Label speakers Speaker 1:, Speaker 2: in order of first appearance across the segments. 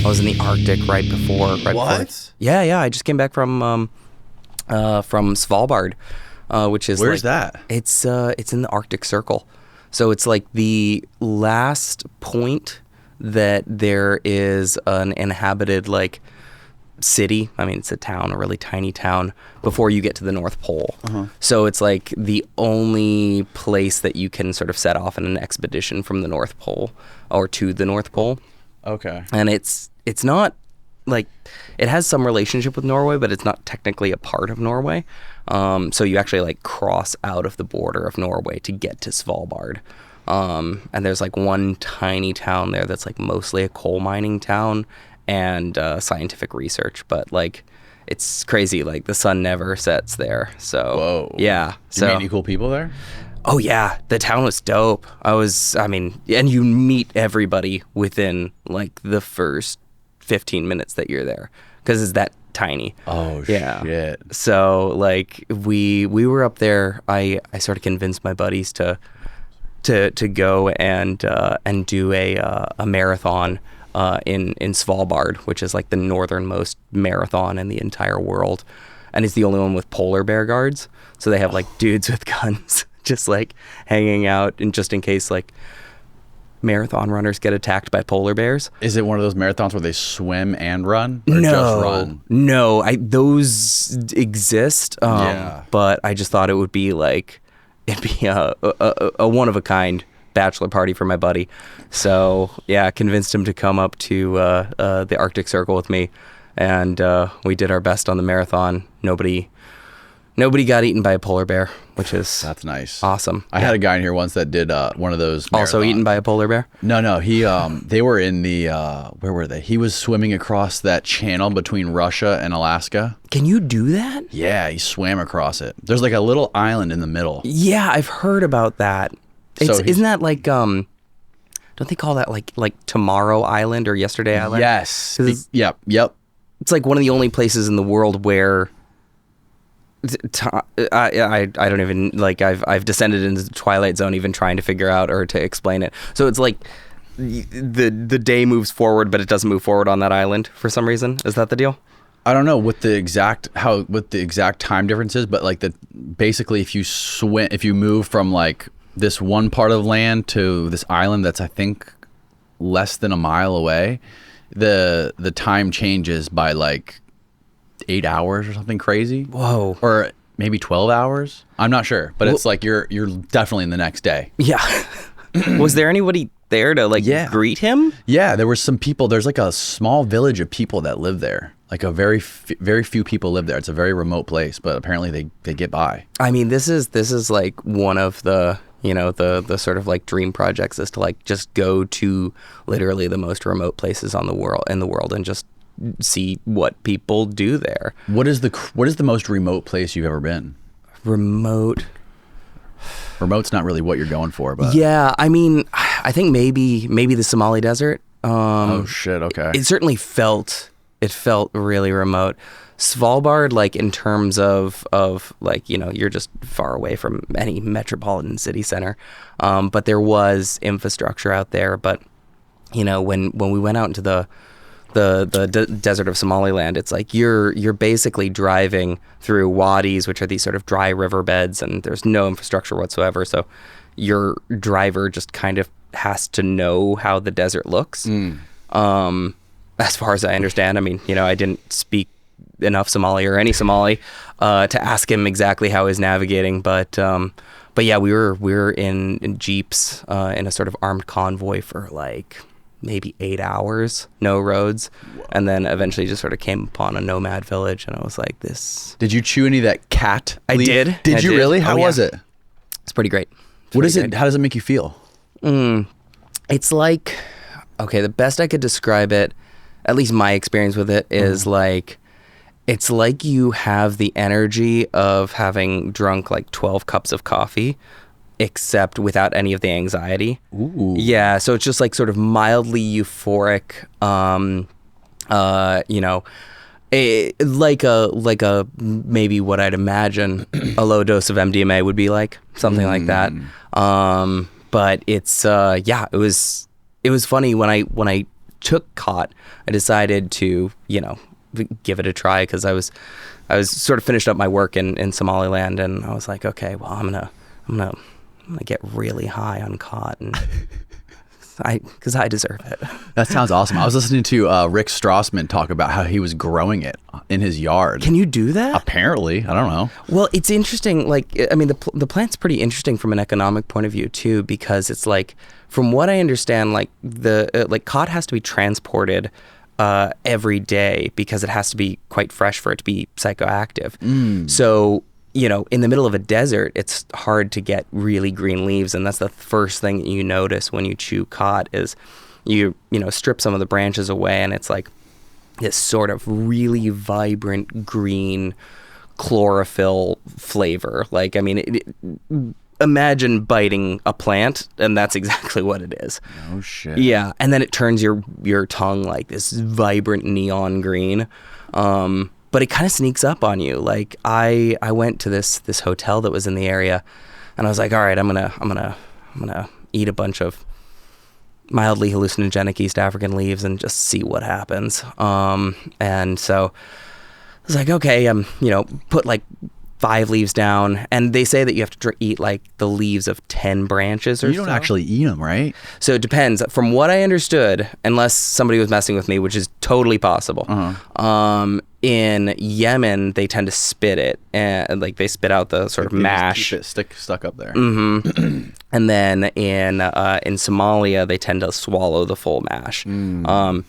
Speaker 1: was in the Arctic right before.
Speaker 2: What?
Speaker 1: Yeah. I just came back from Svalbard, which is
Speaker 2: Where's that?
Speaker 1: It's in the Arctic Circle, so it's like the last point that there is an inhabited like city. I mean, it's a town, a really tiny town, before you get to the North Pole. So it's like the only place that you can sort of set off in an expedition from the North Pole or to the North Pole.
Speaker 2: Okay.
Speaker 1: And it's not like, it has some relationship with Norway, but it's not technically a part of Norway. So you actually like cross out of the border of Norway to get to Svalbard. And there's like one tiny town there that's like mostly a coal mining town and scientific research, but like it's crazy. Like the sun never sets there. So
Speaker 2: whoa.
Speaker 1: Yeah.
Speaker 2: You meet any cool people there?
Speaker 1: Oh yeah, the town was dope. And you meet everybody within like the first 15 minutes that you're there because it's that tiny.
Speaker 2: Oh
Speaker 1: yeah.
Speaker 2: Shit.
Speaker 1: So like we were up there. I sort of convinced my buddies to go and do a marathon in Svalbard, which is like the northernmost marathon in the entire world, and it's the only one with polar bear guards. So they have like dudes with guns just like hanging out, and just in case like marathon runners get attacked by polar bears.
Speaker 2: Is it one of those marathons where they swim and run? Or just run?
Speaker 1: No, those exist.
Speaker 2: Yeah.
Speaker 1: But I just thought it'd be a one of a kind bachelor party for my buddy. So yeah, convinced him to come up to the Arctic Circle with me, and we did our best on the marathon. Nobody got eaten by a polar bear, which is
Speaker 2: that's nice.
Speaker 1: Awesome.
Speaker 2: I had a guy in here once that did one of those marathons.
Speaker 1: Also eaten by a polar bear?
Speaker 2: No, he they were in the where were they? He was swimming across that channel between Russia and Alaska.
Speaker 1: Can you do that?
Speaker 2: Yeah, he swam across it. There's like a little island in the middle.
Speaker 1: Yeah, I've heard about that. Isn't that like don't they call that like Tomorrow Island or Yesterday Island?
Speaker 2: Yes. Yep.
Speaker 1: It's like one of the only places in the world where I don't even like I've descended into the Twilight Zone even trying to figure out or to explain it. So it's like the day moves forward, but it doesn't move forward on that island for some reason. Is that the deal?
Speaker 2: I don't know what the exact time difference is, but like basically if you move from like this one part of land to this island that's I think less than a mile away, the time changes by like 8 hours or something crazy.
Speaker 1: Whoa.
Speaker 2: Or maybe 12 hours. I'm not sure, but it's like you're definitely in the next day.
Speaker 1: Yeah. Was there anybody there to greet him?
Speaker 2: Yeah, there were some people. There's like a small village of people that live there. Like a very few people live there. It's a very remote place, but apparently they get by. I
Speaker 1: mean, this is like one of the the sort of like dream projects is to like just go to literally the most remote places in the world and just see what people do there. What is
Speaker 2: the most remote place you've ever been?
Speaker 1: Remote's
Speaker 2: not really what you're going for, but
Speaker 1: yeah, I mean, I think maybe the Somali desert.
Speaker 2: Oh shit, okay.
Speaker 1: It certainly felt really remote. Svalbard, like in terms of like, you're just far away from any metropolitan city center. But there was infrastructure out there. But, when we went out into the desert of Somaliland, it's like you're basically driving through wadis, which are these sort of dry riverbeds, and there's no infrastructure whatsoever. So your driver just kind of has to know how the desert looks. As far as I understand, I mean, I didn't speak enough Somali or any Somali to ask him exactly how he's navigating, but yeah, we were in jeeps in a sort of armed convoy for like maybe 8 hours, no roads. Whoa. And then eventually just sort of came upon a nomad village, and I was like, this.
Speaker 2: Did you chew any of that cat leaf?
Speaker 1: I did.
Speaker 2: Did you really? How was it?
Speaker 1: It's pretty great.
Speaker 2: What is it? How does it make you feel?
Speaker 1: It's like, okay, the best I could describe it, at least my experience with it, is like, it's like you have the energy of having drunk like 12 cups of coffee, except without any of the anxiety.
Speaker 2: Ooh.
Speaker 1: Yeah, so it's just like sort of mildly euphoric, like a maybe what I'd imagine a low dose of MDMA would be like, something like that. But it's it was funny when I took KHAT, I decided to, give it a try, because I was sort of finished up my work in Somaliland, and I was like, okay, well, I'm gonna get really high on KHAT, and because I deserve it.
Speaker 2: That sounds awesome. I was listening to Rick Strassman talk about how he was growing it in his yard.
Speaker 1: Can you do that?
Speaker 2: Apparently, I don't know.
Speaker 1: Well, it's interesting. Like, I mean, the plant's pretty interesting from an economic point of view too, because it's like, from what I understand, like KHAT has to be transported every day, because it has to be quite fresh for it to be psychoactive. So, in the middle of a desert, it's hard to get really green leaves, and that's the first thing that you notice when you chew KHAT is you strip some of the branches away, and it's like this sort of really vibrant green chlorophyll flavor. Like, I mean, imagine biting a plant, and that's exactly what it is.
Speaker 2: Oh shit.
Speaker 1: Yeah, and then it turns your tongue like this vibrant neon green. But it kind of sneaks up on you. Like, I went to this hotel that was in the area, and I was like, all right, I'm gonna eat a bunch of mildly hallucinogenic East African leaves and just see what happens. And so I was like, okay, put like 5 leaves down, and they say that you have to eat like the leaves of 10 branches or so.
Speaker 2: You don't actually eat them, right?
Speaker 1: So it depends. From what I understood, unless somebody was messing with me, which is totally possible, in Yemen, they tend to spit it, and like they spit out the sort of mash.
Speaker 2: Keep it stuck up there.
Speaker 1: Mm-hmm. And then in Somalia, they tend to swallow the full mash.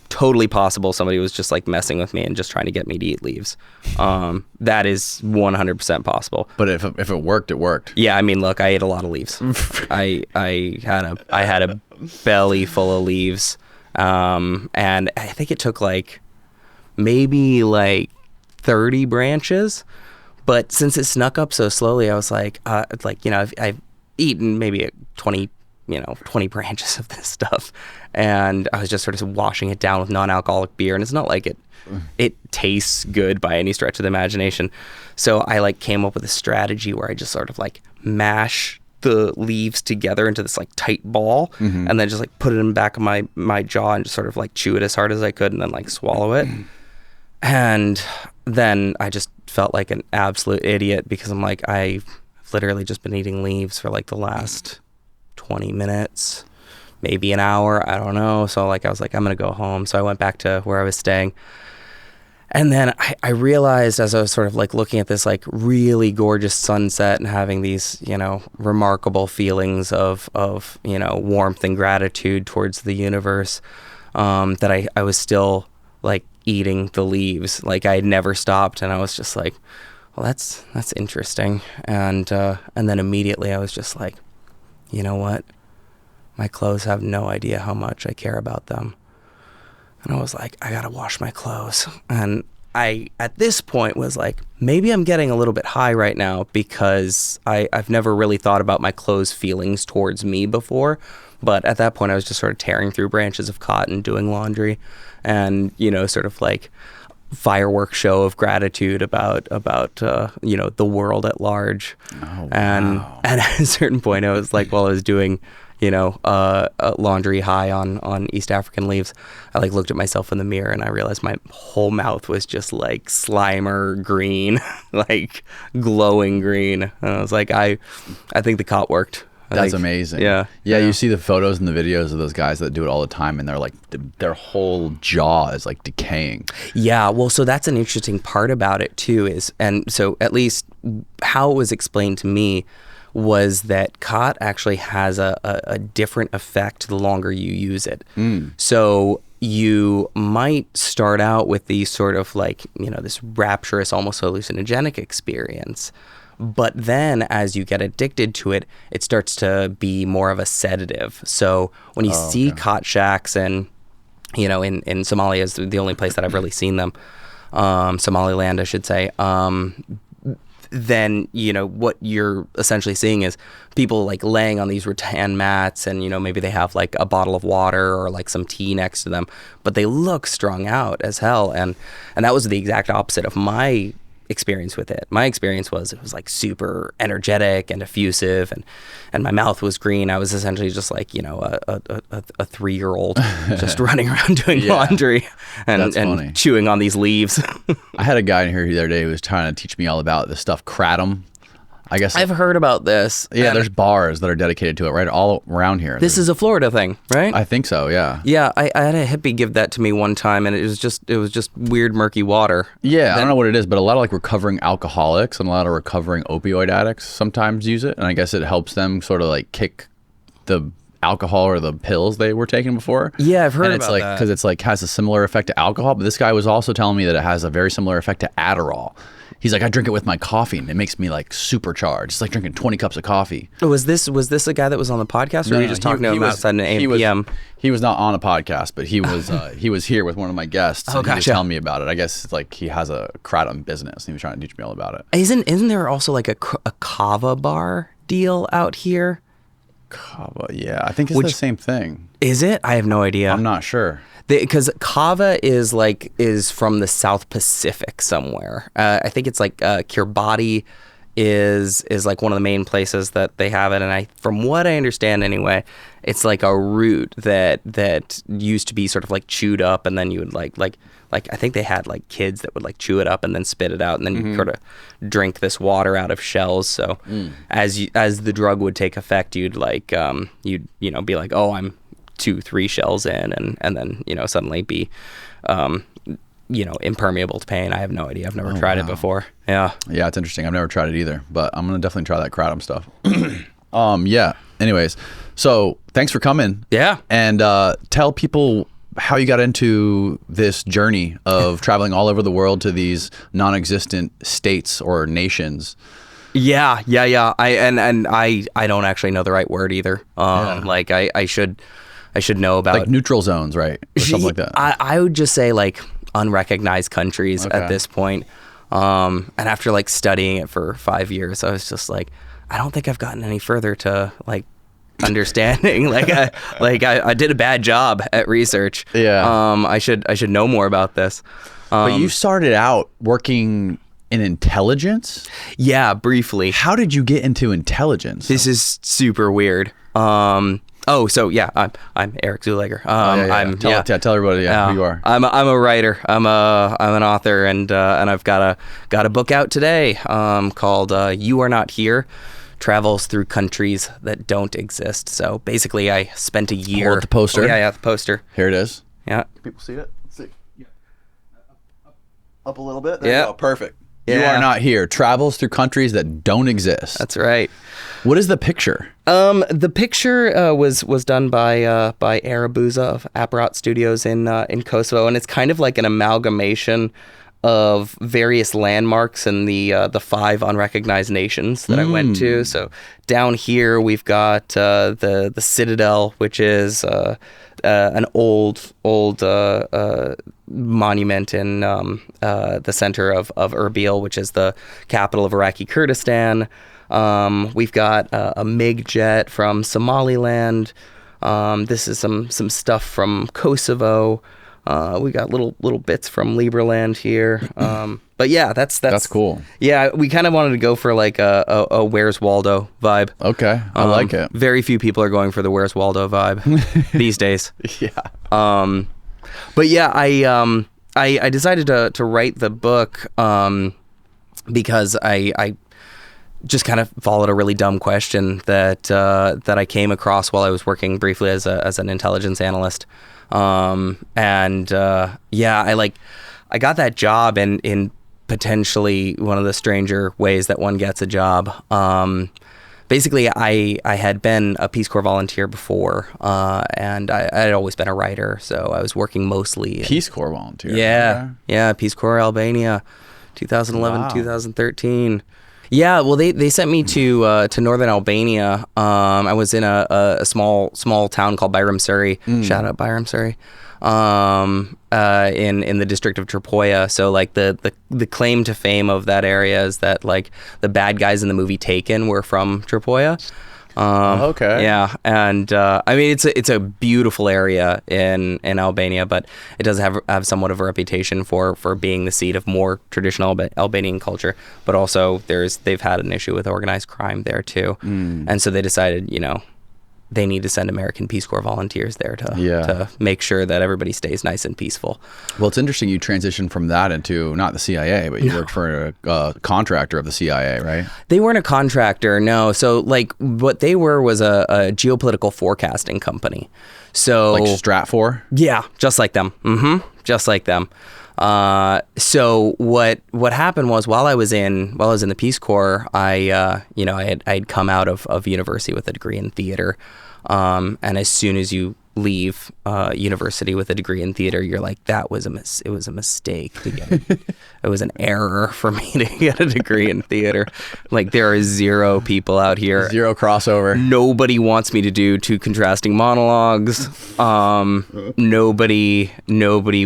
Speaker 1: Totally possible somebody was just like messing with me and just trying to get me to eat leaves. That is 100% possible.
Speaker 2: But if it worked, it worked.
Speaker 1: Yeah, I mean, look, I ate a lot of leaves. I had a belly full of leaves, and I think it took like maybe like 30 branches, but since it snuck up so slowly, I was like, I've eaten maybe 20 branches of this stuff, and I was just sort of washing it down with non-alcoholic beer, and it's not like it tastes good by any stretch of the imagination. So I like came up with a strategy where I just sort of like mash the leaves together into this like tight ball, and then just like put it in the back of my jaw and just sort of like chew it as hard as I could, and then like swallow it. And then I just felt like an absolute idiot, because I'm like, I've literally just been eating leaves for like the last 20 minutes, maybe an hour, I don't know. So like I was like, I'm gonna go home. So I went back to where I was staying, and then I realized, as I was sort of like looking at this like really gorgeous sunset and having these remarkable feelings of warmth and gratitude towards the universe, that I was still like eating the leaves. Like, I had never stopped, and I was just like, well, that's interesting. And then immediately I was just like, you know what? My clothes have no idea how much I care about them. And I was like, I gotta wash my clothes. And I, at this point, was like, maybe I'm getting a little bit high right now, because I've never really thought about my clothes' feelings towards me before. But at that point, I was just sort of tearing through branches of cotton, doing laundry, and, sort of like fireworks show of gratitude about the world at large.
Speaker 2: Oh,
Speaker 1: and
Speaker 2: wow.
Speaker 1: at a certain point, I was like, while I was doing laundry high on East African leaves, I like looked at myself in the mirror, and I realized my whole mouth was just like Slimer green, like glowing green. And I was like, I think the KHAT worked.
Speaker 2: That's amazing.
Speaker 1: Yeah.
Speaker 2: You see the photos and the videos of those guys that do it all the time, and they're like, their whole jaw is like decaying.
Speaker 1: Yeah, well, so that's an interesting part about it too, and so at least how it was explained to me was that KHAT actually has a different effect the longer you use it. So you might start out with these sort of like, this rapturous, almost hallucinogenic experience. But then as you get addicted to it, it starts to be more of a sedative. So when you see KHAT shacks, and, in Somalia is the only place that I've really seen them, Somaliland, I should say, then, what you're essentially seeing is people like laying on these rattan mats, and, maybe they have like a bottle of water or like some tea next to them, but they look strung out as hell. And that was the exact opposite of my experience with it. My experience was it was like super energetic and effusive, and my mouth was green. I was essentially just like, you know, a 3-year-old just running around doing laundry and chewing on these leaves.
Speaker 2: I had a guy in here the other day who was trying to teach me all about this stuff, kratom. I guess
Speaker 1: I've heard about this.
Speaker 2: Yeah, there's bars that are dedicated to it right all around here.
Speaker 1: This is a Florida thing, right?
Speaker 2: I think so, yeah.
Speaker 1: Yeah, I had a hippie give that to me one time, and it was just weird, murky water.
Speaker 2: Yeah, I don't know what it is, but a lot of like recovering alcoholics and a lot of recovering opioid addicts sometimes use it, and I guess it helps them sort of like kick the alcohol or the pills they were taking before.
Speaker 1: Yeah, I've heard
Speaker 2: and it's
Speaker 1: about
Speaker 2: like,
Speaker 1: that.
Speaker 2: because it's like has a similar effect to alcohol, but this guy was also telling me that it has a very similar effect to Adderall. He's like, I drink it with my coffee, and it makes me like supercharged. It's like drinking 20 cups of coffee.
Speaker 1: Was this a guy that was on the podcast, or were you just talking to him outside an AMPM?
Speaker 2: He was not on a podcast, but he was he was here with one of my guests. And he was
Speaker 1: gotcha.
Speaker 2: telling me about it. I guess like he has a kratom business, and he was trying to teach me all about it.
Speaker 1: Isn't there also like a kava bar deal out here?
Speaker 2: Kava, yeah, I think it's the same thing.
Speaker 1: Is it? I have no idea.
Speaker 2: I'm not sure.
Speaker 1: Because kava is from the South Pacific somewhere. I think it's like Kiribati is like one of the main places that they have it, and from what I understand anyway, it's like a root that used to be sort of like chewed up, and then you would like I think they had like kids that would like chew it up and then spit it out, and then you sort of drink this water out of shells. So as the drug would take effect, you'd like you'd be like, oh, I'm 2-3 shells in, and then suddenly be impermeable to pain. I have no idea. I've never tried it before. Yeah, it's
Speaker 2: interesting. I've never tried it either, but I'm gonna definitely try that kratom stuff. Yeah, anyways, so thanks for coming.
Speaker 1: Yeah.
Speaker 2: And tell people how you got into this journey of traveling all over the world to these non-existent states or nations.
Speaker 1: Yeah. I don't actually know the right word either. Like I should know about,
Speaker 2: like neutral zones, right? Or something like that.
Speaker 1: I would just say like unrecognized countries at this point. And after like studying it for 5 years, I was just like, I don't think I've gotten any further to like understanding. I did a bad job at research.
Speaker 2: Yeah.
Speaker 1: I should know more about this.
Speaker 2: But you started out working in intelligence?
Speaker 1: Yeah, briefly.
Speaker 2: How did you get into intelligence?
Speaker 1: This is super weird. I'm Eric Czuleger.
Speaker 2: Tell everybody who you are.
Speaker 1: I'm a writer. I'm an author, and I've got a book out today called "You Are Not Here: Travels Through Countries That Don't Exist." So basically, I spent a year.
Speaker 2: Hold the poster.
Speaker 1: Oh, yeah, the poster.
Speaker 2: Here it is.
Speaker 1: Yeah.
Speaker 2: Can people see it? Let's see. Yeah. Up a little bit.
Speaker 1: There you
Speaker 2: go. Perfect.
Speaker 1: Yeah.
Speaker 2: You Are Not Here: Travels Through Countries That Don't Exist.
Speaker 1: That's right.
Speaker 2: What is the picture?
Speaker 1: The picture was done by Arabuza of Apparat Studios in Kosovo, and it's kind of like an amalgamation of various landmarks in the 5 unrecognized nations that I went to. So down here we've got the Citadel, which is an old monument in the center of Erbil, which is the capital of Iraqi Kurdistan. We've got a MiG jet from Somaliland. This is some stuff from Kosovo. We got little bits from Liberland here. But yeah, that's
Speaker 2: cool.
Speaker 1: Yeah, we kind of wanted to go for like a Where's Waldo vibe.
Speaker 2: Okay, I like it.
Speaker 1: Very few people are going for the Where's Waldo vibe these days.
Speaker 2: Yeah.
Speaker 1: But yeah, I decided to write the book because I just kind of followed a really dumb question that I came across while I was working briefly as an intelligence analyst. I got that job in potentially one of the stranger ways that one gets a job. Basically, I had been a Peace Corps volunteer before, and I had always been a writer, so I was working mostly.
Speaker 2: Peace Corps volunteer?
Speaker 1: Yeah, Peace Corps Albania, 2011,
Speaker 2: Wow.
Speaker 1: 2013. Yeah, well, they sent me to northern Albania. I was in a small town called Bayram Suri. Shout out Bayram Suri. In the district of Tropoia. So like the claim to fame of that area is that like the bad guys in the movie Taken were from Tropoia.
Speaker 2: Okay.
Speaker 1: Yeah, and I mean it's a beautiful area in Albania, but it does have somewhat of a reputation for being the seat of more traditional Albanian culture. But also they've had an issue with organized crime there too, and so they decided they need to send American Peace Corps volunteers there to make sure that everybody stays nice and peaceful.
Speaker 2: Well, it's interesting you transitioned from that into not the CIA, but you worked for a contractor of the CIA, right?
Speaker 1: They weren't a contractor, no. So like what they were was a geopolitical forecasting company. So
Speaker 2: Like Stratfor?
Speaker 1: Yeah, just like them. Just like them. So what happened was while I was in the Peace Corps, I'd come out of university with a degree in theater, and as soon as you leave university with a degree in theater, you're like, it was a mistake to get it was an error for me to get a degree in theater. Like there are zero people out here,
Speaker 2: Zero crossover.
Speaker 1: Nobody wants me to do two contrasting monologues. Nobody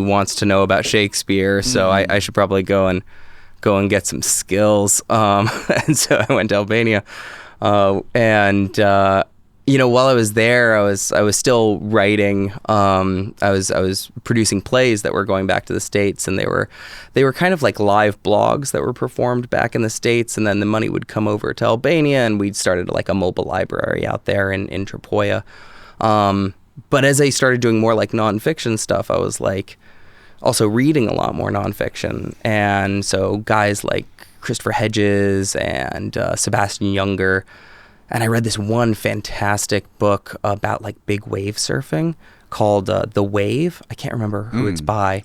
Speaker 1: wants to know about Shakespeare, so I should probably go and get some skills. And so I went to Albania, while I was there, I was still writing. I was producing plays that were going back to the States, and they were kind of like live blogs that were performed back in the States, and then the money would come over to Albania, and we'd started like a mobile library out there in Tripoia. But as I started doing more like nonfiction stuff, I was like also reading a lot more nonfiction, and so guys like Christopher Hedges and Sebastian Junger. And I read this one fantastic book about like big wave surfing called The Wave. I can't remember who it's by.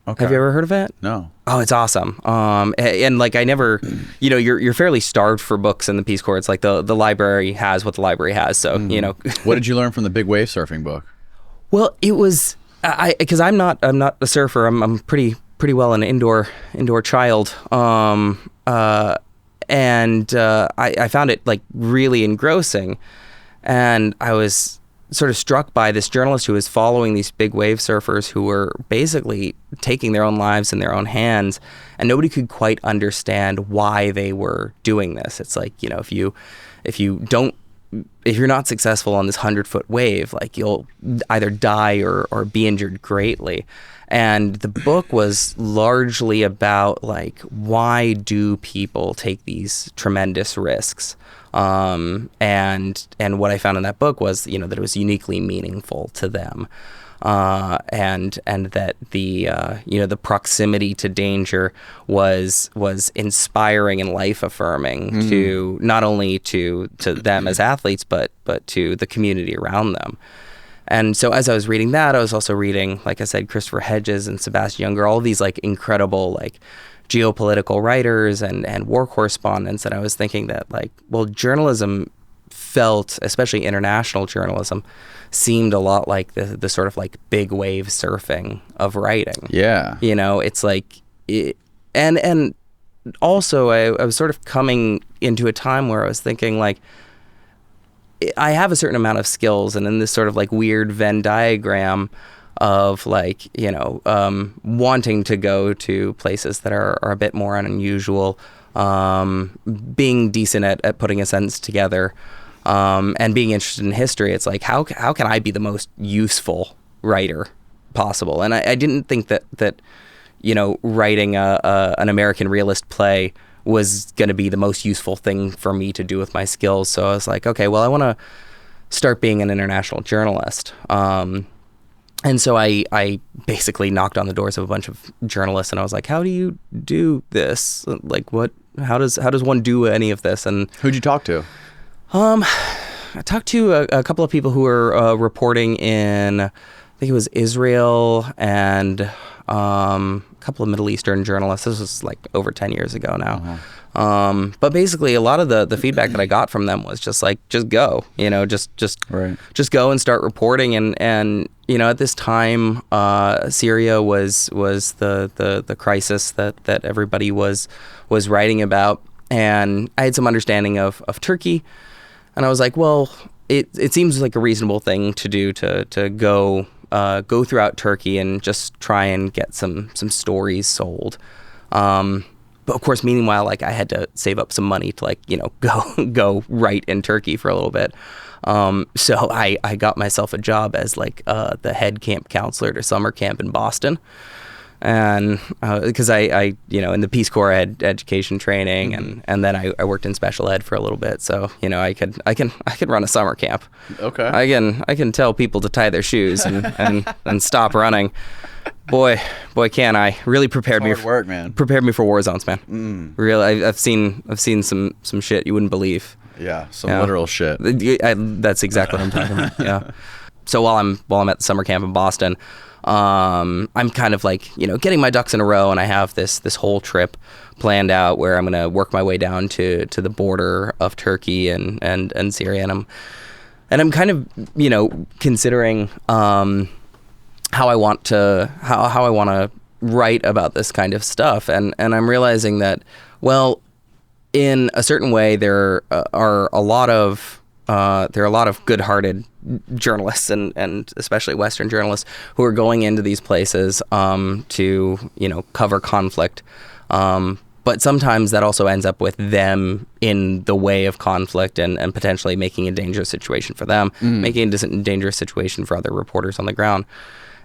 Speaker 1: Okay. Have you ever heard of it?
Speaker 2: No.
Speaker 1: Oh, it's awesome. And like I never, you're fairly starved for books in the Peace Corps. It's like the library has what the library has. So,
Speaker 2: What did you learn from the big wave surfing book?
Speaker 1: Well, it was, because I'm not a surfer. I'm pretty well an indoor child. And I found it like really engrossing, and I was sort of struck by this journalist who was following these big wave surfers who were basically taking their own lives in their own hands, and nobody could quite understand why they were doing this. It's like, if you're not successful on this 100-foot wave, like you'll either die or be injured greatly. And the book was largely about like, why do people take these tremendous risks? And what I found in that book was, that it was uniquely meaningful to them. And that the proximity to danger was inspiring and life affirming to not only to them as athletes, but to the community around them. And so as I was reading that, I was also reading, like I said, Christopher Hedges and Sebastian Junger, all these like incredible like geopolitical writers and war correspondents. And I was thinking that like, well, journalism felt, especially international journalism, seemed a lot like the sort of like big wave surfing of writing.
Speaker 2: Yeah.
Speaker 1: It's like, and also I was sort of coming into a time where I was thinking like, I have a certain amount of skills, and in this sort of like weird Venn diagram of like, wanting to go to places that are a bit more unusual, being decent at putting a sentence together, and being interested in history. It's like, how can I be the most useful writer possible? And I didn't think that writing an American realist play was going to be the most useful thing for me to do with my skills. So I was like, okay, well, I want to start being an international journalist. And so I basically knocked on the doors of a bunch of journalists, and I was like, how do you do this? Like, how does one do any of this? And
Speaker 2: who'd you talk to?
Speaker 1: I talked to a couple of people who were reporting in, I think it was Isreal, and a couple of Middle Eastern journalists. This was like over 10 years ago now. But basically a lot of the feedback that I got from them was just like, just go, just go and start reporting. And at this time, Syria was the crisis that everybody was writing about. And I had some understanding of Turkey, and I was like, well, it seems like a reasonable thing to do to go throughout Turkey and just try and get some stories sold. But of course, meanwhile, like I had to save up some money to like, go write in Turkey for a little bit. So I got myself a job as like the head camp counselor at a summer camp in Boston. And because I in the Peace Corps I had education training, and then I worked in special ed for a little bit. So I could run a summer camp.
Speaker 2: Okay.
Speaker 1: I can tell people to tie their shoes and stop running. Boy, can I! Really prepared me.
Speaker 2: Hard work, man.
Speaker 1: Prepared me for war zones, man. Really, I've seen some shit you wouldn't believe.
Speaker 2: Yeah, some literal shit.
Speaker 1: That's exactly what I'm talking about. Yeah. So while I'm at the summer camp in Boston, I'm kind of like getting my ducks in a row, and I have this whole trip planned out where I'm gonna work my way down to the border of Turkey and Syria, and I'm kind of considering how I want to write about this kind of stuff, and I'm realizing that, well, in a certain way, there are a lot of good-hearted journalists and especially Western journalists who are going into these places to cover conflict, but sometimes that also ends up with them in the way of conflict and potentially making a dangerous situation for them, making a dangerous situation for other reporters on the ground.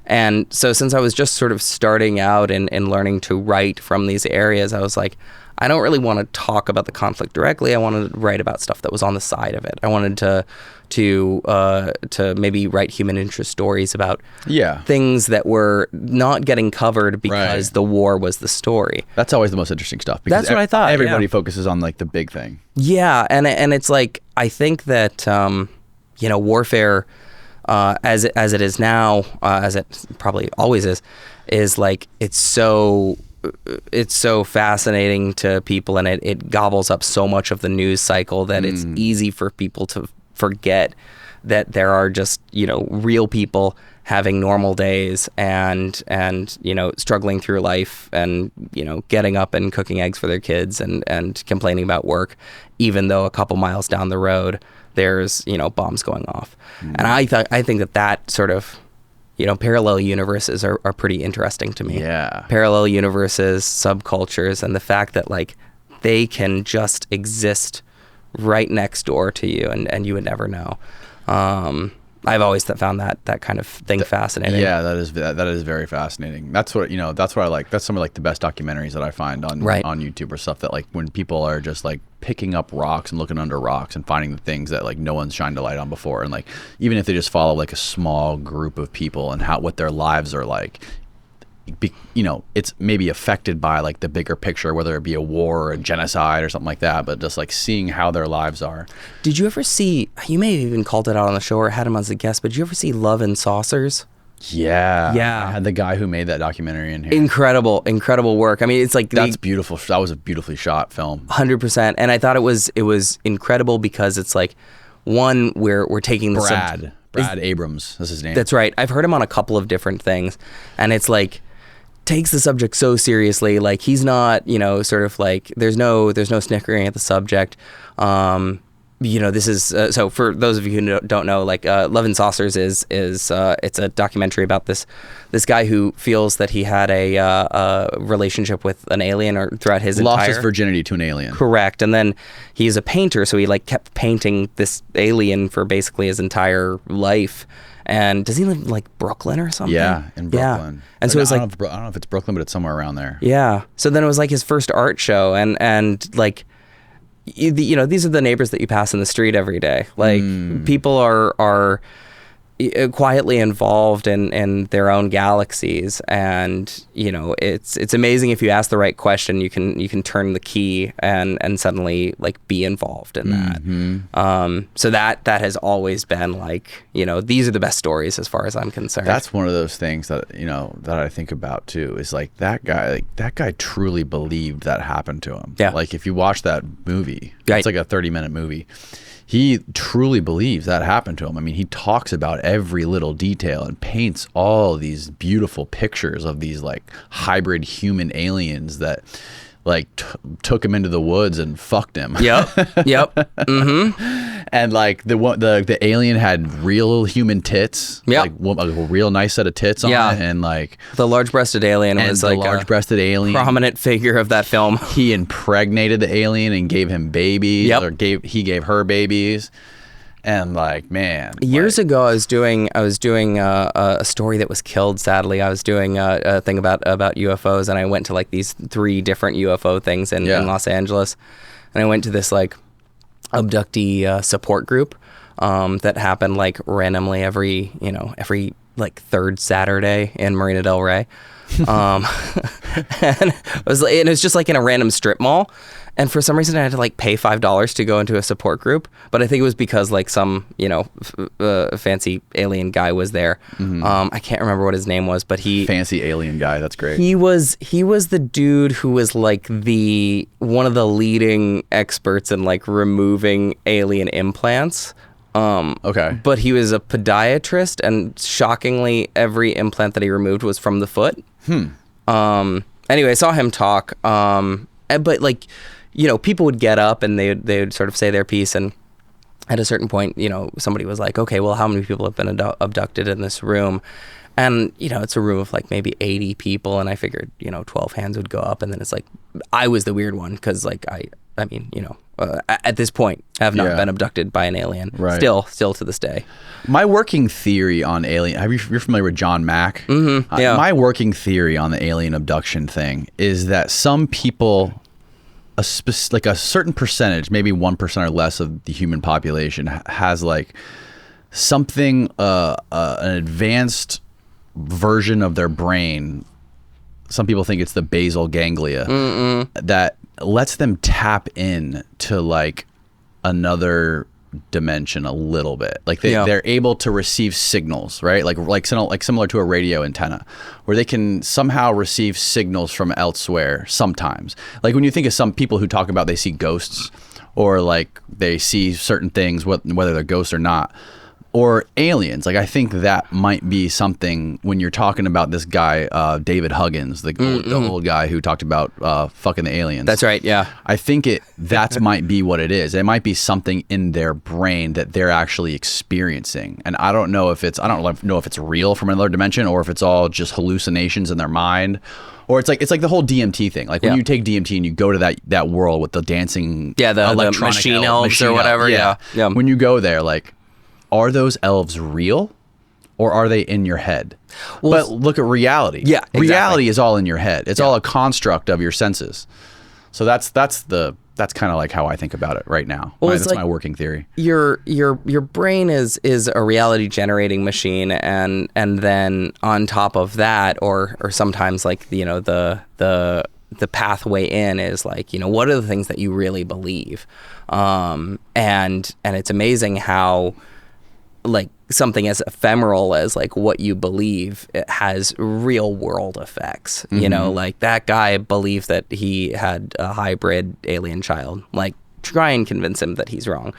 Speaker 1: And so since I was just sort of starting out and learning to write from these areas, I was like, I don't really want to talk about the conflict directly. I wanted to write about stuff that was on the side of it. I wanted to maybe write human interest stories about things that were not getting covered because the war was the story.
Speaker 2: That's always the most interesting stuff. Because
Speaker 1: that's what I thought.
Speaker 2: Everybody focuses on like the big thing.
Speaker 1: Yeah, and it's like I think that warfare, as it is now, as it probably always is like it's so fascinating to people, and it gobbles up so much of the news cycle that it's easy for people to forget that there are just real people having normal days and struggling through life and getting up and cooking eggs for their kids and complaining about work, even though a couple miles down the road there's bombs going off. And I think that sort of parallel universes are pretty interesting to me.
Speaker 2: Yeah. Parallel
Speaker 1: Parallel universes, subcultures, and the fact that like they can just exist right next door to you and you would never know. I've always found that kind of thing fascinating.
Speaker 2: Yeah, that is very fascinating. That's what I like. That's some of like the best documentaries that I find on YouTube or stuff, that like when people are just like picking up rocks and looking under rocks and finding the things that like no one's shined a light on before, and like even if they just follow like a small group of people and what their lives are like, it's maybe affected by like the bigger picture, whether it be a war or a genocide or something like that, but just like seeing how their lives are.
Speaker 1: Did you ever see, you may have even called it out on the show or had him as a guest, but did you ever see Love and Saucers?
Speaker 2: Yeah.
Speaker 1: I
Speaker 2: had the guy who made that documentary in here.
Speaker 1: Incredible work. I mean, it's like
Speaker 2: that's beautiful. That was a beautifully shot film.
Speaker 1: 100%. And I thought it was incredible because it's like, one, we're taking the
Speaker 2: Brad Abrams, that's his name.
Speaker 1: That's right. I've heard him on a couple of different things, and it's like takes the subject so seriously. Like he's not, sort of like there's no snickering at the subject. This is so for those of you who don't know, like Love and Saucers is it's a documentary about this guy who feels that he had a relationship with an alien or throughout his
Speaker 2: lost his virginity to an alien.
Speaker 1: Correct. And then he's a painter, so he like kept painting this alien for basically his entire life. And does he live in like Brooklyn or something?
Speaker 2: Yeah, in Brooklyn.
Speaker 1: Yeah. And so it was like,
Speaker 2: I don't know if it's Brooklyn, but it's somewhere around there.
Speaker 1: Yeah. So then it was like his first art show, and like, these are the neighbors that you pass in the street every day. Like people are quietly involved in their own galaxies, and it's amazing. If you ask the right question, you can turn the key and suddenly like be involved in that. So that has always been like, these are the best stories as far as I'm concerned.
Speaker 2: That's one of those things that that I think about too, is like that guy truly believed that happened to him.
Speaker 1: Yeah.
Speaker 2: Like if you watch that movie,
Speaker 1: right.
Speaker 2: It's like a 30-minute movie. He truly believes that happened to him. I mean, he talks about every little detail and paints all these beautiful pictures of these like hybrid human aliens that like took him into the woods and fucked him.
Speaker 1: Yep. Mm-hmm.
Speaker 2: And like the alien had real human tits, like a real nice set of tits on it, and like
Speaker 1: the large-breasted alien was like
Speaker 2: large-breasted alien,
Speaker 1: prominent figure of that film.
Speaker 2: He impregnated the alien and gave him babies, or he gave her babies. And like, man,
Speaker 1: years ago, I was doing a story that was killed. Sadly, I was doing a thing about UFOs, and I went to like these 3 different UFO things in Los Angeles, and I went to this like abductee support group that happened like randomly every like 3rd Saturday in Marina Del Rey. And it was just like in a random strip mall, and for some reason I had to like pay $5 to go into a support group, but I think it was because like some fancy alien guy was there. I can't remember what his name was, but
Speaker 2: fancy alien guy, that's great.
Speaker 1: He was the dude who was like one of the leading experts in like removing alien implants.
Speaker 2: Okay.
Speaker 1: But he was a podiatrist, and shockingly, every implant that he removed was from the foot. Anyway, I saw him talk. But like, people would get up and they would sort of say their piece, and at a certain point, somebody was like, okay, well, how many people have been abducted in this room? And, it's a room of like maybe 80 people, and I figured, 12 hands would go up, and then it's like, I was the weird one, because like, I mean, at this point, I have not been abducted by an alien.
Speaker 2: Right.
Speaker 1: Still to this day.
Speaker 2: My working theory on alien, you're familiar with John Mack?
Speaker 1: Mm-hmm. Yeah.
Speaker 2: My working theory on the alien abduction thing is that some people, like a certain percentage, maybe 1% or less of the human population has like something, an advanced version of their brain. Some people think it's the basal ganglia that lets them tap in to like another dimension a little bit. Like they're able to receive signals, right? Like similar to a radio antenna, where they can somehow receive signals from elsewhere sometimes. Like when you think of some people who talk about they see ghosts, or like they see certain things, whether they're ghosts or not, or aliens. Like I think that might be something when you're talking about this guy, David Huggins, the old guy who talked about fucking the aliens.
Speaker 1: That's right. Yeah.
Speaker 2: I think that might be what it is. It might be something in their brain that they're actually experiencing. And I don't know if it's real from another dimension, or if it's all just hallucinations in their mind. Or it's like the whole DMT thing. Like when you take DMT and you go to that world with the dancing,
Speaker 1: the machine elves or whatever. Yeah.
Speaker 2: When you go there, like, are those elves real, or are they in your head? Well, but look at reality.
Speaker 1: Yeah, exactly.
Speaker 2: Reality is all in your head. It's all a construct of your senses. So that's kind of like how I think about it right now.
Speaker 1: Well,
Speaker 2: that's like my working theory.
Speaker 1: Your brain is a reality generating machine, and then on top of that, or sometimes like the pathway in is like, what are the things that you really believe, and it's amazing how like something as ephemeral as like what you believe, it has real world effects. Like that guy believed that he had a hybrid alien child. Like, try and convince him that he's wrong.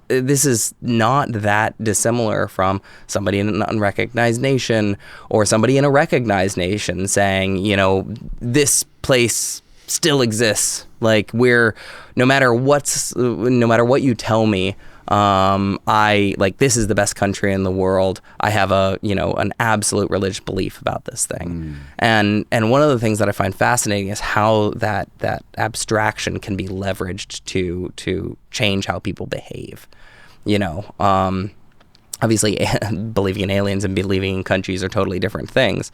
Speaker 1: This is not that dissimilar from somebody in an unrecognized nation or somebody in a recognized nation saying, this place still exists. Like, no matter what you tell me, this is the best country in the world. I have an absolute religious belief about this thing. And one of the things that I find fascinating is how that abstraction can be leveraged to change how people behave. Obviously believing in aliens and believing in countries are totally different things.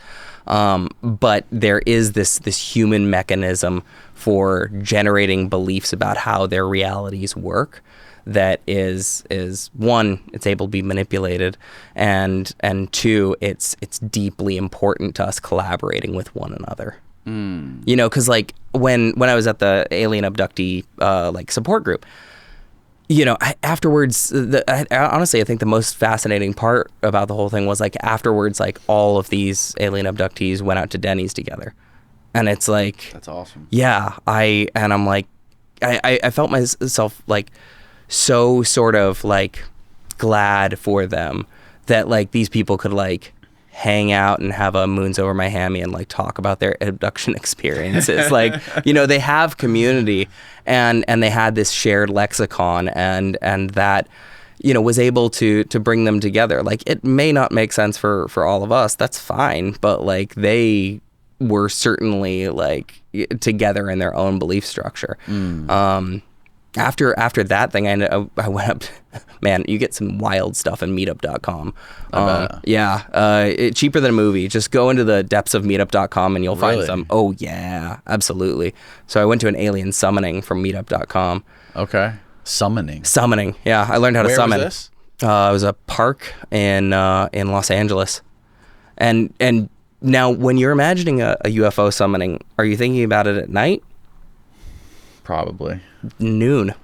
Speaker 1: But there is this human mechanism for generating beliefs about how their realities work that is one, it's able to be manipulated, and two, it's deeply important to us collaborating with one another. Because like when I was at the alien abductee like support group, afterwards, honestly, I think the most fascinating part about the whole thing was like afterwards, like all of these alien abductees went out to Denny's together, and it's like,
Speaker 2: that's awesome.
Speaker 1: Yeah, I'm like, I felt myself like so sort of like glad for them that like these people could like hang out and have a moons over my hammy and like talk about their abduction experiences. Like, they have community, and they had this shared lexicon, and that, was able to bring them together. Like, it may not make sense for all of us. That's fine. But like, they were certainly like together in their own belief structure. After that thing, I went up. Man, you get some wild stuff in meetup.com. Cheaper than a movie. Just go into the depths of meetup.com and you'll find some. Oh yeah, absolutely. So I went to an alien summoning from meetup.com.
Speaker 2: Okay. Summoning.
Speaker 1: Yeah, I learned how to summon.
Speaker 2: Where was this?
Speaker 1: It was a park in Los Angeles. And now, when you're imagining a UFO summoning, are you thinking about it at night?
Speaker 2: Probably.
Speaker 1: Noon.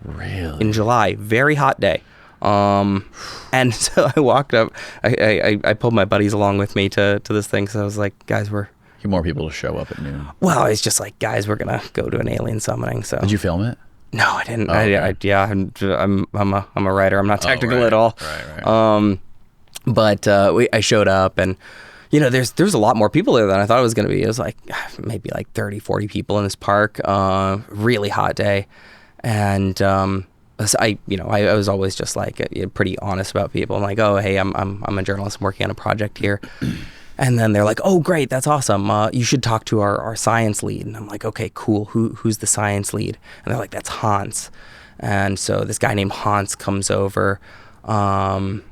Speaker 2: Really?
Speaker 1: In July. Very hot day. And so I walked up. I pulled my buddies along with me to this thing. So I was like, guys,
Speaker 2: Get more people to show up at noon.
Speaker 1: Well, it's just like, guys, we're going to go to an alien summoning. So
Speaker 2: did you film it?
Speaker 1: No, I didn't.
Speaker 2: Oh, okay.
Speaker 1: I'm a writer. I'm not technical at all.
Speaker 2: Right.
Speaker 1: But I showed up, and there's a lot more people there than I thought it was going to be. It was like maybe like 30, 40 people in this park. Really hot day, and I was always just like pretty honest about people. I'm like, oh hey, I'm a journalist. I'm working on a project here. And then they're like, oh, great, that's awesome. You should talk to our science lead. And I'm like, okay, cool. Who's the science lead? And they're like, that's Hans. And so this guy named Hans comes over, and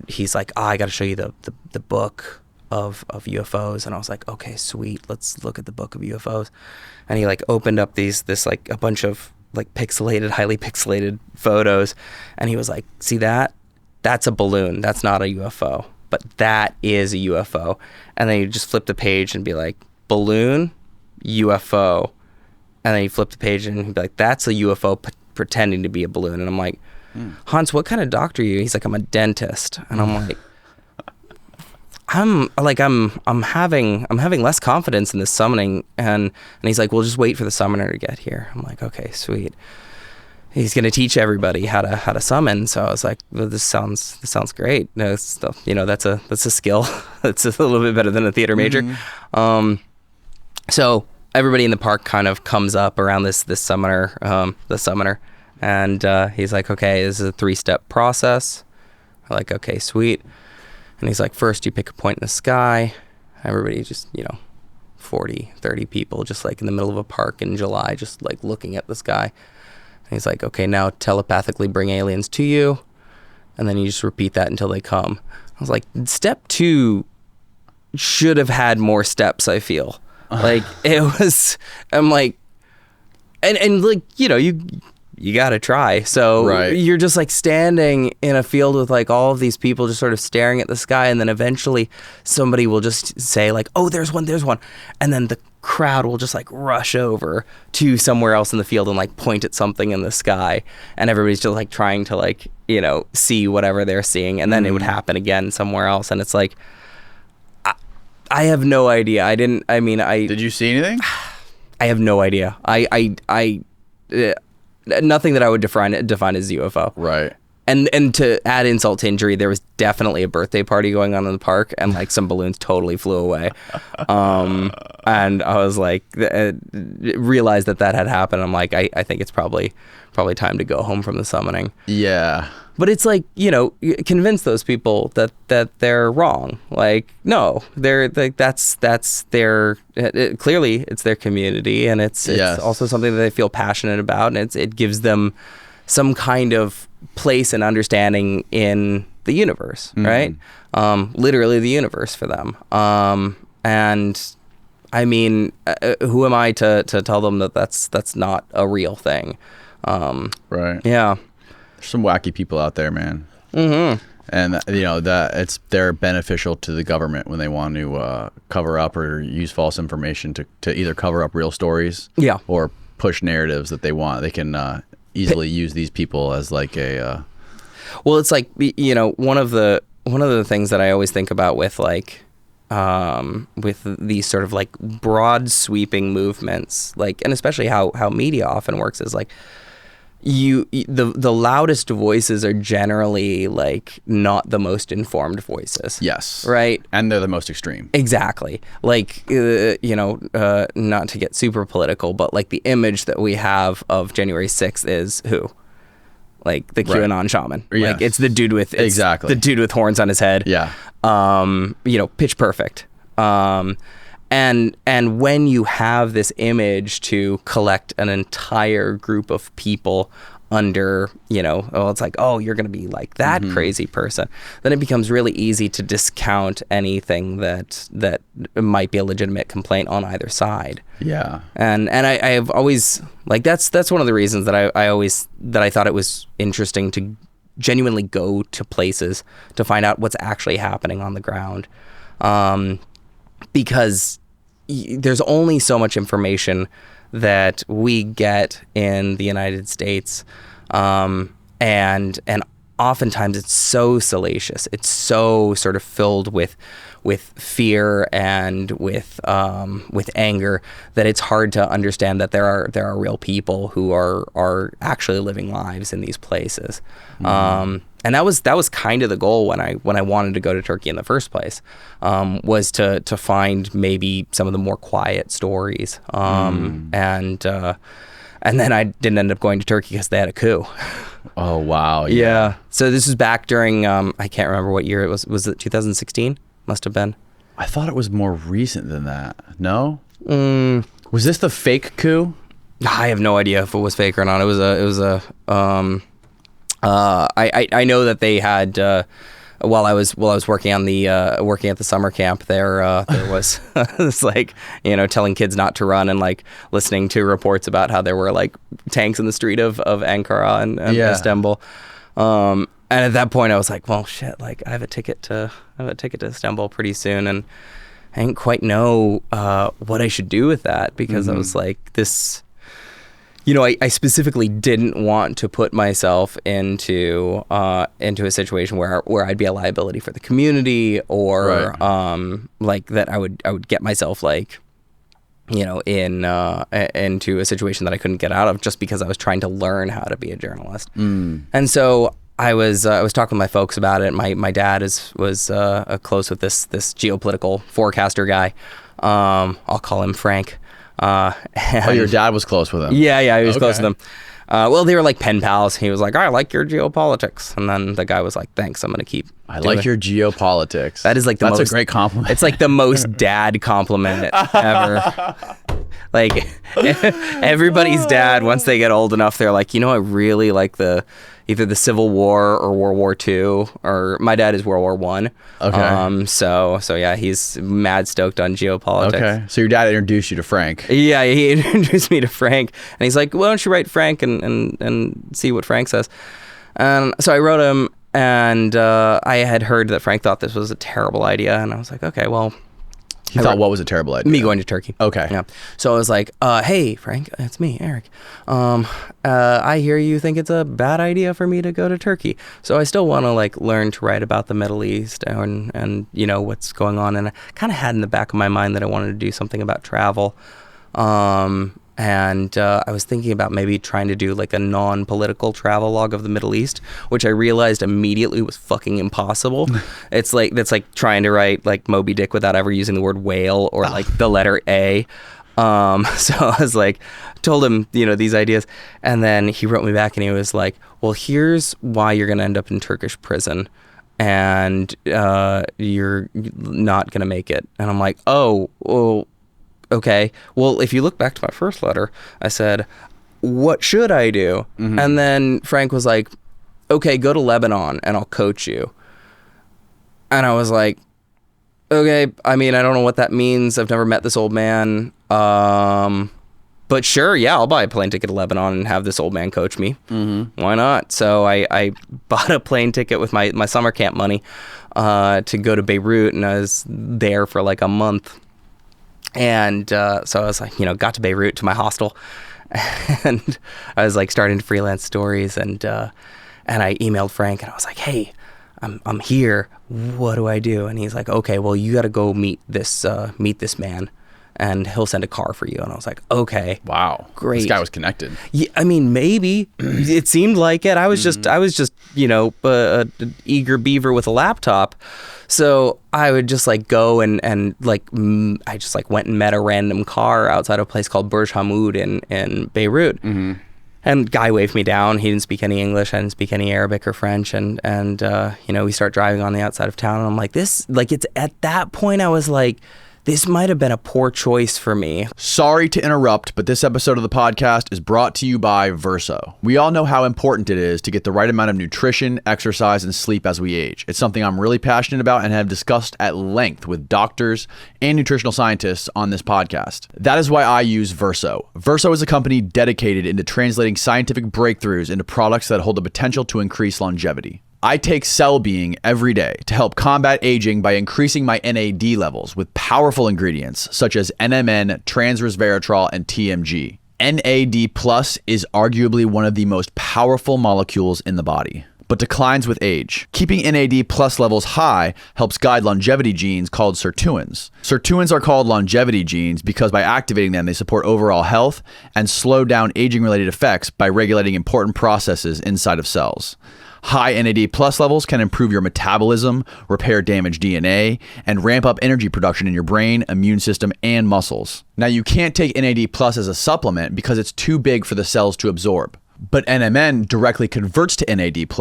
Speaker 1: he's like, I got to show you the book of UFOs. And I was like, okay, sweet. Let's look at the book of UFOs. And he like opened up this like a bunch of like highly pixelated photos. And he was like, see that? That's a balloon. That's not a UFO. But that is a UFO. And then you just flip the page and be like, balloon, UFO. And then you flip the page and he'd be like, that's a UFO pretending to be a balloon. And I'm like, Hans, what kind of doctor are you? He's like, I'm a dentist. And I'm like, I'm having less confidence in this summoning. And he's like, well, just wait for the summoner to get here. I'm like, okay, sweet. He's going to teach everybody how to summon. So I was like, well, this sounds great. That's a skill. It's a little bit better than a theater major. So everybody in the park kind of comes up around this summoner, and he's like, okay, this is a 3-step process. I'm like, okay, sweet. And he's like, first you pick a point in the sky. Everybody just, 40, 30 people just like in the middle of a park in July, just like looking at the sky. And he's like, okay, now telepathically bring aliens to you. And then you just repeat that until they come. I was like, step 2 should have had more steps, I feel. Like, I'm like, and like, you got to try. So you're just like standing in a field with like all of these people just sort of staring at the sky. And then eventually somebody will just say like, oh, there's one. And then the crowd will just like rush over to somewhere else in the field and like point at something in the sky. And everybody's just like trying to like, see whatever they're seeing. And then it would happen again somewhere else. And it's like, I have no idea. Did
Speaker 2: you see anything?
Speaker 1: I have no idea. Nothing that I would define as UFO. Right. And to add insult to injury, there was definitely a birthday party going on in the park, and like some balloons totally flew away. And I was like, realized that had happened. I'm like, I think it's probably time to go home from the summoning. Yeah. But it's like, convince those people that they're wrong. Like, no, they're like, that's their, clearly it's their community, and it's also something that they feel passionate about, and it gives them some kind of place and understanding in the universe, right? Literally the universe for them. And I mean, who am I to tell them that that's not a real thing? Right. Yeah.
Speaker 2: There's some wacky people out there, man. Mm-hmm. And that they're beneficial to the government when they want to cover up or use false information to either cover up real stories, or push narratives that they want. They can easily use these people as like a.
Speaker 1: Well, it's like one of the things that I always think about with like with these sort of like broad sweeping movements, like, and especially how media often works is like, the loudest voices are generally like not the most informed voices.
Speaker 2: Yes.
Speaker 1: Right.
Speaker 2: And they're the most extreme.
Speaker 1: Exactly. Like, not to get super political, but like the image that we have of January 6th is who? Like the QAnon shaman.
Speaker 2: Yes.
Speaker 1: Like it's the dude with
Speaker 2: exactly
Speaker 1: the dude with horns on his head.
Speaker 2: Yeah.
Speaker 1: Pitch perfect. And when you have this image to collect an entire group of people under, it's like, oh, you're going to be like that crazy person, then it becomes really easy to discount anything that might be a legitimate complaint on either side.
Speaker 2: Yeah.
Speaker 1: And I have always, like, that's one of the reasons that I thought it was interesting to genuinely go to places to find out what's actually happening on the ground. Because there's only so much information that we get in the United States, and oftentimes it's so salacious. It's so sort of filled with fear and with anger that it's hard to understand that there are real people who are actually living lives in these places. And that was kind of the goal when I wanted to go to Turkey in the first place, was to find maybe some of the more quiet stories. And then I didn't end up going to Turkey because they had a coup.
Speaker 2: Oh wow!
Speaker 1: Yeah. So this was back during I can't remember what year it was. Was it 2016? Must have been.
Speaker 2: I thought it was more recent than that. No. Was this the fake coup?
Speaker 1: I have no idea if it was fake or not. It was a. I know that they had while I was working on the working at the summer camp there was it's like telling kids not to run and like listening to reports about how there were like tanks in the street of Ankara and Istanbul. And at that point I was like, well shit, like I have a ticket to Istanbul pretty soon, and I didn't quite know what I should do with that, because I was like, this. I specifically didn't want to put myself into a situation where I'd be a liability for the community, or like that I would get myself like into a situation that I couldn't get out of just because I was trying to learn how to be a journalist. And so I was talking with my folks about it. My dad was close with this geopolitical forecaster guy. I'll call him Frank.
Speaker 2: Your dad was close with him?
Speaker 1: Yeah, he was close with him. Well, they were like pen pals. He was like, I like your geopolitics. And then the guy was like, thanks, I'm going to keep
Speaker 2: I like your geopolitics.
Speaker 1: That is like
Speaker 2: That's a great compliment.
Speaker 1: It's like the most dad compliment ever. Like everybody's dad, once they get old enough, they're like, I really like either the Civil War or World War II, or my dad is World War One.
Speaker 2: Okay.
Speaker 1: So yeah, he's mad stoked on geopolitics.
Speaker 2: Okay. So your dad introduced you to Frank.
Speaker 1: Yeah, he introduced me to Frank, and he's like, why don't you write Frank and see what Frank says? And so I wrote him, and I had heard that Frank thought this was a terrible idea, and I was like, okay, well.
Speaker 2: He thought what was a terrible idea?
Speaker 1: Me going to Turkey.
Speaker 2: Okay.
Speaker 1: Yeah. So I was like, hey, Frank, it's me, Eric. I hear you think it's a bad idea for me to go to Turkey. So I still want to like learn to write about the Middle East and what's going on. And I kind of had in the back of my mind that I wanted to do something about travel. And I was thinking about maybe trying to do like a non-political travelogue of the Middle East, which I realized immediately was fucking impossible. That's like trying to write like Moby Dick without ever using the word whale or like the letter A. So I was like, told him, these ideas. And then he wrote me back and he was like, well, here's why you're going to end up in Turkish prison. And you're not going to make it. And I'm like, oh, well, okay, well, if you look back to my first letter, I said, what should I do? Mm-hmm. And then Frank was like, okay, go to Lebanon and I'll coach you. And I was like, okay, I mean, I don't know what that means. I've never met this old man. But sure, yeah, I'll buy a plane ticket to Lebanon and have this old man coach me. Mm-hmm. Why not? So I bought a plane ticket with my summer camp money to go to Beirut, and I was there for like a month. And so I was like, got to Beirut, to my hostel, and I was like starting to freelance stories, and I emailed Frank and I was like, hey, I'm here. What do I do? And he's like, okay, well, you got to go meet this man. and he'll send a car for you. And I was like, okay,
Speaker 2: Wow.
Speaker 1: great.
Speaker 2: This guy was connected.
Speaker 1: Yeah, I mean, maybe it seemed like it. I was just, an eager beaver with a laptop. So I would just like go and I just like went and met a random car outside of a place called Burj Hamoud in Beirut.
Speaker 2: Mm-hmm.
Speaker 1: And guy waved me down. He didn't speak any English. I didn't speak any Arabic or French. And we start driving on the outside of town. And I'm like, it's at that point I was like, this might have been a poor choice for me.
Speaker 2: Sorry to interrupt, but this episode of the podcast is brought to you by Verso. We all know how important it is to get the right amount of nutrition, exercise, and sleep as we age. It's something I'm really passionate about and have discussed at length with doctors and nutritional scientists on this podcast. That is why I use Verso. Verso is a company dedicated into translating scientific breakthroughs into products that hold the potential to increase longevity. I take Cell Being every day to help combat aging by increasing my NAD levels with powerful ingredients such as NMN, transresveratrol, and TMG. NAD Plus is arguably one of the most powerful molecules in the body, but declines with age. Keeping NAD Plus levels high helps guide longevity genes called sirtuins. Sirtuins are called longevity genes because by activating them, they support overall health and slow down aging-related effects by regulating important processes inside of cells. High NAD Plus levels can improve your metabolism, repair damaged DNA, and ramp up energy production in your brain, immune system, and muscles. Now, you can't take NAD Plus as a supplement because it's too big for the cells to absorb. But NMN directly converts to NAD+,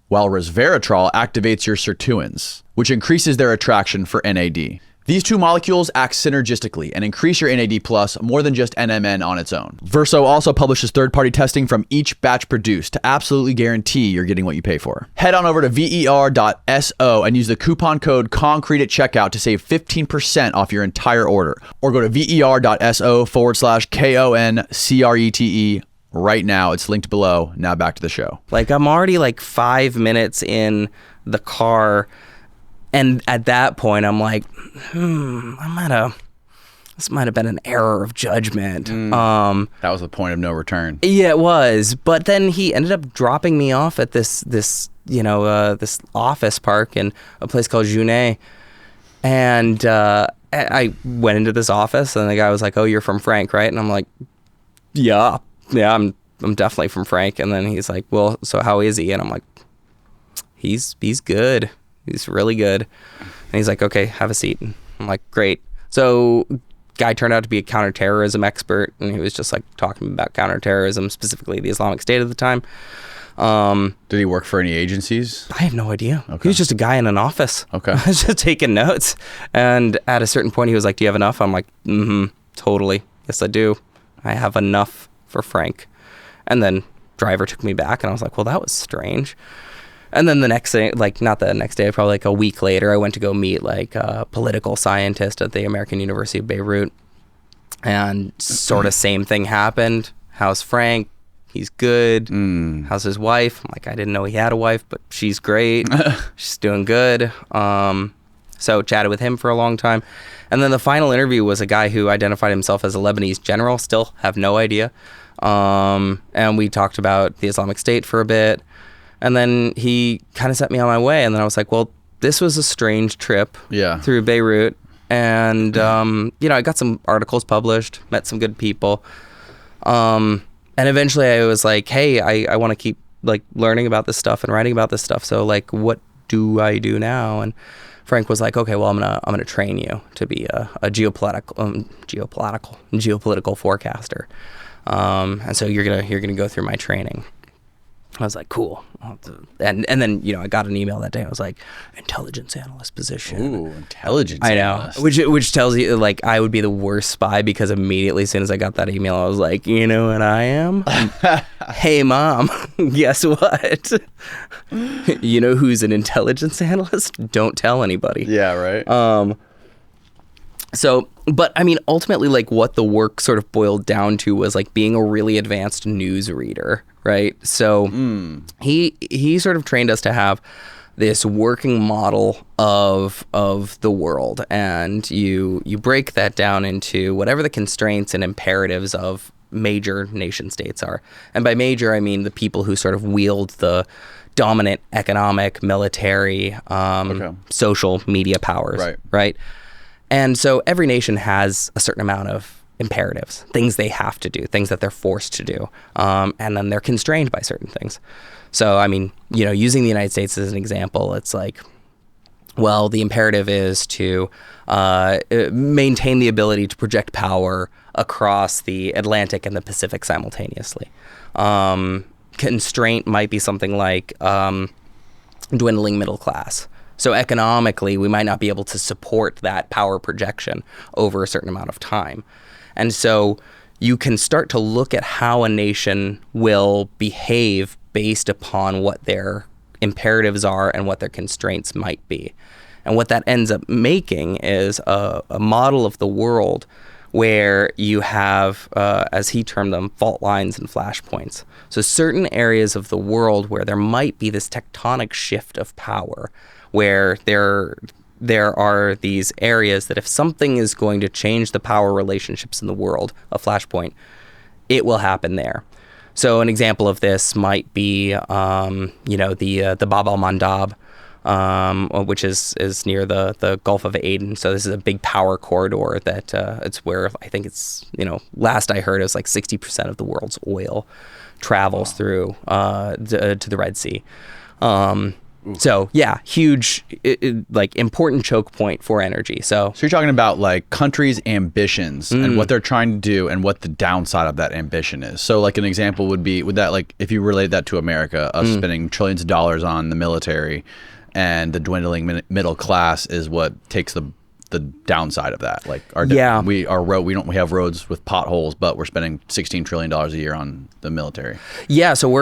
Speaker 2: while resveratrol activates your sirtuins, which increases their attraction for NAD. These two molecules act synergistically and increase your NAD+ more than just NMN on its own. Verso also publishes third-party testing from each batch produced to absolutely guarantee you're getting what you pay for. Head on over to ver.so and use the coupon code CONCRETE at checkout to save 15% off your entire order. Or go to ver.so/KONCRETE right now. It's linked below. Now back to the show.
Speaker 1: Like I'm already like 5 minutes in the car. And at that point, I'm like, this might have been an error of judgment.
Speaker 2: That was the point of no return.
Speaker 1: Yeah, it was. But then he ended up dropping me off at this office park in a place called Junet. And I went into this office, and the guy was like, "Oh, you're from Frank, right?" And I'm like, "Yeah, I'm definitely from Frank." And then he's like, "Well, so how is he?" And I'm like, "He's good. He's really good." And he's like, "Okay, have a seat." And I'm like, "Great." So guy turned out to be a counterterrorism expert, and he was just like talking about counterterrorism, specifically the Islamic State at the time.
Speaker 2: Did he work for any agencies?
Speaker 1: I have no idea.
Speaker 2: Okay.
Speaker 1: He was just a guy in an office.
Speaker 2: Okay.
Speaker 1: I was just taking notes. And at a certain point, he was like, "Do you have enough?" I'm like, totally. Yes, I do. I have enough for Frank. And then driver took me back, and I was like, well, that was strange. And then the next day, like not the next day, probably like a week later, I went to go meet like a political scientist at the American University of Beirut. And sort of same thing happened. How's Frank? He's good. How's his wife? I'm like, I didn't know he had a wife, but she's great. She's doing good. So chatted with him for a long time. And then the final interview was a guy who identified himself as a Lebanese general. Still have no idea. And we talked about the Islamic State for a bit. And then he kind of sent me on my way. And then I was like, well, this was a strange trip through Beirut. And, I got some articles published, met some good people. And eventually I was like, hey, I want to keep like learning about this stuff and writing about this stuff. So like, what do I do now? And Frank was like, okay, well, I'm gonna train you to be a geopolitical forecaster. And so you're gonna go through my training. I was like, cool. And then, I got an email that day. I was like, intelligence analyst position.
Speaker 2: Ooh, intelligence
Speaker 1: analyst.
Speaker 2: I know.
Speaker 1: Which tells you, like, I would be the worst spy because immediately as soon as I got that email, I was like, you know what I am? Hey, Mom, guess what? You know who's an intelligence analyst? Don't tell anybody.
Speaker 2: Yeah, right.
Speaker 1: But I mean, ultimately, like what the work sort of boiled down to was like being a really advanced news reader, right? So he sort of trained us to have this working model of the world, and you break that down into whatever the constraints and imperatives of major nation states are. And by major, I mean the people who sort of wield the dominant economic, military, social media powers, right? And so every nation has a certain amount of imperatives, things they have to do, things that they're forced to do, and then they're constrained by certain things. So, I mean, using the United States as an example, it's like, well, the imperative is to maintain the ability to project power across the Atlantic and the Pacific simultaneously. Constraint might be something like dwindling middle class. So economically, we might not be able to support that power projection over a certain amount of time. And so you can start to look at how a nation will behave based upon what their imperatives are and what their constraints might be. And what that ends up making is a model of the world where you have, as he termed them, fault lines and flashpoints. So certain areas of the world where there might be this tectonic shift of power, where there are these areas that if something is going to change the power relationships in the world, a flashpoint, it will happen there. So an example of this might be, the Bab al-Mandab, which is near the Gulf of Aden. So this is a big power corridor that it's where I think it's, last I heard it was like 60% of the world's oil travels through to the Red Sea. So yeah, huge, like important choke point for energy. So
Speaker 2: you're talking about like countries' ambitions and what they're trying to do and what the downside of that ambition is. So like an example would that like if you relate that to America, us spending trillions of dollars on the military, and the dwindling middle class is what takes the downside of that. Like we have roads with potholes, but we're spending $16 trillion a year on the military.
Speaker 1: Yeah, so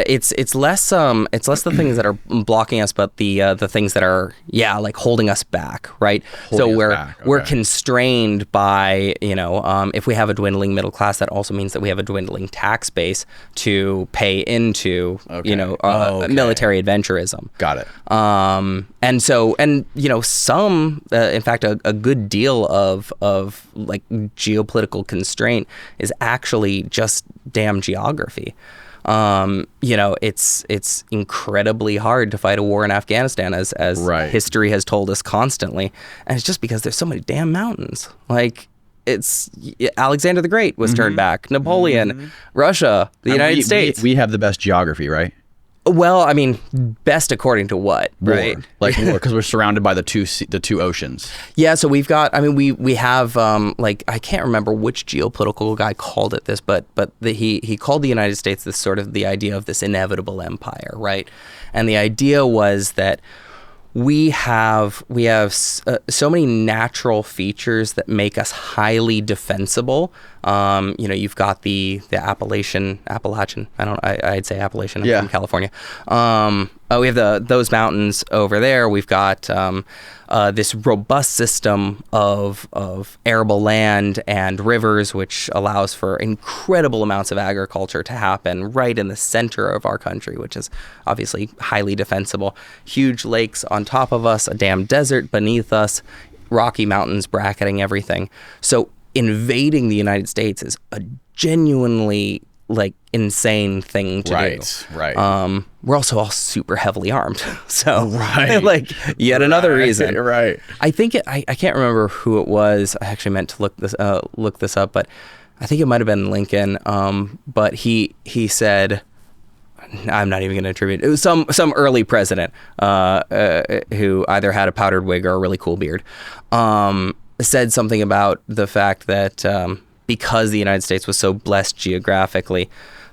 Speaker 1: it's less the things that are blocking us, but the things that are like holding us back, right? We're constrained by if we have a dwindling middle class, that also means that we have a dwindling tax base to pay into military adventurism.
Speaker 2: Got it.
Speaker 1: Some in fact a good deal of like geopolitical constraint is actually just damn geography. It's incredibly hard to fight a war in Afghanistan as history has told us constantly, and it's just because there's so many damn mountains. Like it's Alexander the Great was turned back, Napoleon, Russia, the United States.
Speaker 2: We have the best geography, right?
Speaker 1: Well, I mean, best according to what, right?
Speaker 2: Like war, because we're surrounded by the two oceans.
Speaker 1: Yeah, so we've got. I mean, we have I can't remember which geopolitical guy called it this, but he called the United States this sort of the idea of this inevitable empire, right? And the idea was that we have so many natural features that make us highly defensible. You've got the Appalachian. I'd say Appalachian. I'm from California. We have those mountains over there. We've got this robust system of arable land and rivers, which allows for incredible amounts of agriculture to happen right in the center of our country, which is obviously highly defensible. Huge lakes on top of us, a damn desert beneath us, Rocky Mountains bracketing everything. So invading the United States is a genuinely insane thing to do. Right. We're also all super heavily armed. So yet another reason.
Speaker 2: Right.
Speaker 1: I think I can't remember who it was. I actually meant to look this up, but I think it might have been Lincoln. But he said, I'm not even going to attribute it. It was some early president who either had a powdered wig or a really cool beard. Said something about the fact that because the United States was so blessed geographically,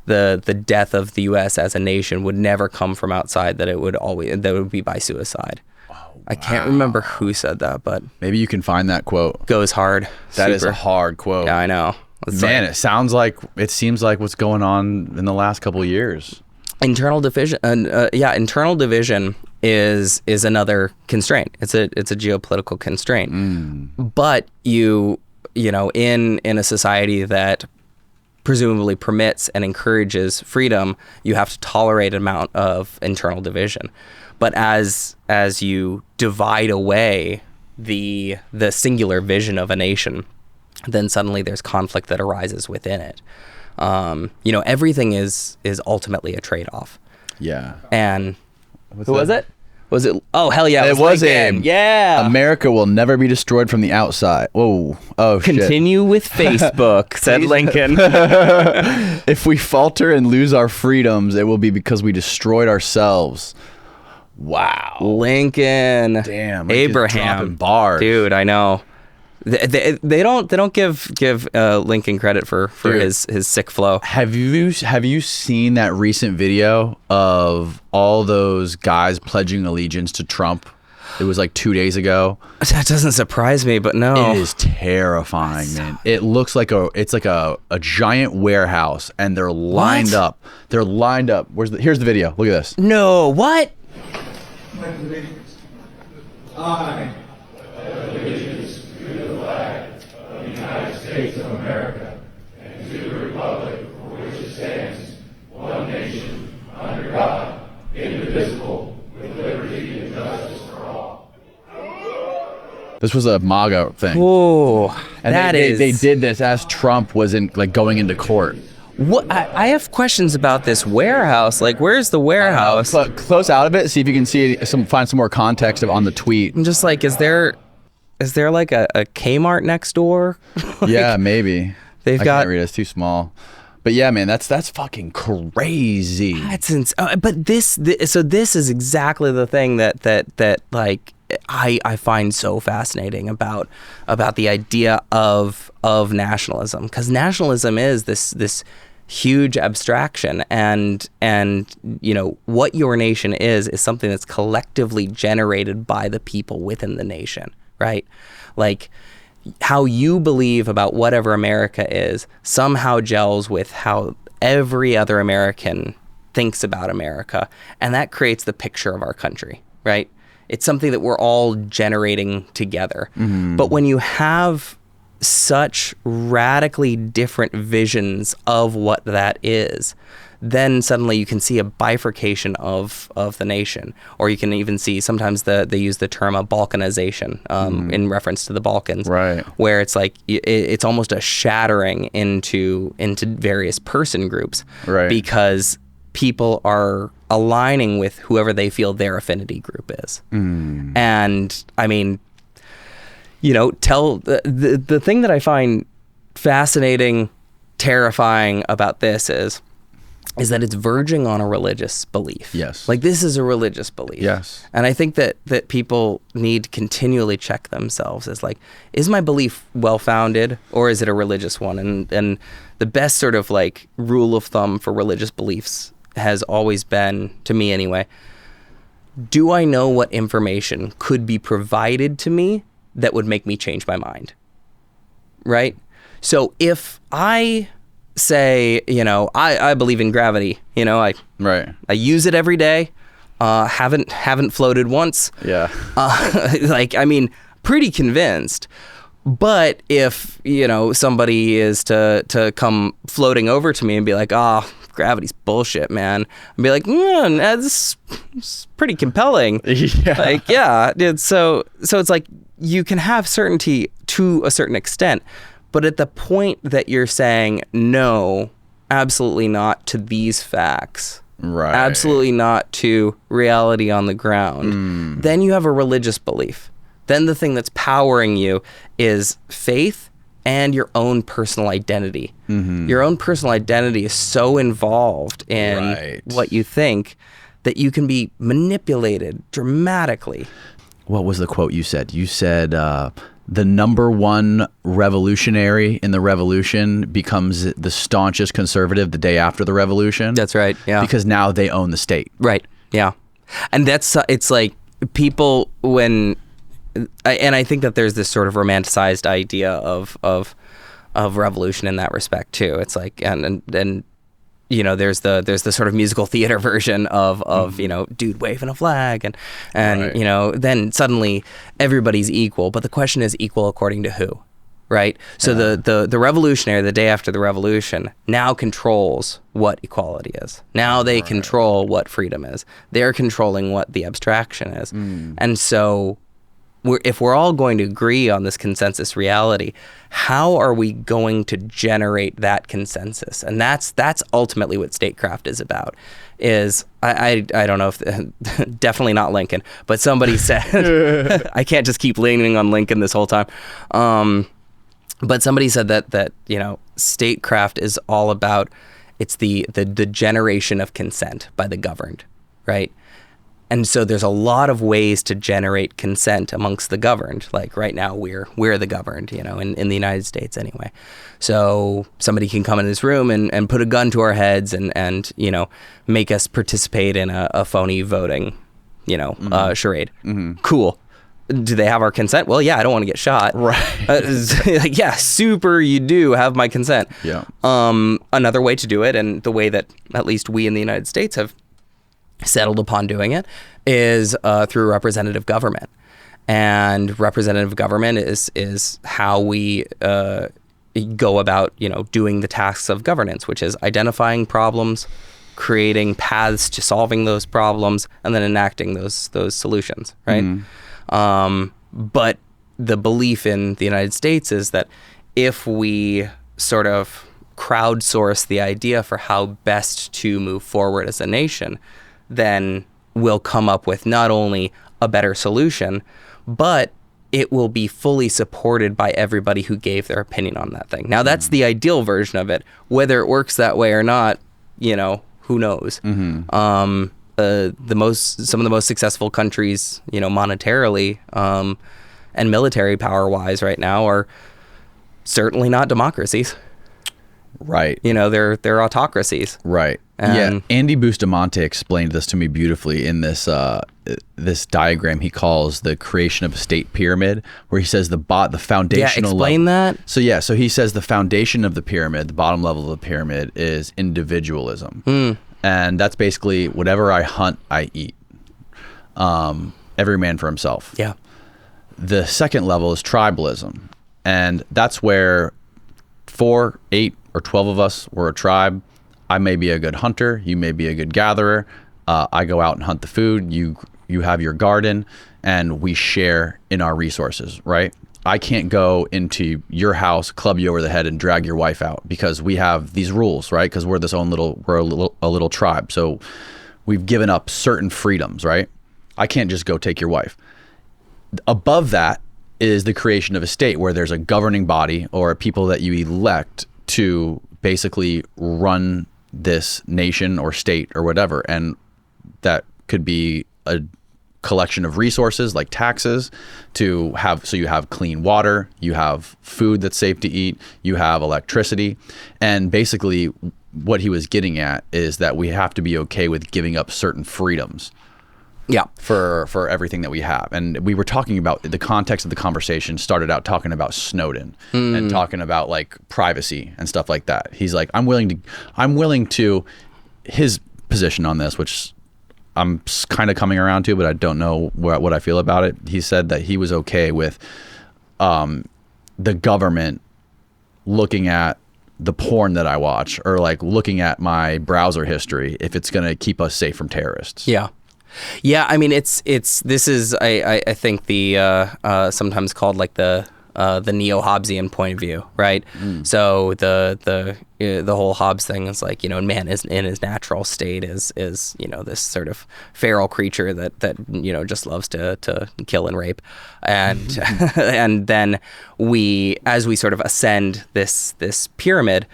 Speaker 1: the death of the U.S. as a nation would never come from outside, that it would be by suicide. Oh, wow. I can't remember who said that, but
Speaker 2: maybe you can find that quote.
Speaker 1: Goes hard.
Speaker 2: That is a hard quote.
Speaker 1: Yeah, I know.
Speaker 2: It seems like what's going on in the last couple of years.
Speaker 1: Internal division. Internal division is another constraint. It's a geopolitical constraint. But in a society that presumably permits and encourages freedom, you have to tolerate an amount of internal division. But as you divide away the singular vision of a nation, then suddenly there's conflict that arises within it. Everything is ultimately a trade-off.
Speaker 2: Yeah.
Speaker 1: And who was it? Was it? Oh, hell yeah.
Speaker 2: It was
Speaker 1: Lincoln.
Speaker 2: him.
Speaker 1: Yeah.
Speaker 2: America will never be destroyed from the outside. Whoa. Oh, shit.
Speaker 1: Continue with Facebook, said Lincoln.
Speaker 2: If we falter and lose our freedoms, it will be because we destroyed ourselves. Wow.
Speaker 1: Lincoln.
Speaker 2: Damn.
Speaker 1: Abraham.
Speaker 2: Bars.
Speaker 1: Dude, I know. They don't give Lincoln credit for his sick flow.
Speaker 2: Have you seen that recent video of all those guys pledging allegiance to Trump? It was like 2 days ago.
Speaker 1: That doesn't surprise me, but no.
Speaker 2: It is terrifying, man. It looks like it's like a giant warehouse, and they're lined up. They're lined up. Here's the video. Look at this.
Speaker 1: No, what?
Speaker 3: I allegiance to the flag of the United States of America and to the republic for which it stands, one nation, under God, indivisible, with liberty and justice for all.
Speaker 2: This was a MAGA thing.
Speaker 1: Whoa,
Speaker 2: And
Speaker 1: that is.
Speaker 2: they did this as Trump was going into court.
Speaker 1: What I have questions about this warehouse. Like, where's the warehouse?
Speaker 2: Close out of it, see if you can find some more context on the tweet.
Speaker 1: I'm just like, is there like a Kmart next door?
Speaker 2: Yeah, maybe.
Speaker 1: I
Speaker 2: can't read it. It's too small. But yeah, man, that's fucking crazy.
Speaker 1: That's but this is exactly the thing that like I find so fascinating about the idea of nationalism, because nationalism is this huge abstraction, and you know what your nation is something that's collectively generated by the people within the nation, right? Like, how you believe about whatever America is somehow gels with how every other American thinks about America, and that creates the picture of our country, right? It's something that we're all generating together. Mm-hmm. But when you have such radically different visions of what that is, then suddenly you can see a bifurcation of the nation. Or you can even see, sometimes they use the term a Balkanization in reference to the Balkans,
Speaker 2: right?
Speaker 1: Where it's like it's almost a shattering into various person groups,
Speaker 2: right?
Speaker 1: Because people are aligning with whoever they feel their affinity group is. And I mean, you know, the thing that I find fascinating, terrifying about this is that it's verging on a religious belief.
Speaker 2: Yes.
Speaker 1: Like, this is a religious belief.
Speaker 2: Yes.
Speaker 1: And I think that people need to continually check themselves as like, is my belief well-founded, or is it a religious one? And the best sort of like rule of thumb for religious beliefs has always been, to me anyway, do I know what information could be provided to me that would make me change my mind? Right? So if I say, you know, I believe in gravity, you know, I use it every day, haven't floated once.
Speaker 2: Yeah.
Speaker 1: Like, I mean, pretty convinced. But if, you know, somebody is to come floating over to me and be like, gravity's bullshit, man, I'd be like, this is pretty compelling.
Speaker 2: Yeah.
Speaker 1: Like, yeah, dude. So it's like, you can have certainty to a certain extent, but at the point that you're saying, no, absolutely not to these facts,
Speaker 2: right,
Speaker 1: absolutely not to reality on the ground, then you have a religious belief. Then the thing that's powering you is faith and your own personal identity. Mm-hmm. Your own personal identity is so involved in what you think that you can be manipulated dramatically.
Speaker 2: What was the quote you said? You said, the number one revolutionary in the revolution becomes the staunchest conservative the day after the revolution.
Speaker 1: That's right, yeah.
Speaker 2: Because now they own the state.
Speaker 1: Right, yeah. And it's like people and I think that there's this sort of romanticized idea of revolution in that respect too. It's like, and you know, there's the sort of musical theater version of you know, dude waving a flag and right, you know, then suddenly everybody's equal. But the question is, equal according to who, right? So the revolutionary, the day after the revolution, now controls what equality is. Now they control what freedom is. They're controlling what the abstraction is. And so if we're all going to agree on this consensus reality, how are we going to generate that consensus? And that's ultimately what statecraft is about. Is I don't know if definitely not Lincoln, but somebody said I can't just keep leaning on Lincoln this whole time. But somebody said that statecraft is all about, it's the generation of consent by the governed, right? And so there's a lot of ways to generate consent amongst the governed. Like right now, we're the governed, in the United States anyway. So somebody can come in this room and put a gun to our heads and make us participate in a phony voting, charade. Mm-hmm. Cool. Do they have our consent? Well, yeah, I don't want to get shot.
Speaker 2: Right.
Speaker 1: Yeah, super, you do have my consent.
Speaker 2: Yeah.
Speaker 1: Another way to do it, and the way that at least we in the United States have settled upon doing it, is through representative government. And representative government is how we go about, doing the tasks of governance, which is identifying problems, creating paths to solving those problems, and then enacting those solutions, right? Mm-hmm. But the belief in the United States is that if we sort of crowdsource the idea for how best to move forward as a nation, then we'll come up with not only a better solution, but it will be fully supported by everybody who gave their opinion on that thing. Now, that's the ideal version of it. Whether it works that way or not, who knows? Mm-hmm. Some of the most successful countries, monetarily and military power-wise right now are certainly not democracies.
Speaker 2: Right.
Speaker 1: They're autocracies.
Speaker 2: Right. Yeah. Andy Bustamante explained this to me beautifully in this this diagram he calls the creation of a state pyramid, where he says the foundational
Speaker 1: explain
Speaker 2: level.
Speaker 1: that.
Speaker 2: So he says the foundation of the pyramid, the bottom level of the pyramid, is individualism. And that's basically whatever I hunt, I eat. Every man for himself.
Speaker 1: Yeah.
Speaker 2: The second level is tribalism. And that's where 4, 8, or 12 of us were a tribe. I may be a good hunter. You may be a good gatherer. I go out and hunt the food. You have your garden, and we share in our resources, right? I can't go into your house, club you over the head, and drag your wife out, because we have these rules, right? Because we're a little tribe. So we've given up certain freedoms, right? I can't just go take your wife. Above that is the creation of a state, where there's a governing body or people that you elect to basically run this nation or state or whatever. And that could be a collection of resources like taxes so you have clean water, you have food that's safe to eat, you have electricity. And basically what he was getting at is that we have to be okay with giving up certain freedoms.
Speaker 1: Yeah.
Speaker 2: For everything that we have. And we were talking about, the context of the conversation started out talking about Snowden and talking about like privacy and stuff like that. He's like, I'm willing to his position on this, which I'm kind of coming around to, but I don't know what I feel about it. He said that he was okay with the government looking at the porn that I watch, or like looking at my browser history, if it's going to keep us safe from terrorists.
Speaker 1: Yeah. Yeah, I mean, this is I think the sometimes called like the neo-Hobbesian point of view, right? So the whole Hobbes thing is like, man is in his natural state is this sort of feral creature that just loves to kill and rape, and and then as we sort of ascend this pyramid,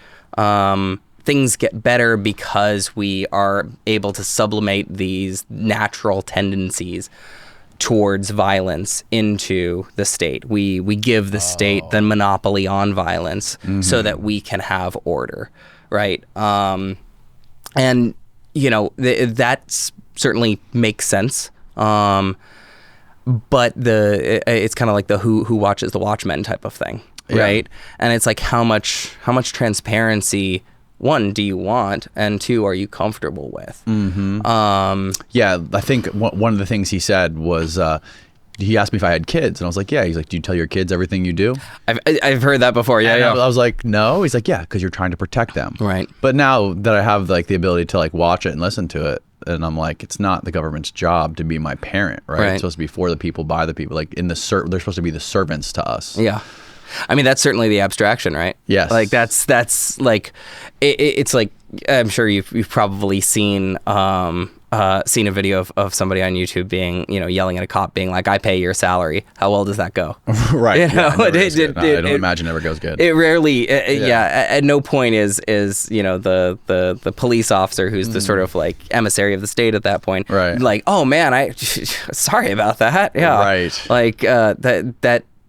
Speaker 1: things get better because we are able to sublimate these natural tendencies towards violence into the state. We give the state the monopoly on violence so that we can have order, right? And that certainly makes sense. But it's kind of like the who watches the Watchmen type of thing, right? Yeah. And it's like how much transparency, one, do you want, and two, are you comfortable with? Mm-hmm.
Speaker 2: Yeah, I think one of the things he said was he asked me if I had kids, and I was like, yeah. He's like, do you tell your kids everything you do?
Speaker 1: I've heard that before. Yeah, yeah.
Speaker 2: I was like, no. He's like, yeah, because you're trying to protect them.
Speaker 1: Right.
Speaker 2: But now that I have like the ability to like watch it and listen to it, and I'm like, it's not the government's job to be my parent, right?
Speaker 1: Right.
Speaker 2: It's supposed to be for the people, by the people. Like they're supposed to be the servants to us.
Speaker 1: Yeah. I mean, that's certainly the abstraction, right?
Speaker 2: Yes.
Speaker 1: Like that's like, it's like, I'm sure you've probably seen a video of somebody on YouTube being, yelling at a cop being like, I pay your salary. How well does that go?
Speaker 2: Right.
Speaker 1: You know,
Speaker 2: I don't imagine it ever goes good.
Speaker 1: It rarely, at no point is the police officer who's the sort of like emissary of the state at that point.
Speaker 2: Right.
Speaker 1: Like, oh man, sorry about that. Yeah.
Speaker 2: Right.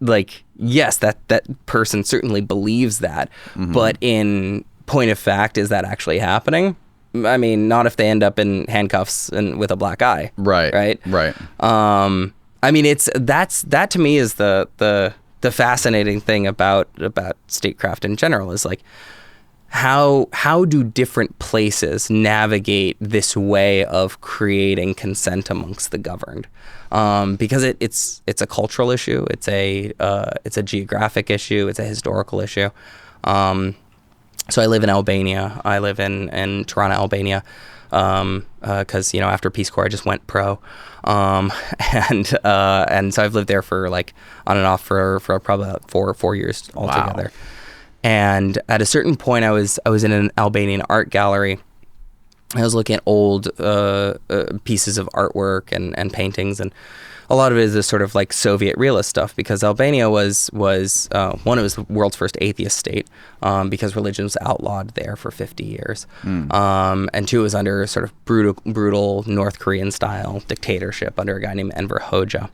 Speaker 1: Like, yes, that person certainly believes that, but in point of fact, is that actually happening? I mean, not if they end up in handcuffs and with a black eye.
Speaker 2: Right.
Speaker 1: Right.
Speaker 2: Right.
Speaker 1: I mean, that to me is the fascinating thing about statecraft in general is like how do different places navigate this way of creating consent amongst the governed? Because it's a cultural issue, it's a geographic issue, it's a historical issue. So I live in Albania. I live in Tirana, Albania, because after Peace Corps I just went pro, and so I've lived there for like on and off for probably about 4 years altogether. Wow. And at a certain point, I was in an Albanian art gallery. I was looking at old pieces of artwork and paintings, and a lot of it is this sort of like Soviet realist stuff, because Albania was one, it was the world's first atheist state, because religion was outlawed there for 50 years. And two, it was under sort of brutal North Korean style dictatorship under a guy named Enver Hoxha.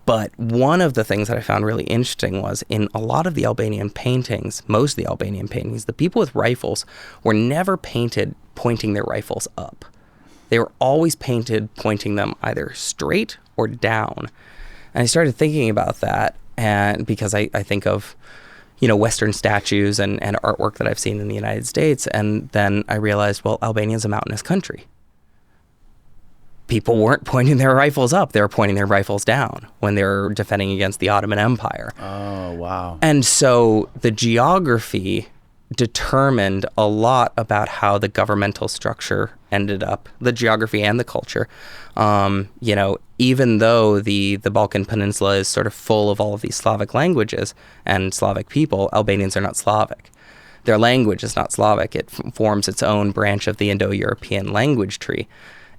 Speaker 1: But one of the things that I found really interesting was in a lot of the Albanian paintings, most of the Albanian paintings, the people with rifles were never painted pointing their rifles up. They were always painted pointing them either straight or down. And I started thinking about that, and because I think of, Western statues and artwork that I've seen in the United States, and then I realized, well, Albania's a mountainous country. People weren't pointing their rifles up, they were pointing their rifles down when they were defending against the Ottoman Empire.
Speaker 2: Oh, wow.
Speaker 1: And so the geography determined a lot about how the governmental structure ended up, the geography and the culture. Even though the Balkan Peninsula is sort of full of all of these Slavic languages and Slavic people, Albanians are not Slavic. Their language is not Slavic. It forms its own branch of the Indo-European language tree.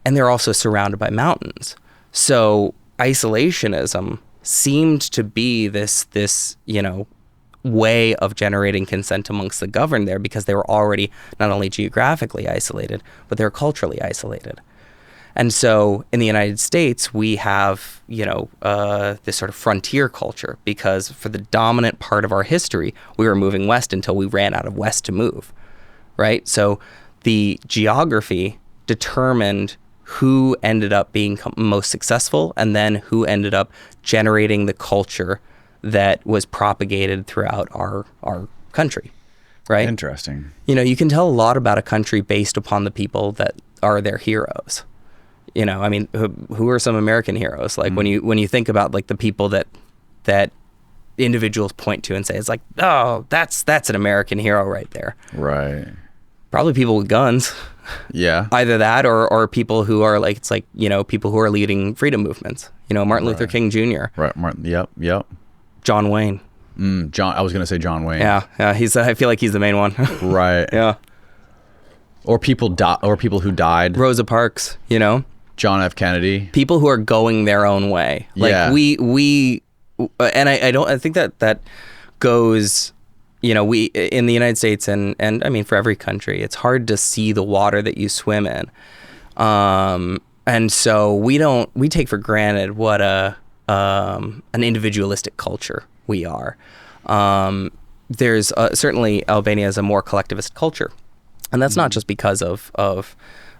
Speaker 1: And they're also surrounded by mountains. So isolationism seemed to be this way of generating consent amongst the governed there, because they were already not only geographically isolated, but they're culturally isolated. And so in the United States, we have, this sort of frontier culture, because for the dominant part of our history, we were moving west until we ran out of west to move, right? So the geography determined who ended up being most successful, and then who ended up generating the culture that was propagated throughout our country, right?
Speaker 2: Interesting.
Speaker 1: You can tell a lot about a country based upon the people that are their heroes. I mean, who are some American heroes? Like when you think about like the people that individuals point to and say, it's like, oh, that's an American hero right there.
Speaker 2: Right.
Speaker 1: Probably people with guns.
Speaker 2: Yeah.
Speaker 1: Either that or people who are like, it's like, people who are leading freedom movements. Martin Luther King Jr.
Speaker 2: Right. Martin. Yep.
Speaker 1: John Wayne.
Speaker 2: I was going to say John Wayne.
Speaker 1: Yeah. I feel like he's the main one.
Speaker 2: Right.
Speaker 1: Yeah.
Speaker 2: Or people who died.
Speaker 1: Rosa Parks,
Speaker 2: John F. Kennedy.
Speaker 1: People who are going their own way. Like we and I think that goes, we in the United States and I mean for every country, it's hard to see the water that you swim in. And so we take for granted what an individualistic culture we are. There's certainly Albania is a more collectivist culture, and that's not just because of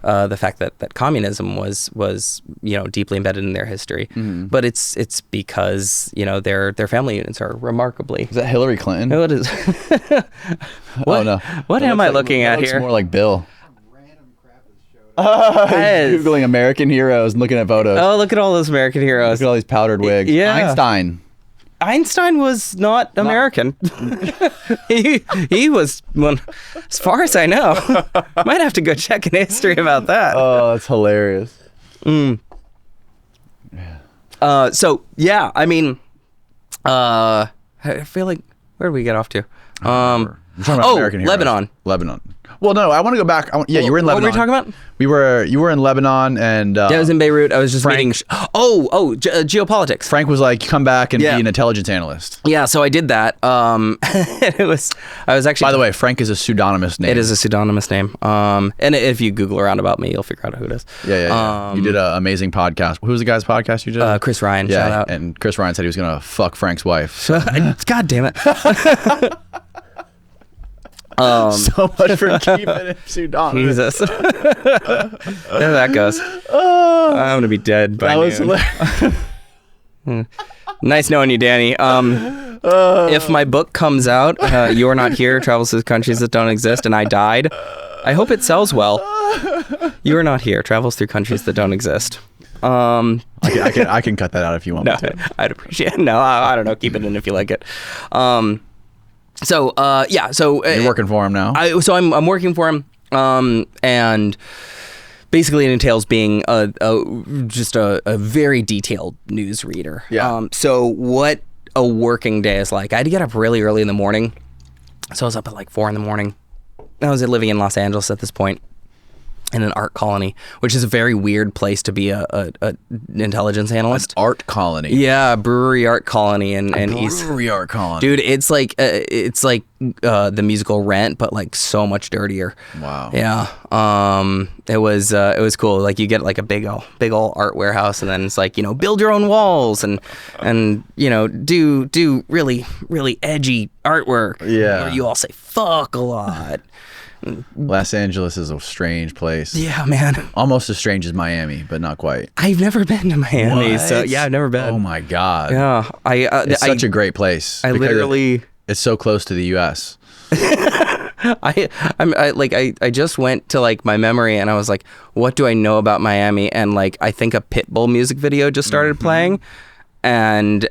Speaker 1: the fact that communism was deeply embedded in their history, but it's because their family units are remarkably.
Speaker 2: Is that Hillary Clinton?
Speaker 1: What is? What,
Speaker 2: oh no!
Speaker 1: What am I looking at here?
Speaker 2: It's more like Bill.
Speaker 1: Yes.
Speaker 2: Googling American heroes and looking at photos.
Speaker 1: Oh, look at all those American heroes.
Speaker 2: Look at all these powdered wigs.
Speaker 1: Yeah.
Speaker 2: Einstein.
Speaker 1: Einstein was not American. he was, well, as far as I know. Might have to go check in history about that.
Speaker 2: Oh, that's hilarious.
Speaker 1: So yeah, I mean, I feel like, where did we get off to?
Speaker 2: We're talking about American heroes.
Speaker 1: Lebanon.
Speaker 2: Well, no, I want to go back. You were in Lebanon.
Speaker 1: What were we talking about?
Speaker 2: You were in Lebanon, and
Speaker 1: Yeah, I was in Beirut. I was just
Speaker 2: Frank-
Speaker 1: reading. Geopolitics.
Speaker 2: Frank was like, "Come back and
Speaker 1: Yeah.
Speaker 2: be an intelligence analyst."
Speaker 1: Yeah, so I did that. I was actually.
Speaker 2: By the way, Frank is a pseudonymous name.
Speaker 1: it is a pseudonymous name. And if you Google around about me, you'll figure out who it is.
Speaker 2: Yeah. You did an amazing podcast. Who was the guy's podcast you did?
Speaker 1: Chris Ryan.
Speaker 2: Yeah,
Speaker 1: Shout out.
Speaker 2: and Chris Ryan said he was gonna fuck Frank's wife.
Speaker 1: God damn it.
Speaker 2: So much for keeping it pseudonymous.
Speaker 1: Jesus. There that goes. I'm gonna be dead by
Speaker 2: That was
Speaker 1: noon.
Speaker 2: hilarious.
Speaker 1: Nice knowing you, Danny. If my book comes out, You're Not Here, Travels to Countries That Don't Exist, and I died, I hope it sells well. You're Not Here, Travels Through Countries That Don't Exist.
Speaker 2: I can cut that out if you want
Speaker 1: No,
Speaker 2: me to.
Speaker 1: I'd appreciate it. No, I don't know. Keep it in if you like it. So
Speaker 2: You're working for him now.
Speaker 1: I'm working for him, and basically it entails being just a very detailed news reader.
Speaker 2: Yeah.
Speaker 1: So what a working day is like. I had to get up really early in the morning, so I was up at like 4 a.m. I was living in Los Angeles at this point, in an art colony, which is a very weird place to be a intelligence analyst.
Speaker 2: Art colony.
Speaker 1: Yeah, brewery art colony in East.
Speaker 2: Brewery art colony.
Speaker 1: Dude, it's like the musical Rent, but like so much dirtier.
Speaker 2: Wow.
Speaker 1: Yeah. It was cool. Like you get like a big old art warehouse, and then it's like, build your own walls and do really really edgy artwork.
Speaker 2: Yeah.
Speaker 1: Where you all say fuck a lot.
Speaker 2: Los Angeles is a strange place.
Speaker 1: Yeah, man.
Speaker 2: Almost as strange as Miami, but not quite.
Speaker 1: I've never been to Miami,
Speaker 2: What?
Speaker 1: so yeah, I've never been.
Speaker 2: Oh my God.
Speaker 1: Yeah,
Speaker 2: It's such a great place.
Speaker 1: I
Speaker 2: because
Speaker 1: literally.
Speaker 2: It's so close to the U.S.
Speaker 1: I just went to like my memory, and I was like, what do I know about Miami? And like I think a Pitbull music video just started playing, and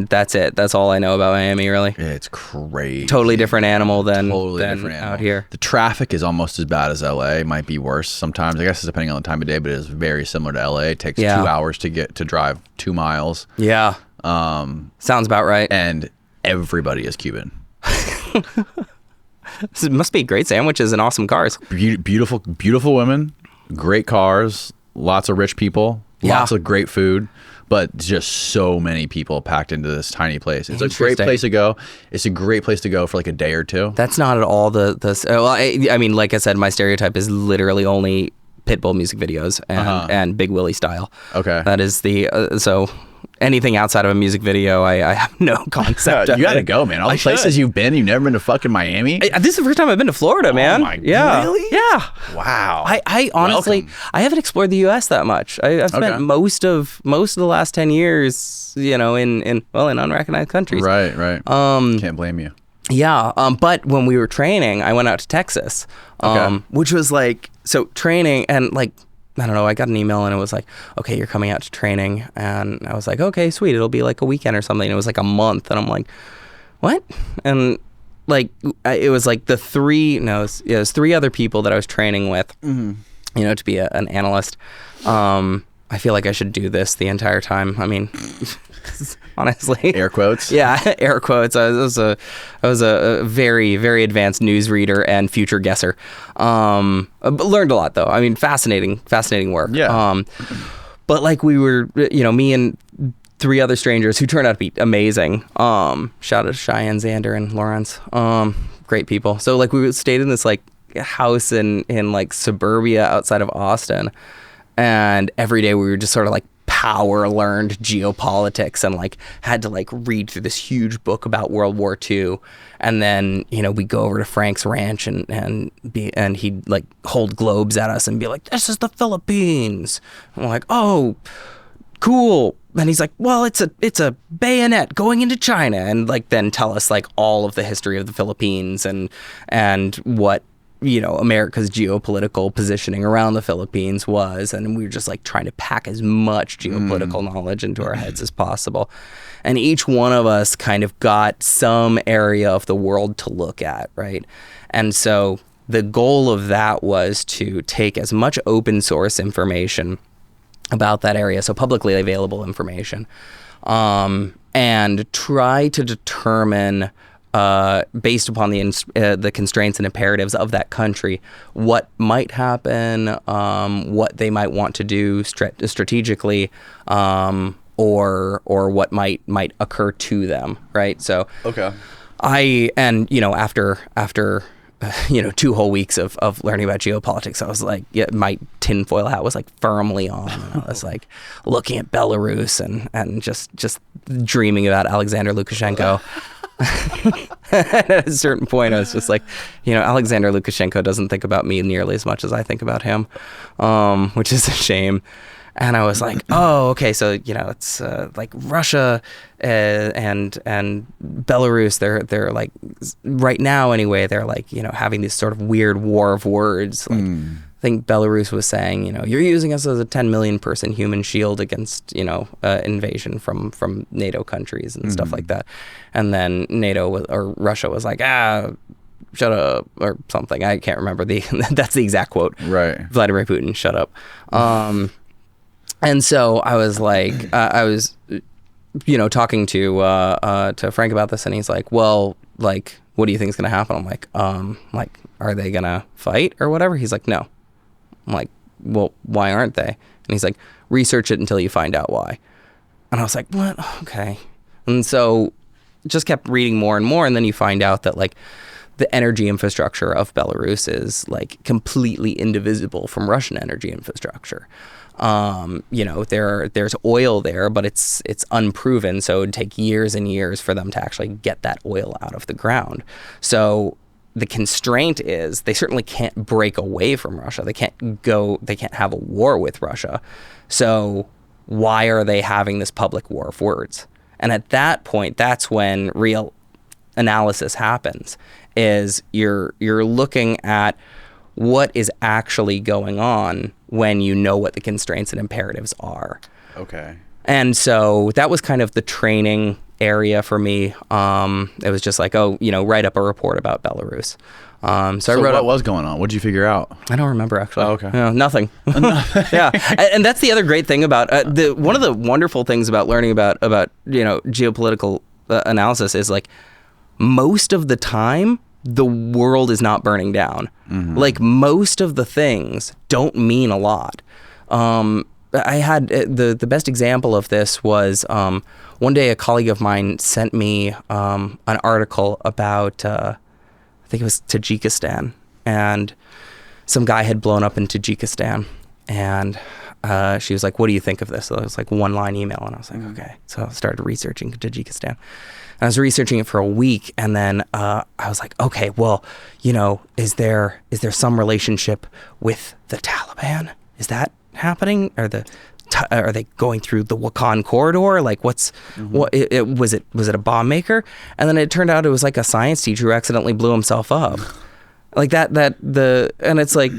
Speaker 1: that's it. That's all I know about Miami, really.
Speaker 2: It's crazy.
Speaker 1: Totally different animal than
Speaker 2: Different animal.
Speaker 1: out here.
Speaker 2: The traffic is almost as bad as L.A. It might be worse sometimes. I guess it's depending on the time of day, but it is very similar to L.A. It takes 2 hours to drive 2 miles.
Speaker 1: Yeah. Sounds about right.
Speaker 2: And everybody is Cuban.
Speaker 1: It must be great sandwiches and awesome cars.
Speaker 2: Beautiful women, great cars, lots of rich people, lots of great food, but just so many people packed into this tiny place. It's a great place to go. It's a great place to go for like a day or two.
Speaker 1: That's not at all I mean, like I said, my stereotype is literally only Pitbull music videos and Big Willie style.
Speaker 2: Okay.
Speaker 1: That is the so anything outside of a music video, I have no concept of.
Speaker 2: You gotta go, man. All the places you've been, you've never been to fucking Miami?
Speaker 1: This is the first time I've been to Florida, man.
Speaker 2: My,
Speaker 1: yeah.
Speaker 2: Really?
Speaker 1: Yeah.
Speaker 2: Wow.
Speaker 1: I honestly,
Speaker 2: Welcome.
Speaker 1: I haven't explored the U.S. that much. I've spent most of the last 10 years, in unrecognized countries.
Speaker 2: Right. Can't blame you.
Speaker 1: Yeah. But when we were training, I went out to Texas, which was like, so training and like, I don't know, I got an email and it was like, okay, you're coming out to training. And I was like, okay, sweet. It'll be like a weekend or something. And it was like a month. And I'm like, what? And like, it was like it was 3 other people that I was training with, to be an analyst. I feel like I should do this the entire time. I mean, honestly.
Speaker 2: Air quotes?
Speaker 1: Yeah, air quotes. I was a very, very advanced news reader and future guesser. But learned a lot, though. I mean, fascinating work.
Speaker 2: Yeah.
Speaker 1: But like we were, me and 3 other strangers who turned out to be amazing. Shout out to Cheyenne, Xander, and Lawrence. Great people. So like we stayed in this like house in like suburbia outside of Austin. And every day we were just sort of like power learned geopolitics and like had to like read through this huge book about World War II. And then, we'd go over to Frank's ranch and he'd like hold globes at us and be like, this is the Philippines. And we're like, oh, cool. And he's like, well, it's a bayonet going into China. And like then tell us like all of the history of the Philippines and what America's geopolitical positioning around the Philippines was, and we were just like trying to pack as much geopolitical knowledge into our heads as possible. And each one of us kind of got some area of the world to look at, right? And so the goal of that was to take as much open source information about that area, so publicly available information, and try to determine, based upon the constraints and imperatives of that country, what might happen, what they might want to do strategically, or what might occur to them, right? So
Speaker 2: Okay.
Speaker 1: After 2 whole weeks of learning about geopolitics, I was like, my tinfoil hat was like firmly on, and I was like looking at Belarus and just dreaming about Alexander Lukashenko. At a certain point, I was just like, Alexander Lukashenko doesn't think about me nearly as much as I think about him, which is a shame. And I was like, oh, okay, so it's like Russia and Belarus. They're like, right now anyway, they're like having this sort of weird war of words. Like I think Belarus was saying, you're using us as a 10 million person human shield against invasion from NATO countries and stuff like that. And then or Russia was like, shut up, or something. I can't remember that's the exact quote.
Speaker 2: Right.
Speaker 1: Vladimir Putin, shut up. And so I was like, talking to Frank about this, and he's like, well, like, what do you think is going to happen? I'm like, are they going to fight or whatever? He's like, no. I'm like, well, why aren't they? And he's like, research it until you find out why. And I was like, what? Okay. And so just kept reading more and more, and then you find out that like the energy infrastructure of Belarus is like completely indivisible from Russian energy infrastructure. There's oil there, but it's unproven, so it'd take years and years for them to actually get that oil out of the ground. So the constraint is they certainly can't break away from Russia. They can't have a war with Russia. So why are they having this public war of words? And at that point, that's when real analysis happens, is you're looking at what is actually going on when you know what the constraints and imperatives are.
Speaker 2: Okay.
Speaker 1: And so that was kind of the training area for me. It was just like, write up a report about Belarus. So I wrote
Speaker 2: what was going on? What did you figure out?
Speaker 1: I don't remember, actually.
Speaker 2: Oh, okay.
Speaker 1: Nothing. Yeah. And that's the other great thing about one of the wonderful things about learning about geopolitical analysis is like most of the time the world is not burning down. Mm-hmm. Like most of the things don't mean a lot. I had the best example of this was one day a colleague of mine sent me an article about I think it was Tajikistan, and some guy had blown up in Tajikistan, and she was like, what do you think of this? So it was like 1-line email, and I was like, okay. So I started researching Tajikistan. I was researching it for a week, and then I was like, okay, well, is there some relationship with the Taliban? Is that happening? Are they going through the Wakhan corridor? Like, was it a bomb maker? And then it turned out it was like a science teacher who accidentally blew himself up. Like and it's like,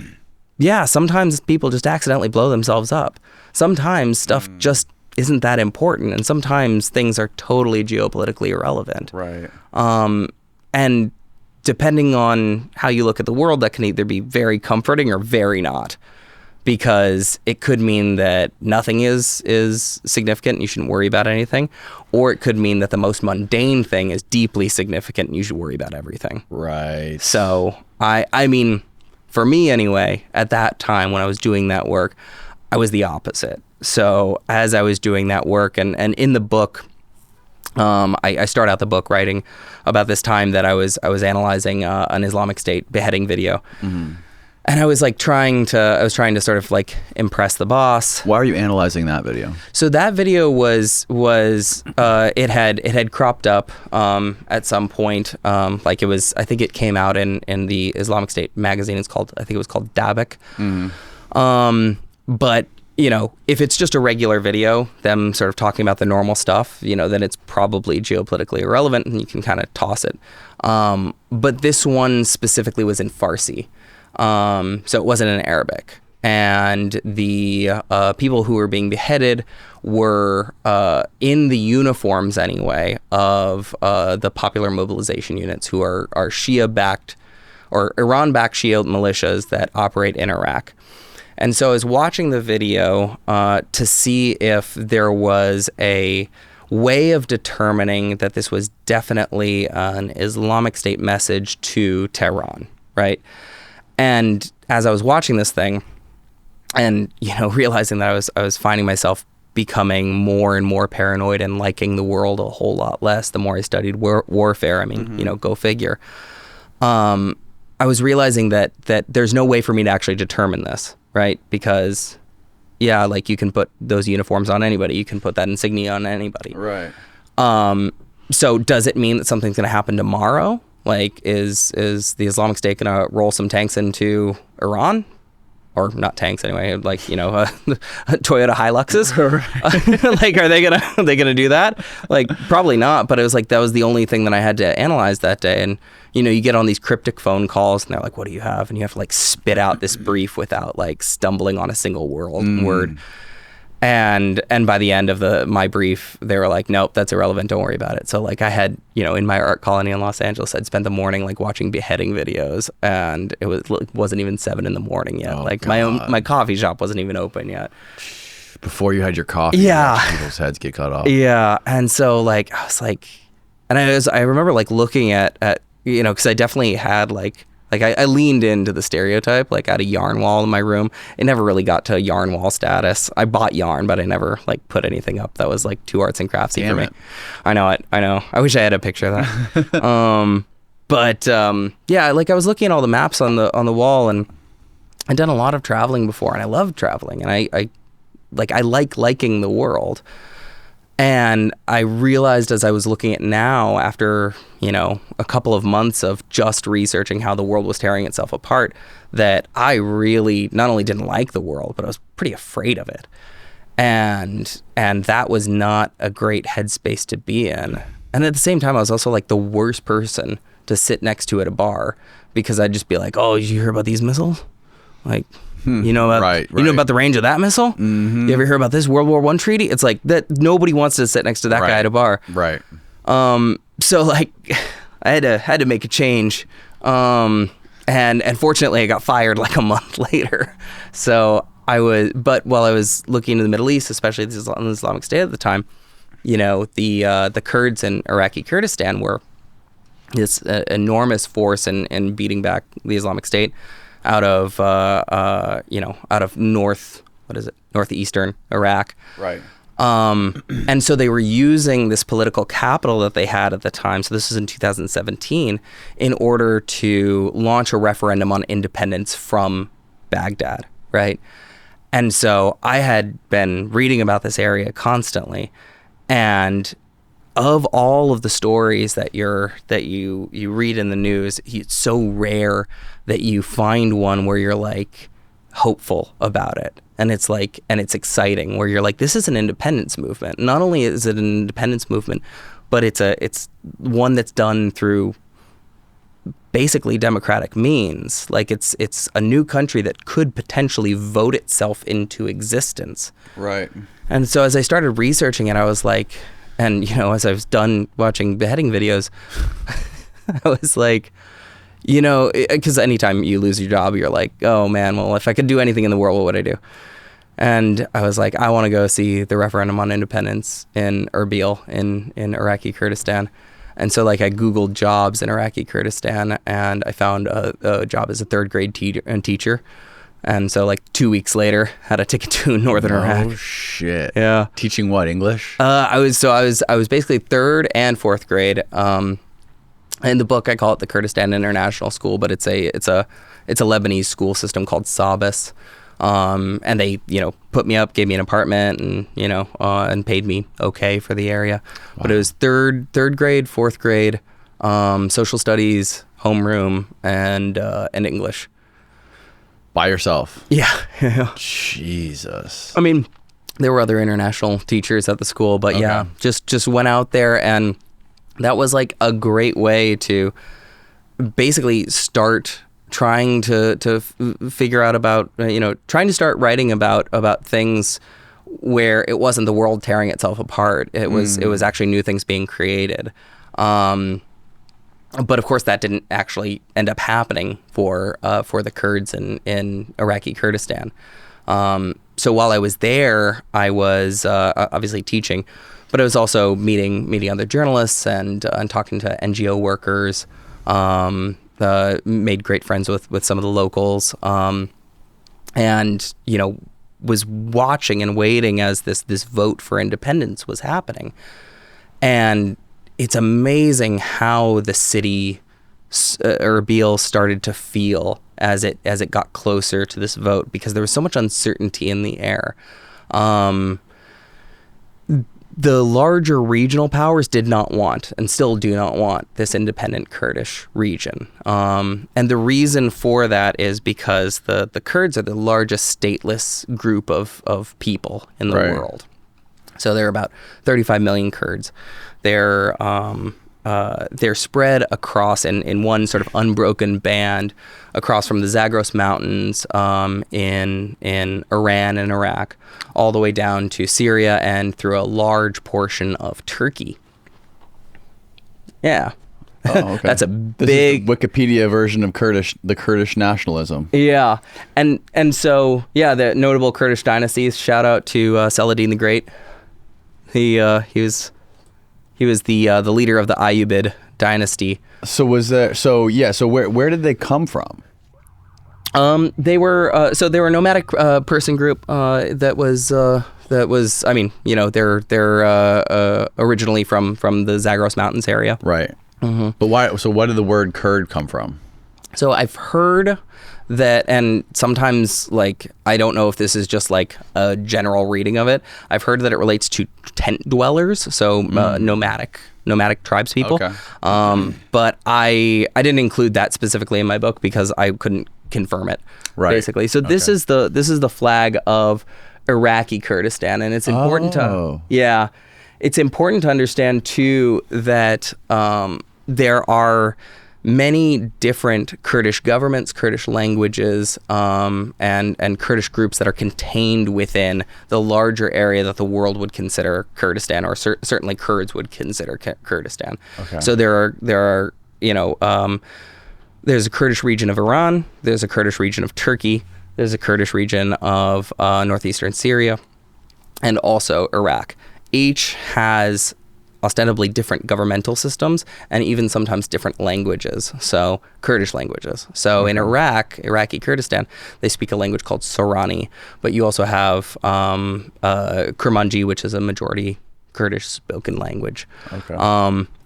Speaker 1: yeah, sometimes people just accidentally blow themselves up. Sometimes stuff just isn't that important, and sometimes things are totally geopolitically irrelevant.
Speaker 2: Right.
Speaker 1: And depending on how you look at the world, that can either be very comforting or very not, because it could mean that nothing is significant and you shouldn't worry about anything, or it could mean that the most mundane thing is deeply significant and you should worry about everything.
Speaker 2: Right.
Speaker 1: So I mean, for me anyway, at that time when I was doing that work, I was the opposite. So as I was doing that work, and in the book, I start out the book writing about this time that I was analyzing an Islamic State beheading video. Mm-hmm. And I was trying to sort of like impress the boss.
Speaker 2: Why are you analyzing that video?
Speaker 1: So that video was it had cropped up at some point. I think it came out in the Islamic State magazine. I think it was called Dabak. Mm-hmm. But if it's just a regular video, them sort of talking about the normal stuff, then it's probably geopolitically irrelevant and you can kind of toss it. But this one specifically was in Farsi. So it wasn't in Arabic. And the people who were being beheaded were in the uniforms anyway of the popular mobilization units, who are Shia-backed or Iran-backed Shia militias that operate in Iraq. And so I was watching the video to see if there was a way of determining that this was definitely an Islamic State message to Tehran, right? And as I was watching this thing, and realizing that I was finding myself becoming more and more paranoid and liking the world a whole lot less the more I studied warfare. I mean, go figure. I was realizing that there's no way for me to actually determine this, right? Because, yeah, like you can put those uniforms on anybody. You can put that insignia on anybody.
Speaker 2: Right.
Speaker 1: So does it mean that something's going to happen tomorrow? Like, is the Islamic State going to roll some tanks into Iran? Or not tanks anyway, like, Toyota Hiluxes. Like, are they gonna do that? Like, probably not. But it was like, that was the only thing that I had to analyze that day. And, you get on these cryptic phone calls and they're like, what do you have? And you have to like spit out this brief without like stumbling on a single word. And by the end of my brief, they were like, nope, that's irrelevant. Don't worry about it. So like I had, in my art colony in Los Angeles, I'd spent the morning like watching beheading videos, and it wasn't even 7 a.m. yet.
Speaker 2: Oh,
Speaker 1: like
Speaker 2: God.
Speaker 1: my coffee shop wasn't even open yet.
Speaker 2: Before you had your coffee,
Speaker 1: yeah,
Speaker 2: people's heads get cut off.
Speaker 1: Yeah. And so like, I was like, and I remember like looking at, cause I definitely had like I leaned into the stereotype, like I had a yarn wall in my room. It never really got to yarn wall status. I bought yarn, but I never like put anything up that was like too arts and craftsy for me. I know it. I wish I had a picture of that. Yeah, like I was looking at all the maps on the wall, and I'd done a lot of traveling before, and I love traveling, and I like liking the world. And I realized as I was looking at now, after, a couple of months of just researching how the world was tearing itself apart, that I really not only didn't like the world, but I was pretty afraid of it. And that was not a great headspace to be in. And at the same time, I was also like the worst person to sit next to at a bar, because I'd just be like, oh, did you hear about these missiles? Like... You know about the range of that missile? Mm-hmm. You ever hear about this World War I treaty? It's like that. Nobody wants to sit next to that guy at a bar.
Speaker 2: Right.
Speaker 1: So like, I had to make a change. And fortunately, I got fired like a month later. So but while I was looking into the Middle East, especially the Islamic State at the time, the Kurds in Iraqi Kurdistan were this enormous force in beating back the Islamic State out of northeastern Iraq.
Speaker 2: Right.
Speaker 1: And so they were using this political capital that they had at the time, so this was in 2017, in order to launch a referendum on independence from Baghdad, right? And so I had been reading about this area constantly, and of all of the stories that you read in the news, it's so rare that you find one where you're like hopeful about it. And it's like, and it's exciting, where you're like, this is an independence movement. Not only is it an independence movement, but it's one that's done through basically democratic means. Like it's a new country that could potentially vote itself into existence.
Speaker 2: Right.
Speaker 1: And so as I started researching it, I was like, and as I was done watching beheading videos, I was like, because anytime you lose your job, you're like, oh man, well, if I could do anything in the world, what would I do? And I was like, I want to go see the referendum on independence in Erbil in Iraqi Kurdistan. And so like I Googled jobs in Iraqi Kurdistan, and I found a job as a third grade teacher. And so like 2 weeks later, had a ticket to northern Iraq.
Speaker 2: Oh shit.
Speaker 1: Yeah.
Speaker 2: Teaching what, English?
Speaker 1: I was basically 3rd and 4th grade. In the book, I call it the Kurdistan International School, but it's a Lebanese school system called Sabas. And they, put me up, gave me an apartment, and and paid me okay for the area. Wow. But it was third grade, 4th grade, social studies, homeroom, and English.
Speaker 2: By yourself?
Speaker 1: Yeah.
Speaker 2: Jesus.
Speaker 1: I mean, there were other international teachers at the school, but yeah, just went out there, and that was like a great way to basically start trying to figure out about trying to start writing about things where it wasn't the world tearing itself apart. It was actually new things being created. But of course, that didn't actually end up happening for the Kurds in Iraqi Kurdistan. So while I was there, I was obviously teaching, but I was also meeting other journalists and talking to NGO workers. Made great friends with some of the locals, and was watching and waiting as this vote for independence was happening. And it's amazing how the city Erbil started to feel as it got closer to this vote, because there was so much uncertainty in the air. The larger regional powers did not want, and still do not want, this independent Kurdish region. And the reason for that is because the Kurds are the largest stateless group of people in the world. So there are about 35 million Kurds. They're spread across in one sort of unbroken band across from the Zagros Mountains in Iran and Iraq, all the way down to Syria and through a large portion of Turkey. Yeah.
Speaker 2: Oh, okay.
Speaker 1: That's a big
Speaker 2: Wikipedia version of the Kurdish nationalism.
Speaker 1: Yeah. And so, yeah, the notable Kurdish dynasties, shout out to Saladin the Great. He was the leader of the Ayyubid dynasty.
Speaker 2: So where did they come from?
Speaker 1: They were a nomadic person group that was I mean, they're originally from the Zagros Mountains area.
Speaker 2: Right. Mm-hmm. But why? So what did the word Kurd come from? So
Speaker 1: I've heard that, and sometimes, like, I don't know if this is just like a general reading of it. I've heard that it relates to tent dwellers, so nomadic tribespeople.
Speaker 2: Okay.
Speaker 1: But I didn't include that specifically in my book because I couldn't confirm it.
Speaker 2: Right.
Speaker 1: Basically, so this is the flag of Iraqi Kurdistan, and it's important it's important to understand too that there are many different Kurdish governments, Kurdish languages, and Kurdish groups that are contained within the larger area that the world would consider Kurdistan, or certainly Kurds would consider Kurdistan.
Speaker 2: Okay.
Speaker 1: So there are there's a Kurdish region of Iran, there's a Kurdish region of Turkey, there's a Kurdish region of northeastern Syria, and also Iraq. Each has ostensibly different governmental systems and even sometimes different languages, so Kurdish languages. So in Iraqi Kurdistan, they speak a language called Sorani, but you also have Kurmanji, which is a majority Kurdish spoken language.
Speaker 2: Okay.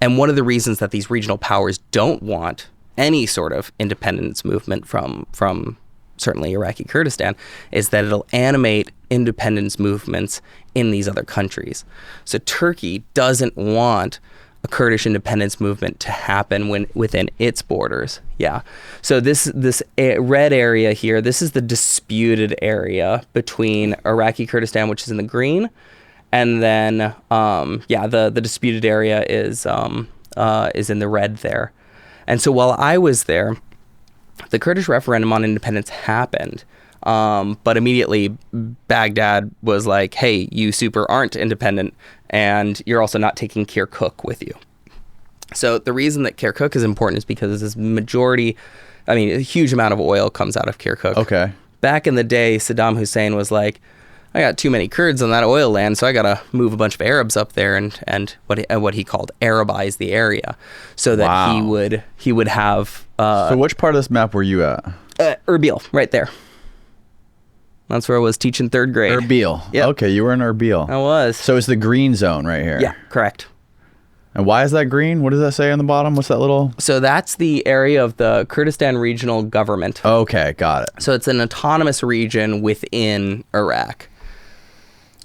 Speaker 1: And one of the reasons that these regional powers don't want any sort of independence movement from certainly Iraqi Kurdistan is that it'll animate independence movements in these other countries. So Turkey doesn't want a Kurdish independence movement to happen within its borders. Yeah. So this red area here, this is the disputed area between Iraqi Kurdistan, which is in the green, and then the disputed area is in the red there. And so while I was there, the Kurdish referendum on independence happened, but immediately Baghdad was like, hey, you super aren't independent, and you're also not taking Kirkuk with you. So the reason that Kirkuk is important is because a huge amount of oil comes out of Kirkuk.
Speaker 2: Okay.
Speaker 1: Back in the day, Saddam Hussein was like, I got too many Kurds on that oil land, so I got to move a bunch of Arabs up there and what he called Arabize the area, so that he would have.
Speaker 2: So which part of this map were you at?
Speaker 1: Erbil, right there. That's where I was teaching third grade.
Speaker 2: Erbil.
Speaker 1: Yep.
Speaker 2: Okay, you were in Erbil.
Speaker 1: I was.
Speaker 2: So it's the green zone right here.
Speaker 1: Yeah, correct.
Speaker 2: And why is that green? What does that say on the bottom? What's that little?
Speaker 1: So that's the area of the Kurdistan Regional Government.
Speaker 2: Okay, got it.
Speaker 1: So it's an autonomous region within Iraq.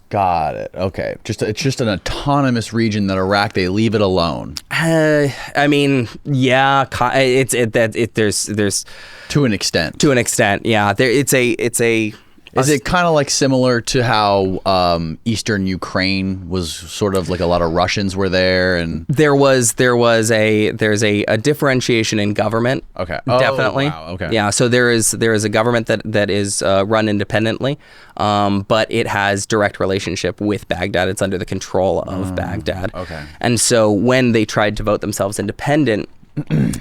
Speaker 2: Got it. Okay. It's just an autonomous region that Iraq, they leave it alone.
Speaker 1: I mean, yeah, there's
Speaker 2: to an extent.
Speaker 1: To an extent, yeah. It's
Speaker 2: Is it kind of like similar to how Eastern Ukraine was sort of like a lot of Russians were there, and
Speaker 1: there's a differentiation in government.
Speaker 2: Okay.
Speaker 1: Definitely.
Speaker 2: Wow. Okay.
Speaker 1: Yeah. So there is a government that is run independently, but it has direct relationship with Baghdad. It's under the control of Baghdad.
Speaker 2: Okay.
Speaker 1: And so when they tried to vote themselves independent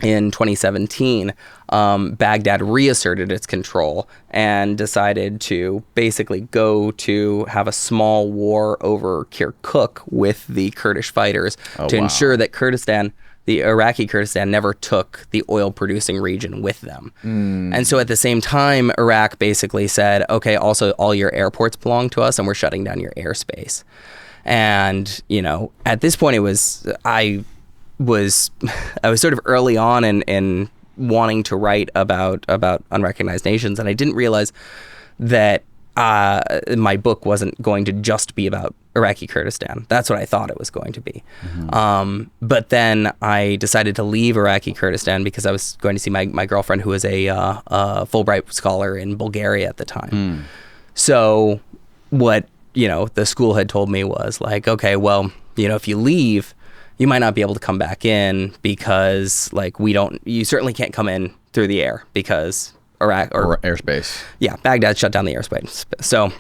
Speaker 1: in 2017, Baghdad reasserted its control and decided to basically go to have a small war over Kirkuk with the Kurdish fighters to ensure that Kurdistan, the Iraqi Kurdistan, never took the oil-producing region with them. And so at the same time, Iraq basically said, okay, also all your airports belong to us and we're shutting down your airspace. And, you know, at this point I was sort of early on in wanting to write about unrecognized nations, and I didn't realize that my book wasn't going to just be about Iraqi Kurdistan. That's what I thought it was going to be. But then I decided to leave Iraqi Kurdistan because I was going to see my girlfriend, who was a Fulbright scholar in Bulgaria at the time. So what, you know, the school had told me was like, okay, well, you know, if you leave, you might not be able to come back in because, like, you certainly can't come in through the air because Iraq or
Speaker 2: airspace.
Speaker 1: Yeah, Baghdad shut down the airspace. So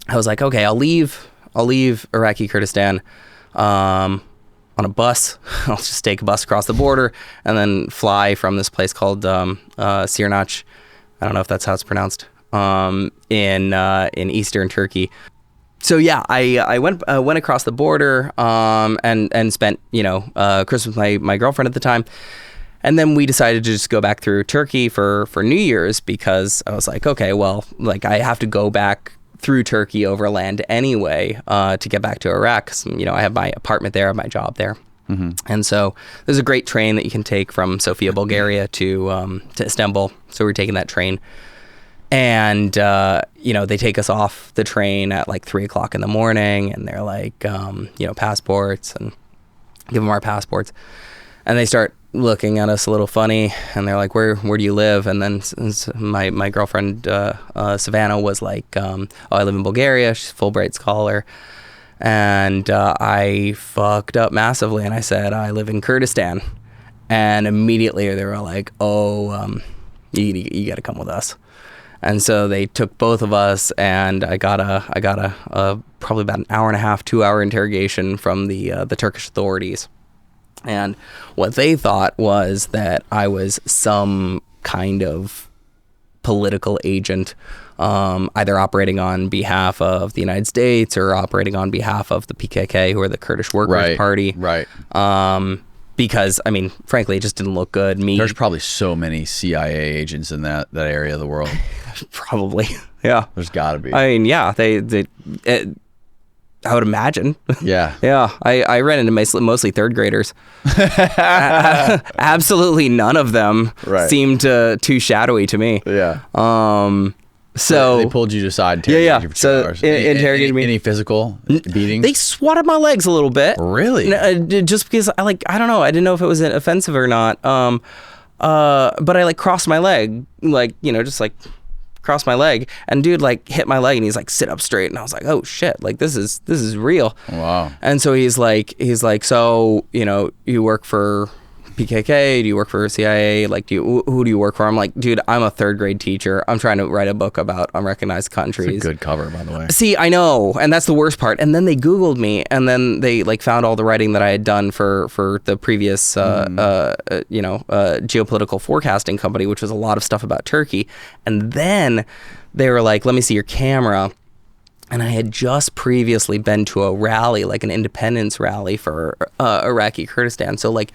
Speaker 1: I was like, okay, I'll leave Iraqi Kurdistan on a bus. I'll just take a bus across the border and then fly from this place called Sirnac. I don't know if that's how it's pronounced. In eastern Turkey. So yeah, I went across the border and spent, you know, Christmas with my girlfriend at the time, and then we decided to just go back through Turkey for New Year's because I was like, okay, well, like I have to go back through Turkey overland anyway to get back to Iraq. 'Cause, you know, I have my apartment there, I have my job there, and so there's a great train that you can take from Sofia, Bulgaria to Istanbul. So we're taking that train. And, you know, they take us off the train at like 3 o'clock in the morning, and they're like, you know, passports, and give them our passports. And they start looking at us a little funny, and they're like, where do you live? And then my girlfriend, Savannah, was like, oh, I live in Bulgaria. She's a Fulbright scholar. And I fucked up massively, and I said, I live in Kurdistan. And immediately they were like, oh, you got to come with us. And so they took both of us, and I got a probably about an hour and a half, 2 hour interrogation from the Turkish authorities. And what they thought was that I was some kind of political agent, either operating on behalf of the United States or operating on behalf of the PKK, who are the Kurdish Workers' Party.
Speaker 2: Right.
Speaker 1: Because, I mean, frankly, it just didn't look good.
Speaker 2: There's probably so many CIA agents in that area of the world.
Speaker 1: Probably, yeah.
Speaker 2: There's got to be.
Speaker 1: I mean, yeah, I would imagine.
Speaker 2: Yeah.
Speaker 1: Yeah, I ran into mostly third graders. Absolutely none of them seemed too shadowy to me.
Speaker 2: Yeah.
Speaker 1: So
Speaker 2: they pulled you aside.
Speaker 1: Yeah.
Speaker 2: You for 2
Speaker 1: So
Speaker 2: hours.
Speaker 1: interrogated me.
Speaker 2: Any physical beatings?
Speaker 1: They swatted my legs a little bit.
Speaker 2: Really?
Speaker 1: Just because I don't know. I didn't know if it was offensive or not. But I like crossed my leg, like, you know, just like crossed my leg, and dude like hit my leg, and he's like, sit up straight, and I was like, oh shit, like this is real.
Speaker 2: Wow.
Speaker 1: And so he's like, so, you know, you work for PKK? Do you work for CIA? Like, who do you work for? I'm like, dude, I'm a third grade teacher. I'm trying to write a book about unrecognized countries.
Speaker 2: It's a good cover, by the way.
Speaker 1: See, I know, and that's the worst part. And then they Googled me, and then they like found all the writing that I had done for the previous, geopolitical forecasting company, which was a lot of stuff about Turkey. And then they were like, let me see your camera. And I had just previously been to a rally, like an independence rally for Iraqi Kurdistan. So like,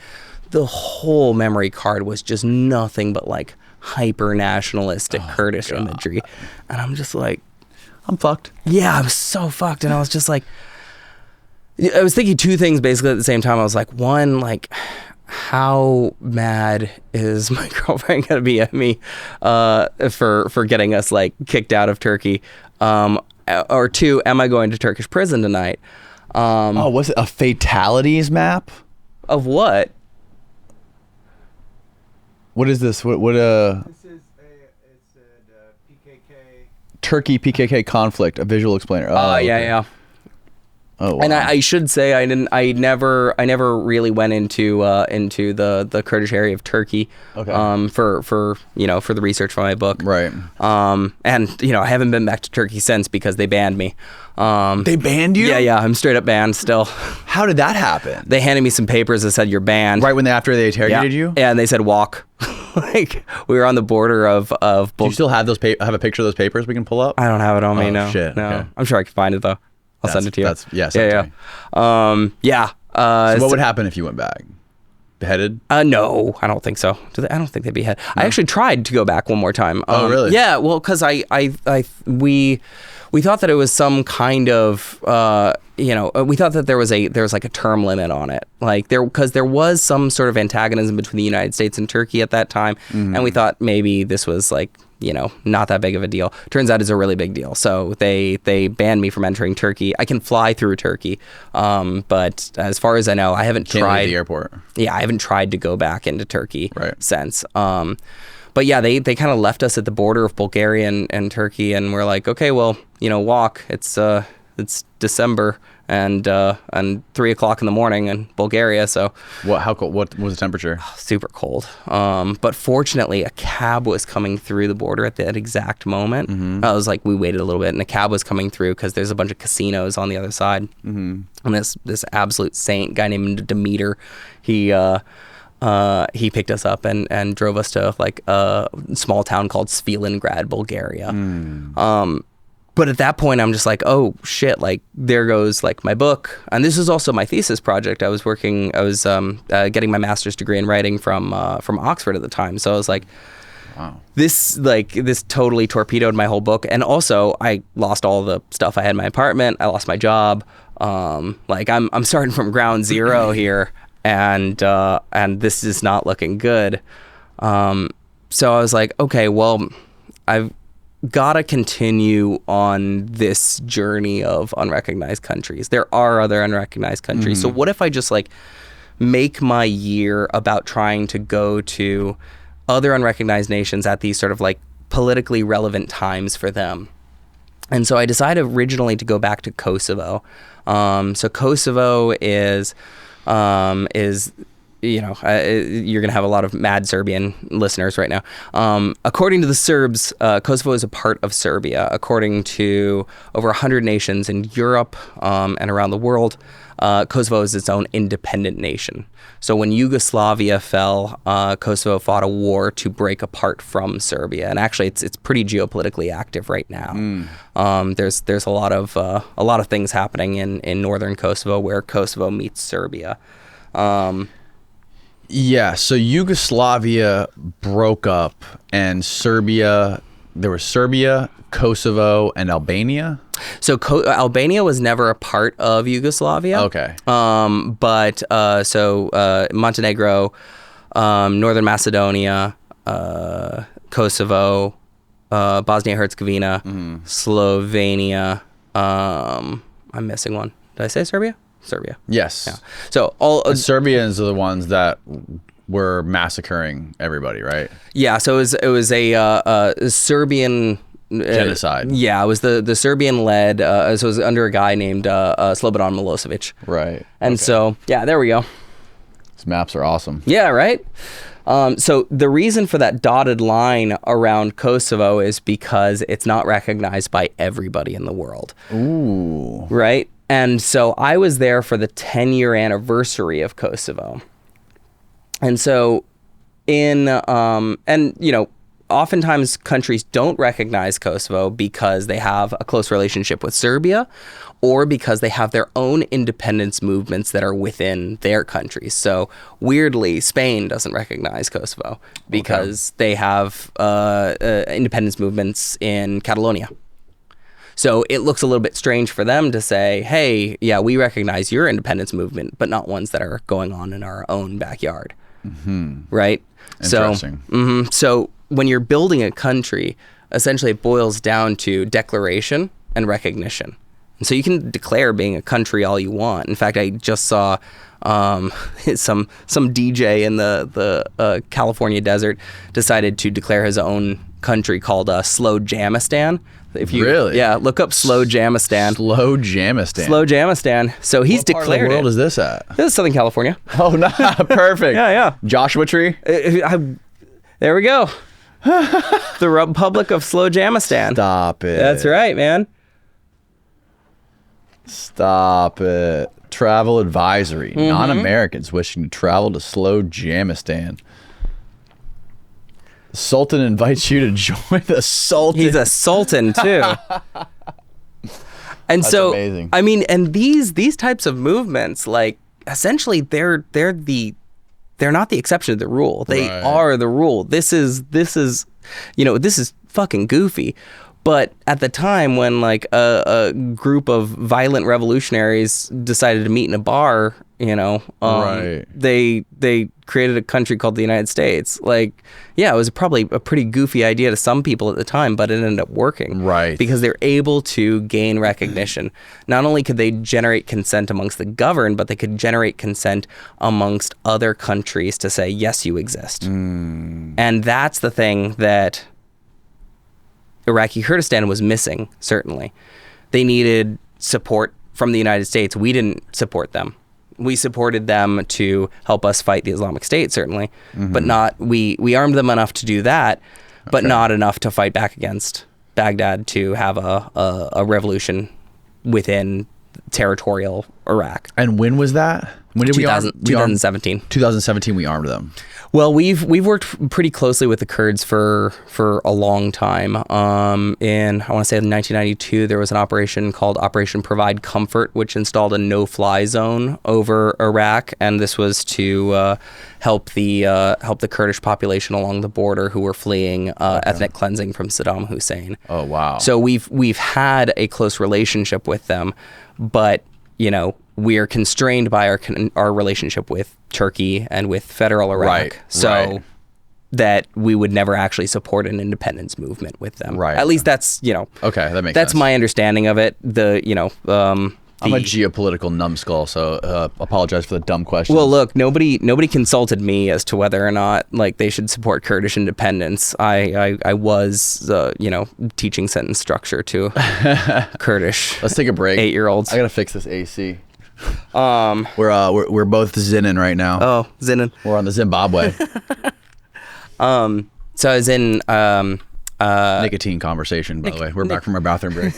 Speaker 1: the whole memory card was just nothing but like hyper nationalistic Kurdish imagery. And I'm just like, I'm fucked. Yeah, I was so fucked. And I was just like, I was thinking two things basically at the same time. I was like, one, like, how mad is my girlfriend gonna be at me for getting us like kicked out of Turkey? Or two, am I going to Turkish prison tonight?
Speaker 2: Was it a fatalities map?
Speaker 1: Of what?
Speaker 2: What is this? What
Speaker 4: This is it's a PKK
Speaker 2: Turkey PKK conflict, a visual explainer.
Speaker 1: Yeah.
Speaker 2: Oh, wow.
Speaker 1: And I should say I never really went into the Kurdish area of Turkey.
Speaker 2: Okay.
Speaker 1: For the research for my book.
Speaker 2: Right.
Speaker 1: And I haven't been back to Turkey since because they banned me.
Speaker 2: They banned you?
Speaker 1: Yeah, I'm straight up banned still.
Speaker 2: How did that happen?
Speaker 1: They handed me some papers that said you're banned.
Speaker 2: Right after they interrogated you?
Speaker 1: Yeah, and they said walk. Like we were on the border of
Speaker 2: Do you still have have a picture of those papers we can pull up?
Speaker 1: I don't have it on me.
Speaker 2: Oh,
Speaker 1: No.
Speaker 2: shit.
Speaker 1: No.
Speaker 2: Okay.
Speaker 1: I'm sure I can find it though. I'll send it to you.
Speaker 2: Send it to me.
Speaker 1: Yeah.
Speaker 2: So what would happen if you went back? Beheaded?
Speaker 1: No, I don't think so. I don't think they'd be beheaded. No. I actually tried to go back one more time.
Speaker 2: Oh, really?
Speaker 1: Yeah. Well, because we thought that it was some kind of we thought that there was like a term limit on it, like because there was some sort of antagonism between the United States and Turkey at that time, and we thought maybe this was like not that big of a deal. Turns out it's a really big deal. So they banned me from entering Turkey. I can fly through Turkey, but as far as I know, I haven't
Speaker 2: Can't
Speaker 1: tried
Speaker 2: leave the airport.
Speaker 1: Yeah, I haven't tried to go back into Turkey since. But yeah, they kind of left us at the border of Bulgaria and Turkey, and we're like, okay, well, walk. It's December and 3:00 in the morning in Bulgaria, so
Speaker 2: How cold? What was the temperature?
Speaker 1: super cold. But fortunately, a cab was coming through the border at that exact moment. I was like, we waited a little bit, and a cab was coming through because there's a bunch of casinos on the other side. And this absolute saint guy named Demeter, he picked us up and drove us to like a small town called Svelingrad, Bulgaria. But at that point, I'm just like, oh shit! Like there goes like my book, and this is also my thesis project. I was getting my master's degree in writing from Oxford at the time. So I was like,
Speaker 2: wow,
Speaker 1: this totally torpedoed my whole book. And also, I lost all the stuff I had in my apartment. I lost my job. Like I'm starting from ground zero here, and this is not looking good. So I was like, okay, well, I've gotta continue on this journey of unrecognized countries. There are other unrecognized countries. So what if I just like make my year about trying to go to other unrecognized nations at these sort of like politically relevant times for them? And so I decided originally to go back to Kosovo. So Kosovo is you're going to have a lot of mad Serbian listeners right now. According to the Serbs, Kosovo is a part of Serbia. According to over 100 nations in Europe and around the world, Kosovo is its own independent nation. So when Yugoslavia fell, Kosovo fought a war to break apart from Serbia, and actually, it's pretty geopolitically active right now. There's a lot of things happening in northern Kosovo where Kosovo meets Serbia.
Speaker 2: Yeah, so Yugoslavia broke up, and there was Serbia, Kosovo, and Albania.
Speaker 1: So Albania was never a part of Yugoslavia.
Speaker 2: Okay.
Speaker 1: But Montenegro, Northern Macedonia, Kosovo, Bosnia-Herzegovina, Slovenia. I'm missing one. Did I say Serbia? Serbia.
Speaker 2: Yes.
Speaker 1: Yeah. So all
Speaker 2: the Serbians are the ones that were massacring everybody, right?
Speaker 1: Yeah. So it was a Serbian
Speaker 2: genocide.
Speaker 1: Yeah, it was the Serbian led. So it was under a guy named Slobodan Milosevic.
Speaker 2: Right.
Speaker 1: And so yeah, there we go.
Speaker 2: These maps are awesome.
Speaker 1: Yeah. Right. So the reason for that dotted line around Kosovo is because it's not recognized by everybody in the world.
Speaker 2: Ooh.
Speaker 1: Right. And so I was there for the 10-year anniversary of Kosovo. And so oftentimes countries don't recognize Kosovo because they have a close relationship with Serbia or because they have their own independence movements that are within their countries. So weirdly, Spain doesn't recognize Kosovo because they have independence movements in Catalonia. So it looks a little bit strange for them to say, hey, yeah, we recognize your independence movement, but not ones that are going on in our own backyard. Right?
Speaker 2: Interesting.
Speaker 1: So when you're building a country, essentially it boils down to declaration and recognition. And so you can declare being a country all you want. In fact, I just saw some DJ in the California desert decided to declare his own country called Slowjamistan. If you
Speaker 2: Really?
Speaker 1: Yeah, look up Slowjamistan. Slowjamistan. So he's
Speaker 2: What part
Speaker 1: declared
Speaker 2: of the world
Speaker 1: it.
Speaker 2: is this at?
Speaker 1: This is Southern California.
Speaker 2: Oh, no, perfect.
Speaker 1: Yeah.
Speaker 2: Joshua Tree.
Speaker 1: There we go. The Republic of Slowjamistan.
Speaker 2: Stop it.
Speaker 1: That's right, man.
Speaker 2: Stop it. Travel advisory. Non-Americans wishing to travel to Slowjamistan. The Sultan invites you to join the Sultan.
Speaker 1: He's a sultan too. And
Speaker 2: That's
Speaker 1: so
Speaker 2: amazing.
Speaker 1: I mean, and these types of movements, like essentially they're not the exception to the rule. They
Speaker 2: Right.
Speaker 1: are the rule. This is this is fucking goofy. But at the time when like a group of violent revolutionaries decided to meet in a bar,
Speaker 2: Right.
Speaker 1: they created a country called the United States. Like, yeah, it was probably a pretty goofy idea to some people at the time, but it ended up working.
Speaker 2: Right.
Speaker 1: Because they're able to gain recognition. Not only could they generate consent amongst the governed, but they could generate consent amongst other countries to say, yes, you exist. And that's the thing that Iraqi Kurdistan was missing, certainly. They needed support from the United States. We didn't support them. We supported them to help us fight the Islamic State, certainly, but not, we armed them enough to do that, but not enough to fight back against Baghdad to have a revolution within territorial Iraq.
Speaker 2: And when was that? When did we arm?
Speaker 1: 2017.
Speaker 2: 2017, we armed them.
Speaker 1: Well, we've worked pretty closely with the Kurds for a long time. In I want to say in 1992, there was an operation called Operation Provide Comfort, which installed a no-fly zone over Iraq, and this was to help the Kurdish population along the border who were fleeing ethnic cleansing from Saddam Hussein.
Speaker 2: Oh, wow.
Speaker 1: So we've had a close relationship with them, but we are constrained by our relationship with Turkey and with federal Iraq.
Speaker 2: Right,
Speaker 1: So
Speaker 2: right.
Speaker 1: that we would never actually support an independence movement with them.
Speaker 2: Right.
Speaker 1: At least that's,
Speaker 2: Okay, that makes
Speaker 1: that's
Speaker 2: sense.
Speaker 1: my understanding of it.
Speaker 2: I'm a geopolitical numbskull, so apologize for the dumb question.
Speaker 1: Well, look, nobody consulted me as to whether or not like they should support Kurdish independence. I was teaching sentence structure to Kurdish.
Speaker 2: Let's take a break.
Speaker 1: 8-year-olds.
Speaker 2: I gotta fix this AC. We're both zinning right now.
Speaker 1: Oh, Zinnen.
Speaker 2: We're on the Zimbabwe.
Speaker 1: So I was in
Speaker 2: Nicotine conversation, by the way. We're back from our bathroom break.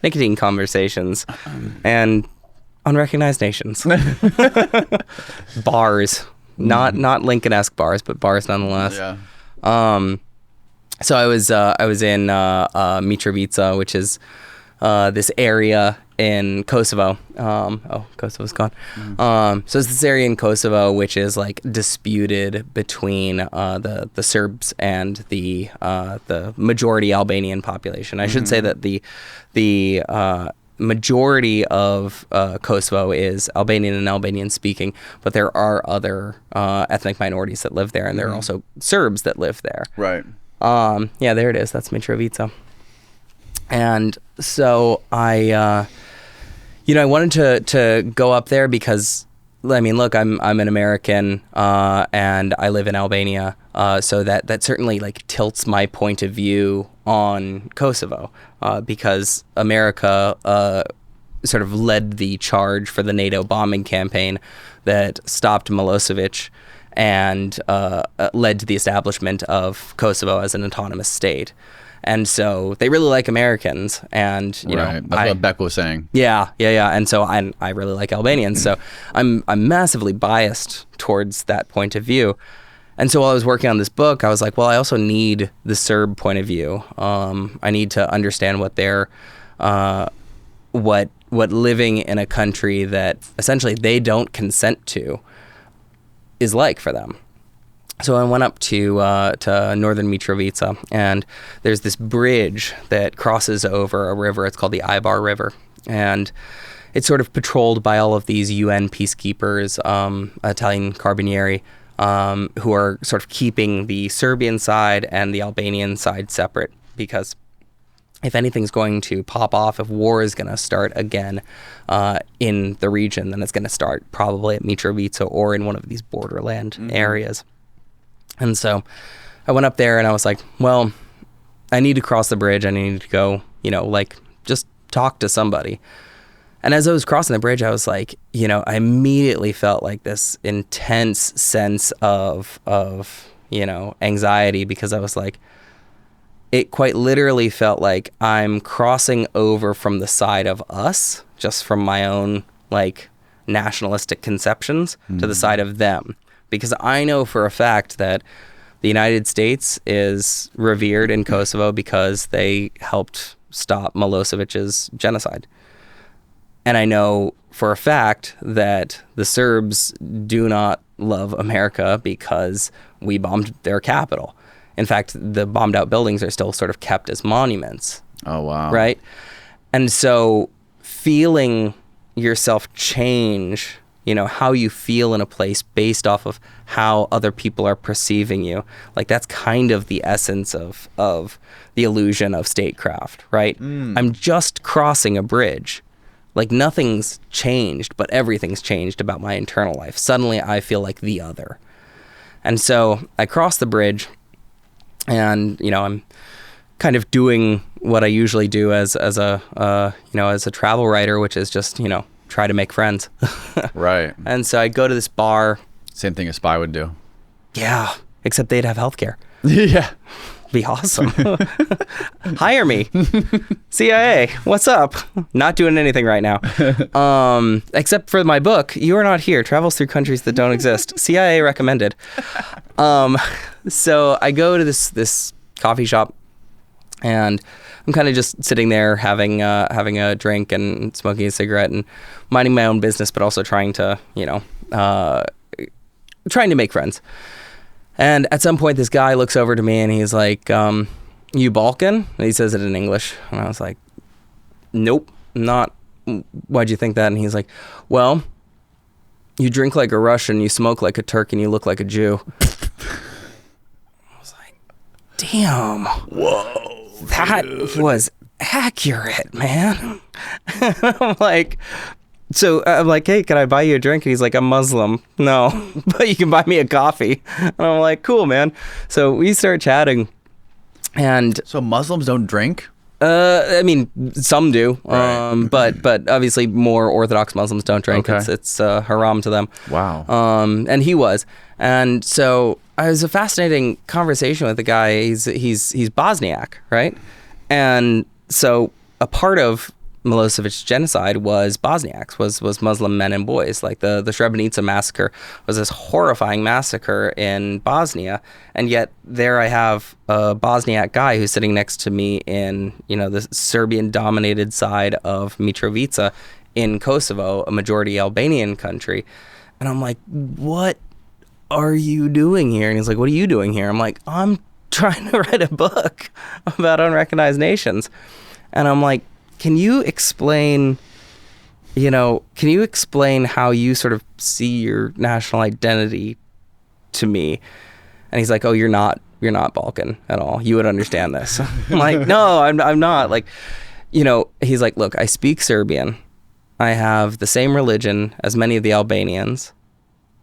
Speaker 1: nicotine conversations and unrecognized nations. Bars. Not Lincoln-esque bars, but bars nonetheless.
Speaker 2: Yeah.
Speaker 1: So I was in Mitrovica, which is this area in Kosovo. Kosovo's gone. So it's this area in Kosovo which is like disputed between the Serbs and the majority Albanian population. I should say that the majority of Kosovo is Albanian and Albanian speaking, but there are other ethnic minorities that live there, and there are also Serbs that live there.
Speaker 2: Right.
Speaker 1: Yeah, there it is. That's Mitrovica. And so I wanted to go up there because, I mean, look, I'm an American and I live in Albania, so that certainly like tilts my point of view on Kosovo because America sort of led the charge for the NATO bombing campaign that stopped Milosevic and led to the establishment of Kosovo as an autonomous state. And so they really like Americans, and
Speaker 2: That's what Beck was saying.
Speaker 1: Yeah. And so I really like Albanians, so I'm massively biased towards that point of view. And so while I was working on this book, I was like, well, I also need the Serb point of view. I need to understand what their what living in a country that essentially they don't consent to is like for them. So I went up to northern Mitrovica, and there's this bridge that crosses over a river. It's called the Ibar River, and it's sort of patrolled by all of these UN peacekeepers, Italian Carabinieri, who are sort of keeping the Serbian side and the Albanian side separate, because if anything's going to pop off, if war is going to start again in the region, then it's going to start probably at Mitrovica or in one of these borderland areas. And so I went up there and I was like, well, I need to cross the bridge. I need to go, like just talk to somebody. And as I was crossing the bridge, I was like, I immediately felt like this intense sense of anxiety, because I was like, it quite literally felt like I'm crossing over from the side of us, just from my own like nationalistic conceptions, to the side of them. Because I know for a fact that the United States is revered in Kosovo because they helped stop Milosevic's genocide. And I know for a fact that the Serbs do not love America because we bombed their capital. In fact, the bombed out buildings are still sort of kept as monuments.
Speaker 2: Oh, wow.
Speaker 1: Right? And so feeling yourself change, how you feel in a place based off of how other people are perceiving you, like that's kind of the essence of the illusion of statecraft, right? I'm just crossing a bridge. Like nothing's changed, but everything's changed about my internal life. Suddenly I feel like the other. And so I cross the bridge, and I'm kind of doing what I usually do as a travel writer, which is just try to make friends.
Speaker 2: Right.
Speaker 1: And so I go to this bar.
Speaker 2: Same thing a spy would do.
Speaker 1: Yeah, except they'd have healthcare.
Speaker 2: Yeah.
Speaker 1: Be awesome. Hire me. CIA, what's up? Not doing anything right now. Except for my book, You Are Not Here, Travels Through Countries That Don't Exist. CIA recommended. So I go to this coffee shop, and I'm kind of just sitting there having a drink and smoking a cigarette and minding my own business, but also trying to make friends. And at some point, this guy looks over to me and he's like, you Balkan? And he says it in English. And I was like, nope, not. Why'd you think that? And he's like, well, you drink like a Russian, you smoke like a Turk, and you look like a Jew. I was like, damn.
Speaker 2: Whoa.
Speaker 1: That was accurate, man. I'm like, hey, can I buy you a drink? And he's like, I'm Muslim. No, but you can buy me a coffee. And I'm like, cool, man. So we start chatting. And
Speaker 2: so Muslims don't drink?
Speaker 1: I mean, some do,
Speaker 2: Right.
Speaker 1: but obviously more Orthodox Muslims don't drink.
Speaker 2: Okay.
Speaker 1: It's haram to them.
Speaker 2: Wow.
Speaker 1: And he was. And so it was a fascinating conversation with the guy. He's Bosniak, right? And so a part of Milosevic's genocide was Bosniaks, was Muslim men and boys. Like the Srebrenica massacre was this horrifying massacre in Bosnia, and yet there I have a Bosniak guy who's sitting next to me in the Serbian-dominated side of Mitrovica in Kosovo, a majority Albanian country, and I'm like, what are you doing here? And he's like, what are you doing here? I'm like, I'm trying to write a book about unrecognized nations, and I'm like, can you explain how you sort of see your national identity to me? And he's like, oh, you're not Balkan at all. You would understand this. I'm like, no, I'm not. Like, he's like, look, I speak Serbian. I have the same religion as many of the Albanians.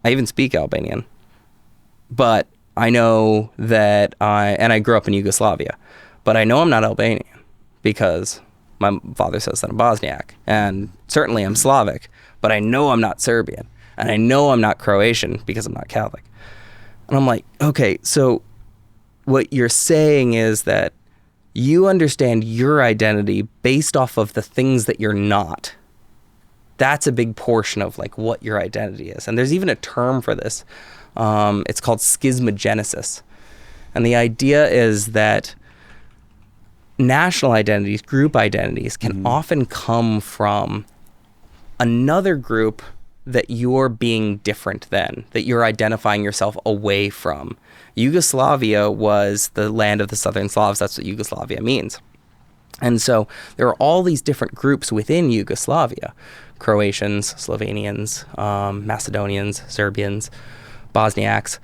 Speaker 1: I even speak Albanian. But I know that I grew up in Yugoslavia. But I know I'm not Albanian because my father says that I'm Bosniak, and certainly I'm Slavic, but I know I'm not Serbian, and I know I'm not Croatian because I'm not Catholic. And I'm like, okay, so what you're saying is that you understand your identity based off of the things that you're not. That's a big portion of like what your identity is. And there's even a term for this. It's called schismogenesis. And the idea is that national identities, group identities, can often come from another group that you're being different than, that you're identifying yourself away from. Yugoslavia was the land of the Southern Slavs. That's what Yugoslavia means. And so there are all these different groups within Yugoslavia: Croatians, Slovenians, Macedonians, Serbians, Bosniaks,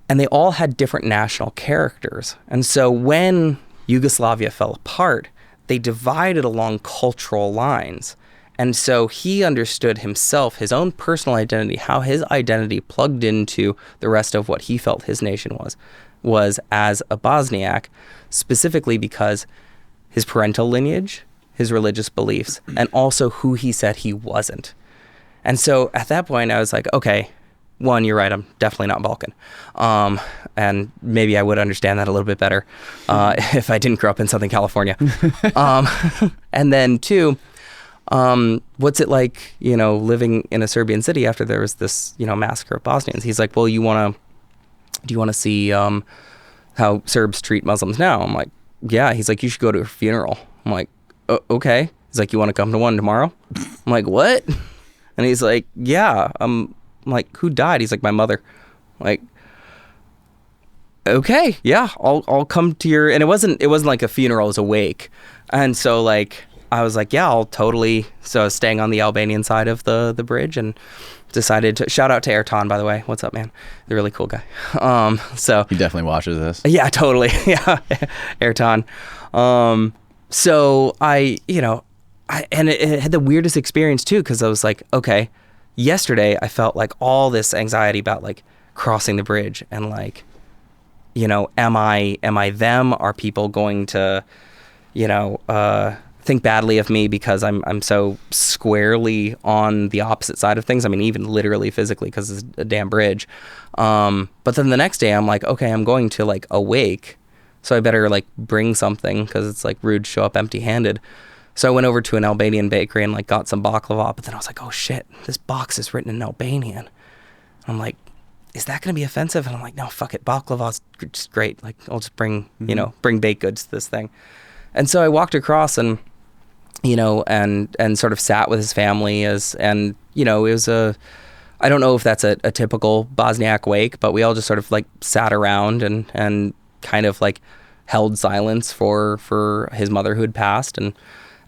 Speaker 1: and they all had different national characters. And so when Yugoslavia fell apart, they divided along cultural lines. And so he understood himself, his own personal identity, how his identity plugged into the rest of what he felt his nation was. was as a Bosniak, specifically because his parental lineage, his religious beliefs, and also who he said he wasn't. And so at that point, I was like, okay, one, you're right, I'm definitely not Balkan. And maybe I would understand that a little bit better if I didn't grow up in Southern California. And then two, what's it like, living in a Serbian city after there was this, massacre of Bosnians? He's like, well, do you want to see how Serbs treat Muslims now? I'm like, yeah. He's like, you should go to a funeral. I'm like, okay. He's like, you want to come to one tomorrow? I'm like, what? And he's like, yeah. I'm like, who died? He's like, my mother. I'm like, okay, yeah, I'll come to your, and it wasn't like a funeral, it was a wake. And so like, I was like, yeah, I'll totally, so I was staying on the Albanian side of the bridge and decided to, shout out to Ertan, by the way. What's up, man? They're a really cool guy. So
Speaker 2: He definitely watches this.
Speaker 1: yeah, totally. Yeah. Ertan. So and it had the weirdest experience too, because I was like, okay, yesterday I felt like all this anxiety about like crossing the bridge and like, am I them? Are people going to, think badly of me because I'm so squarely on the opposite side of things? I mean, even literally physically, because it's a damn bridge. But then the next day I'm like, okay, I'm going to like awake, so I better like bring something, because it's like rude to show up empty-handed. So I went over to an Albanian bakery and like got some baklava, but then I was like, oh shit, this box is written in Albanian. I'm like, is that going to be offensive? And I'm like, no, fuck it. Baklava's just great. Like, I'll just bring, bring baked goods to this thing. And so I walked across and, and sort of sat with his family it was I don't know if that's a typical Bosniak wake, but we all just sort of like sat around and kind of like held silence for his mother who had passed. And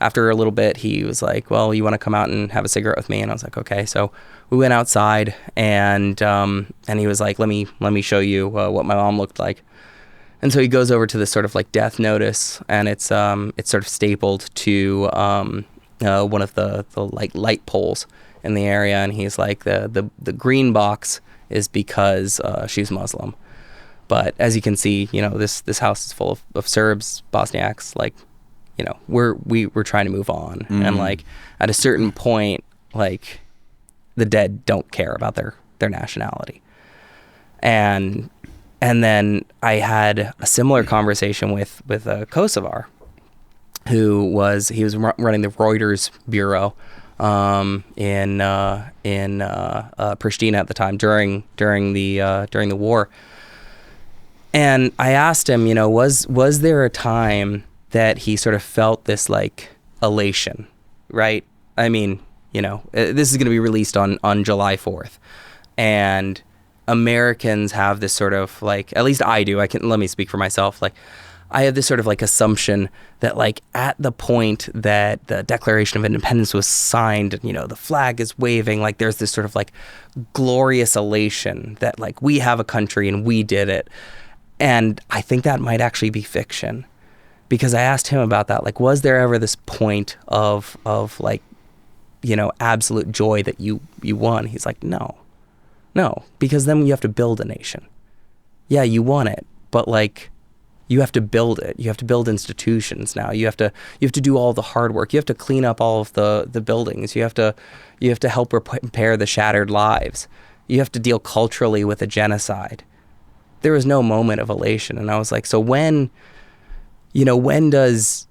Speaker 1: after a little bit, he was like, well, you want to come out and have a cigarette with me? And I was like, okay. So we went outside and he was like, let me show you what my mom looked like. And so he goes over to this sort of like death notice, and it's sort of stapled to one of the like light poles in the area. And he's like, the green box is because she's Muslim. But as you can see, this house is full of Serbs, Bosniaks, like, we're trying to move on. And like at a certain point, like the dead don't care about their nationality. And then I had a similar conversation with a Kosovar who was running the Reuters bureau in Pristina at the time during the war. And I asked him, was there a time that he sort of felt this like elation, right? I mean, this is going to be released on July 4th, and Americans have this sort of like, at least I do, let me speak for myself. Like, I have this sort of like assumption that like at the point that the Declaration of Independence was signed, the flag is waving, like there's this sort of like glorious elation that like we have a country and we did it. And I think that might actually be fiction, because I asked him about that. Like, was there ever this point of like, absolute joy that you won? He's like, no, because then you have to build a nation. Yeah, you won it, but like, you have to build it. You have to build institutions now. You have to do all the hard work. You have to clean up all of the buildings. You have to help repair the shattered lives. You have to deal culturally with a genocide. There was no moment of elation. And I was like, so when does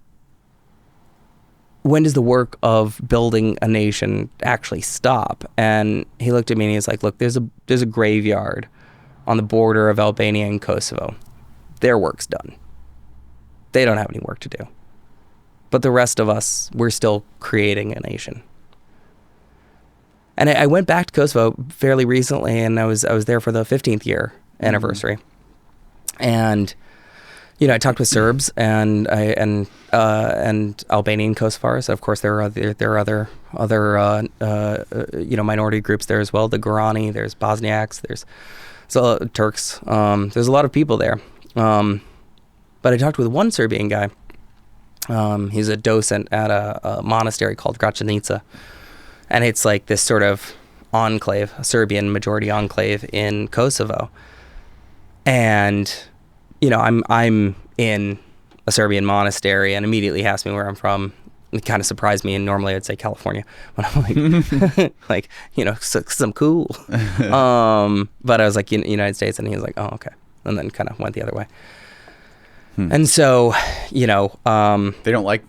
Speaker 1: the work of building a nation actually stop? And he looked at me and he was like, look, there's a graveyard on the border of Albania and Kosovo. Their work's done. They don't have any work to do. But the rest of us, we're still creating a nation. And I went back to Kosovo fairly recently, and I was there for the 15th year anniversary. And I talked with Serbs and Albanian Kosovars. Of course, there are other minority groups there as well. The Gorani, there's Bosniaks, there's Turks. There's a lot of people there. But I talked with one Serbian guy. He's a docent at a monastery called Gračanica, and it's like this sort of enclave, a Serbian majority enclave in Kosovo. And I'm in a Serbian monastery, and immediately asked me where I'm from. It kind of surprised me, and normally I'd say California, but I'm like, like, some cool. But I was like, United States, and he was like, oh, okay, and then kind of went the other way. And so,
Speaker 2: they don't like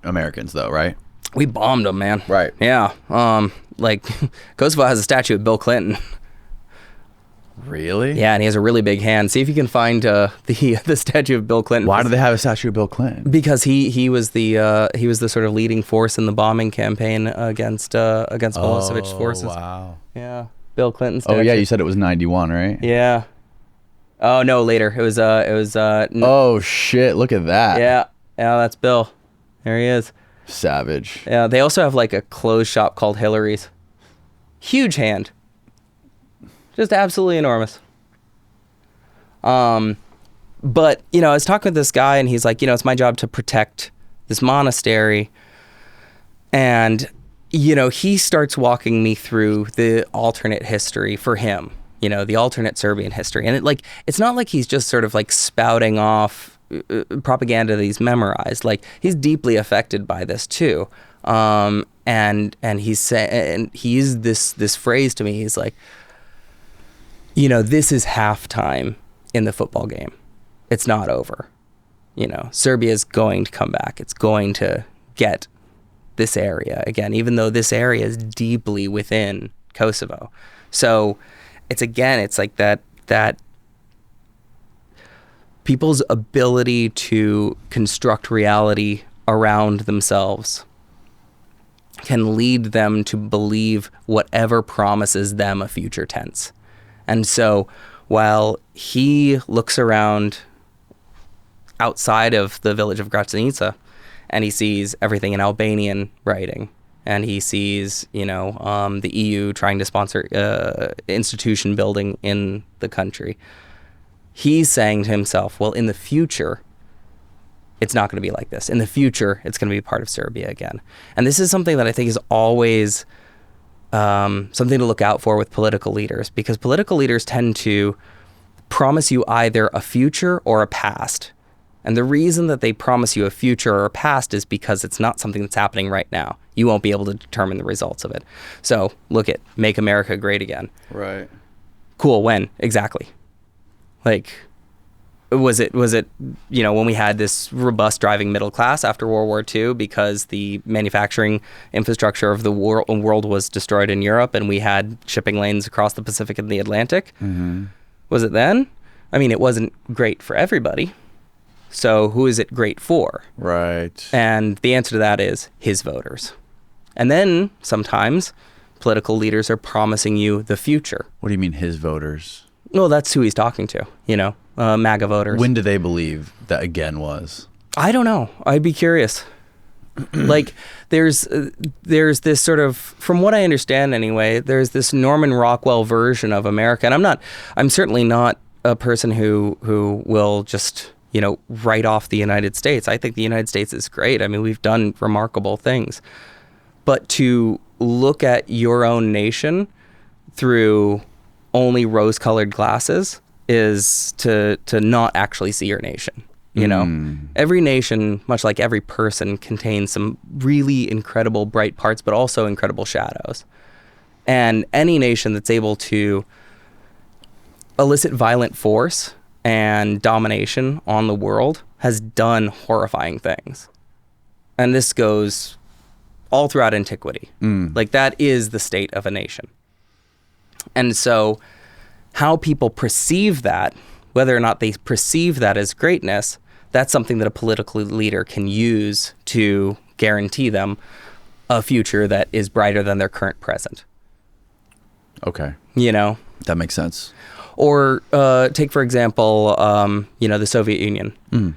Speaker 2: Americans though, right?
Speaker 1: we bombed them, man.
Speaker 2: Right.
Speaker 1: Yeah. Like Kosovo has a statue of Bill Clinton.
Speaker 2: Really?
Speaker 1: Yeah, and he has a really big hand. See if you can find the statue of Bill Clinton.
Speaker 2: Why do they have a statue of Bill Clinton?
Speaker 1: Because he was the sort of leading force in the bombing campaign against Milosevic's forces.
Speaker 2: Wow.
Speaker 1: Yeah, Bill Clinton statue.
Speaker 2: Oh yeah, you said it was 91, right?
Speaker 1: Yeah. Oh no, later. It was
Speaker 2: Oh shit! Look at that.
Speaker 1: Yeah, that's Bill. There he is.
Speaker 2: Savage.
Speaker 1: Yeah, they also have like a clothes shop called Hillary's. Huge hand. Just absolutely enormous. But, I was talking with this guy and he's like, it's my job to protect this monastery. And, he starts walking me through the alternate history for him, the alternate Serbian history. And it's not like he's just sort of like spouting off propaganda that he's memorized. Like he's deeply affected by this too. And he's saying, he used this phrase to me. He's like, this is halftime in the football game. It's not over. Serbia's going to come back. It's going to get this area again, even though this area is deeply within Kosovo. So it's like that people's ability to construct reality around themselves can lead them to believe whatever promises them a future tense. And so while he looks around outside of the village of Gračanica and he sees everything in Albanian writing, and he sees, the EU trying to sponsor institution building in the country, he's saying to himself, well, in the future, it's not going to be like this. In the future, it's going to be part of Serbia again. And this is something that I think is always something to look out for with political leaders, because political leaders tend to promise you either a future or a past. And the reason that they promise you a future or a past is because it's not something that's happening right now. You won't be able to determine the results of it. So look at Make America Great Again.
Speaker 2: Right.
Speaker 1: Cool. When? Exactly. Like, was it when we had this robust driving middle class after World War II because the manufacturing infrastructure of the world was destroyed in Europe and we had shipping lanes across the Pacific and the Atlantic? Mm-hmm. Was it then? I mean, it wasn't great for everybody. So who is it great for?
Speaker 2: Right.
Speaker 1: And the answer to that is his voters. And then sometimes political leaders are promising you the future.
Speaker 2: What do you mean his voters?
Speaker 1: Well, that's who he's talking to, MAGA voters.
Speaker 2: When do they believe that again was?
Speaker 1: I don't know. I'd be curious. Like, there's this sort of, from what I understand anyway, there's this Norman Rockwell version of America. And I'm certainly not a person who will just, write off the United States. I think the United States is great. I mean, we've done remarkable things. But to look at your own nation through only rose-colored glasses is to not actually see your nation. Every nation, much like every person, contains some really incredible bright parts, but also incredible shadows. And any nation that's able to elicit violent force and domination on the world has done horrifying things. And this goes all throughout antiquity. Like, that is the state of a nation. And so how people perceive that, whether or not they perceive that as greatness, that's something that a political leader can use to guarantee them a future that is brighter than their current present.
Speaker 2: Okay.
Speaker 1: That
Speaker 2: makes sense.
Speaker 1: Or take, for example, the Soviet Union.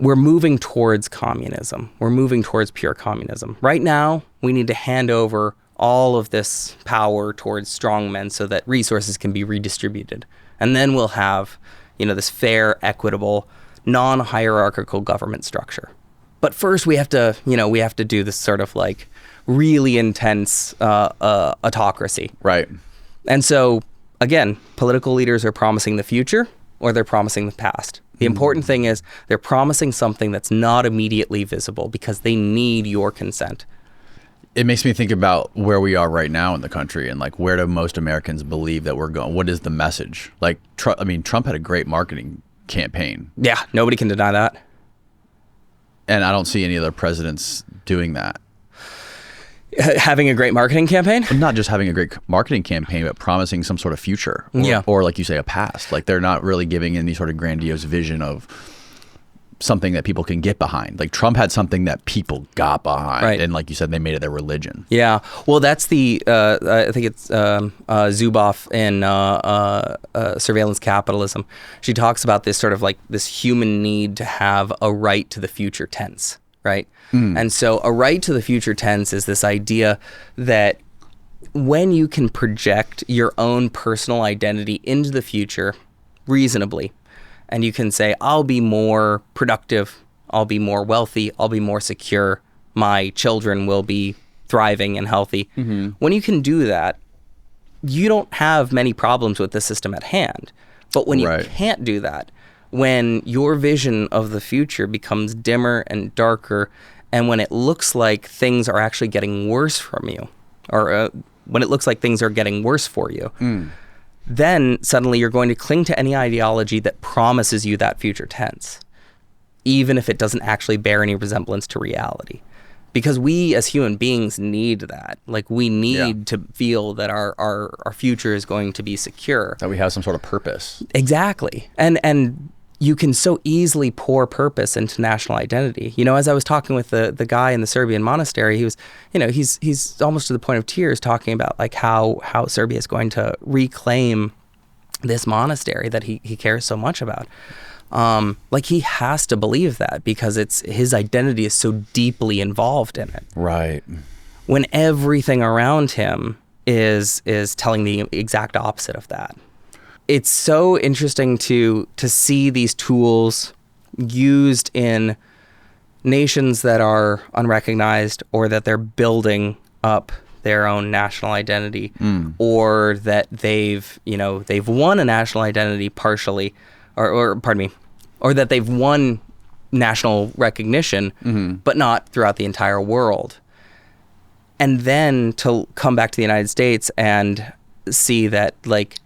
Speaker 1: We're moving towards communism. We're moving towards pure communism. Right now, we need to hand over all of this power towards strongmen so that resources can be redistributed. And then we'll have, this fair, equitable, non-hierarchical government structure. But first we have to do this sort of like really intense autocracy.
Speaker 2: Right.
Speaker 1: And so, again, political leaders are promising the future or they're promising the past. The important thing is they're promising something that's not immediately visible because they need your consent.
Speaker 2: It makes me think about where we are right now in the country and like where do most Americans believe that we're going? What is the message? Like, Trump had a great marketing campaign.
Speaker 1: Yeah, nobody can deny that.
Speaker 2: And I don't see any other presidents doing that.
Speaker 1: Having a great marketing campaign?
Speaker 2: Not just having a great marketing campaign, but promising some sort of future. Or like you say, a past. Like they're not really giving any sort of grandiose vision of something that people can get behind. Like Trump had something that people got behind.
Speaker 1: Right.
Speaker 2: And like you said, they made it their religion.
Speaker 1: Yeah. Well, that's the, I think it's Zuboff in Surveillance Capitalism. She talks about this sort of like this human need to have a right to the future tense, right? And so a right to the future tense is this idea that when you can project your own personal identity into the future reasonably, and you can say, I'll be more productive, I'll be more wealthy, I'll be more secure, my children will be thriving and healthy. When you can do that, you don't have many problems with the system at hand. But when you can't do that, when your vision of the future becomes dimmer and darker, and when it looks like things are actually getting worse from you, or when it looks like things are getting worse for you, then suddenly you're going to cling to any ideology that promises you that future tense, even if it doesn't actually bear any resemblance to reality. Because we as human beings need that. Like we need to feel that our future is going to be secure.
Speaker 2: That we have some sort of purpose. Exactly.
Speaker 1: And you can so easily pour purpose into national identity. You know, as I was talking with the guy in the Serbian monastery, he was, you know, he's almost to the point of tears talking about like how Serbia is going to reclaim this monastery that he cares so much about. Like he has to believe that because his identity is so deeply involved in it.
Speaker 2: Right.
Speaker 1: When everything around him is telling the exact opposite of that. It's so interesting to see these tools used in nations that are unrecognized or that they're building up their own national identity or that they've won a national identity partially or that they've won national recognition but not throughout the entire world. And then to come back to the United States and see that like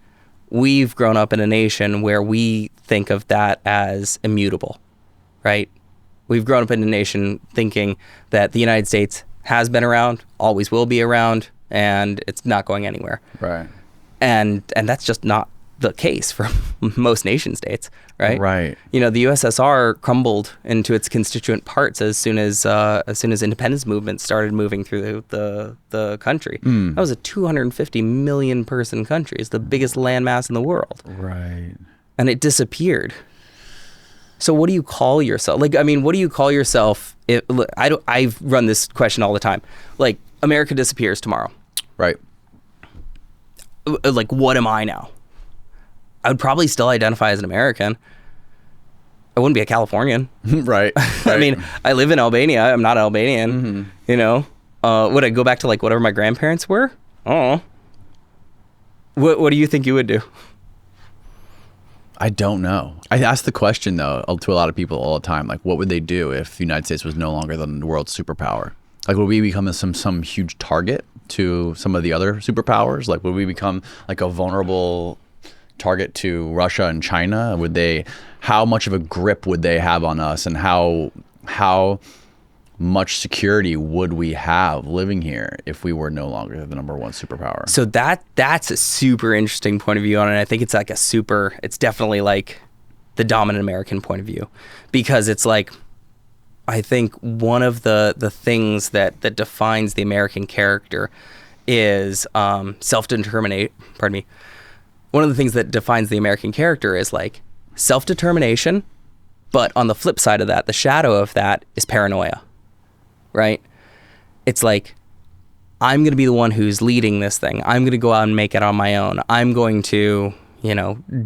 Speaker 1: we've grown up in a nation where we think of that as immutable, right? We've grown up in a nation thinking that the United States has been around, always will be around, and it's not going anywhere.
Speaker 2: Right.
Speaker 1: And that's just not the case for most nation states, right?
Speaker 2: Right.
Speaker 1: You know, the USSR crumbled into its constituent parts as soon as independence movements started moving through the country. That was a 250 million person country. It's the biggest landmass in the world.
Speaker 2: Right.
Speaker 1: And it disappeared. So what do you call yourself? Like, I mean, what do you call yourself? I've run this question all the time. Like, America disappears tomorrow.
Speaker 2: Right.
Speaker 1: Like, what am I now? I would probably still identify as an American. I wouldn't be a Californian.
Speaker 2: Right.
Speaker 1: I mean, I live in Albania. I'm not Albanian. You know? Would I go back to like whatever my grandparents were? Oh. What do you think you would do?
Speaker 2: I don't know. I ask the question though to a lot of people all the time, like what would they do if the United States was no longer the world's superpower? Like would we become some huge target to some of the other superpowers? Like would we become like a vulnerable target to Russia and China? How much of a grip would they have on us, and how much security would we have living here if we were no longer the number one superpower? So
Speaker 1: that's a super interesting point of view on it. I think it's like it's definitely like the dominant American point of view, because it's like, I think one of the things that defines the American character is self-determination. Pardon me. One of the things that defines the American character is like self-determination, but on the flip side of that, the shadow of that is paranoia, right? It's like, I'm going to be the one who's leading this thing. I'm going to go out and make it on my own. I'm going to,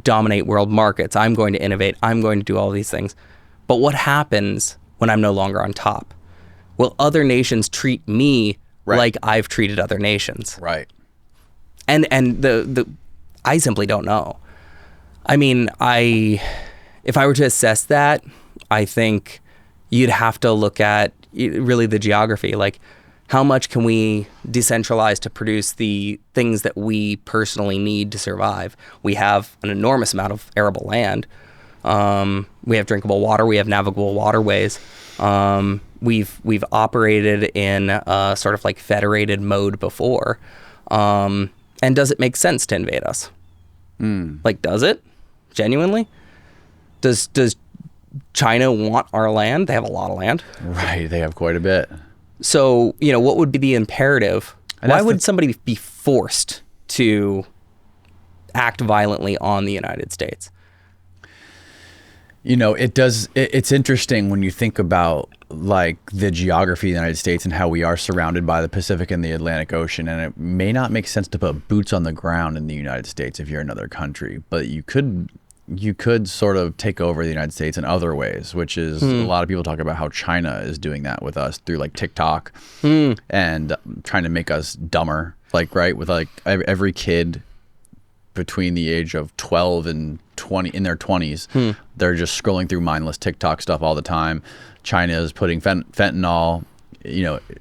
Speaker 1: dominate world markets. I'm going to innovate. I'm going to do all these things. But what happens when I'm no longer on top? Will other nations treat me like I've treated other nations?
Speaker 2: Right.
Speaker 1: And I simply don't know. I mean, if I were to assess that, I think you'd have to look at really the geography. Like, how much can we decentralize to produce the things that we personally need to survive? We have an enormous amount of arable land. We have drinkable water. We have navigable waterways. We've operated in a sort of like federated mode before. And does it make sense to invade us? Like, does it? Genuinely? Does China want our land? They have a lot of land.
Speaker 2: Right, they have quite a bit.
Speaker 1: So, what would be the imperative? Why would somebody be forced to act violently on the United States?
Speaker 2: It's interesting when you think about like the geography of the United States and how we are surrounded by the Pacific and the Atlantic Ocean. And it may not make sense to put boots on the ground in the United States if you're another country, but you could sort of take over the United States in other ways, which is a lot of people talk about how China is doing that with us through like TikTok and trying to make us dumber, like, right, with like every kid between the age of 12 and 20 in their 20s, they're just scrolling through mindless TikTok stuff all the time. China is putting fentanyl,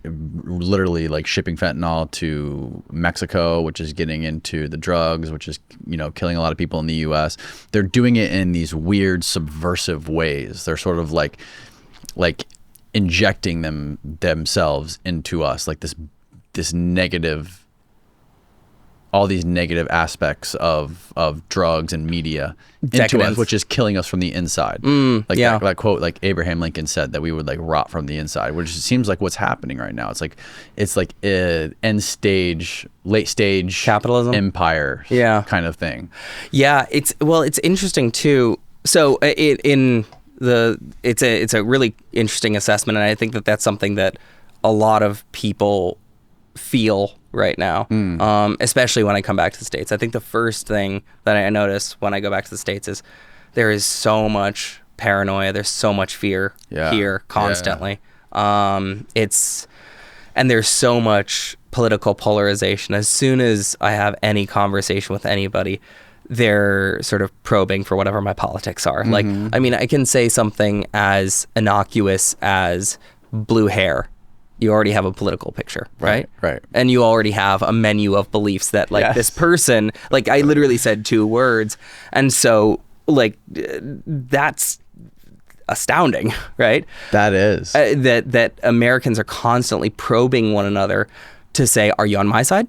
Speaker 2: literally like shipping fentanyl to Mexico, which is getting into the drugs, which is, killing a lot of people in the US. They're doing it in these weird subversive ways. They're sort of like injecting themselves into us, like this negative, all these negative aspects of drugs and media into us, which is killing us from the inside. That quote, like Abraham Lincoln said, that we would like rot from the inside, which seems like what's happening right now. It's like end stage, late stage
Speaker 1: capitalism,
Speaker 2: empire, kind of thing.
Speaker 1: Yeah, it's interesting too. So it's a really interesting assessment, and I think that's something that a lot of people feel right now, especially when I come back to the States. I think the first thing that I notice when I go back to the States is there is so much paranoia. There's so much fear here constantly. And there's so much political polarization. As soon as I have any conversation with anybody, they're sort of probing for whatever my politics are. Like, I mean, I can say something as innocuous as blue hair. You already have a political picture, right?
Speaker 2: Right.
Speaker 1: And you already have a menu of beliefs that, like, this person, like, I literally said 2 words. And so, like, that's astounding, right?
Speaker 2: That is.
Speaker 1: That Americans are constantly probing one another to say, are you on my side?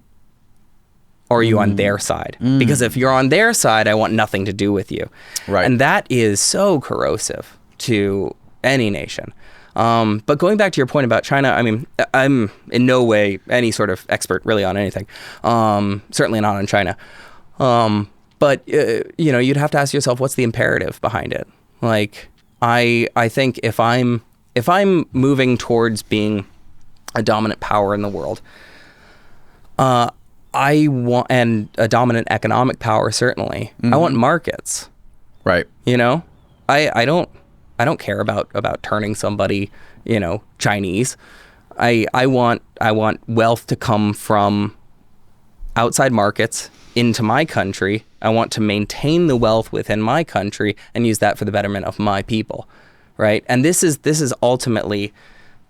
Speaker 1: Or are you on their side? Because if you're on their side, I want nothing to do with you.
Speaker 2: Right.
Speaker 1: And that is so corrosive to any nation. But going back to your point about China, I mean, I'm in no way any sort of expert really on anything. Certainly not on China. But you'd have to ask yourself, what's the imperative behind it? Like, I think if I'm moving towards being a dominant power in the world, I want, and a dominant economic power, certainly, I want markets.
Speaker 2: Right.
Speaker 1: I don't care about turning somebody, Chinese. I want wealth to come from outside markets into my country. I want to maintain the wealth within my country and use that for the betterment of my people, right? And this is ultimately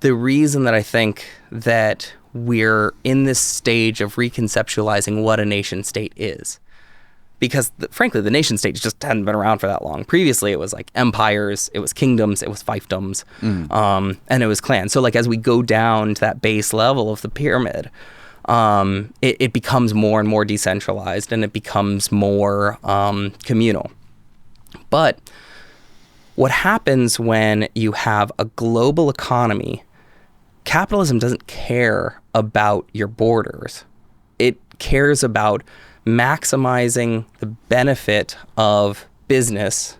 Speaker 1: the reason that I think that we're in this stage of reconceptualizing what a nation state is. Because, frankly, the nation states just hadn't been around for that long. Previously, it was like empires, it was kingdoms, it was fiefdoms, and it was clans. So, like, as we go down to that base level of the pyramid, it becomes more and more decentralized, and it becomes more communal. But what happens when you have a global economy, capitalism doesn't care about your borders. It cares about maximizing the benefit of business,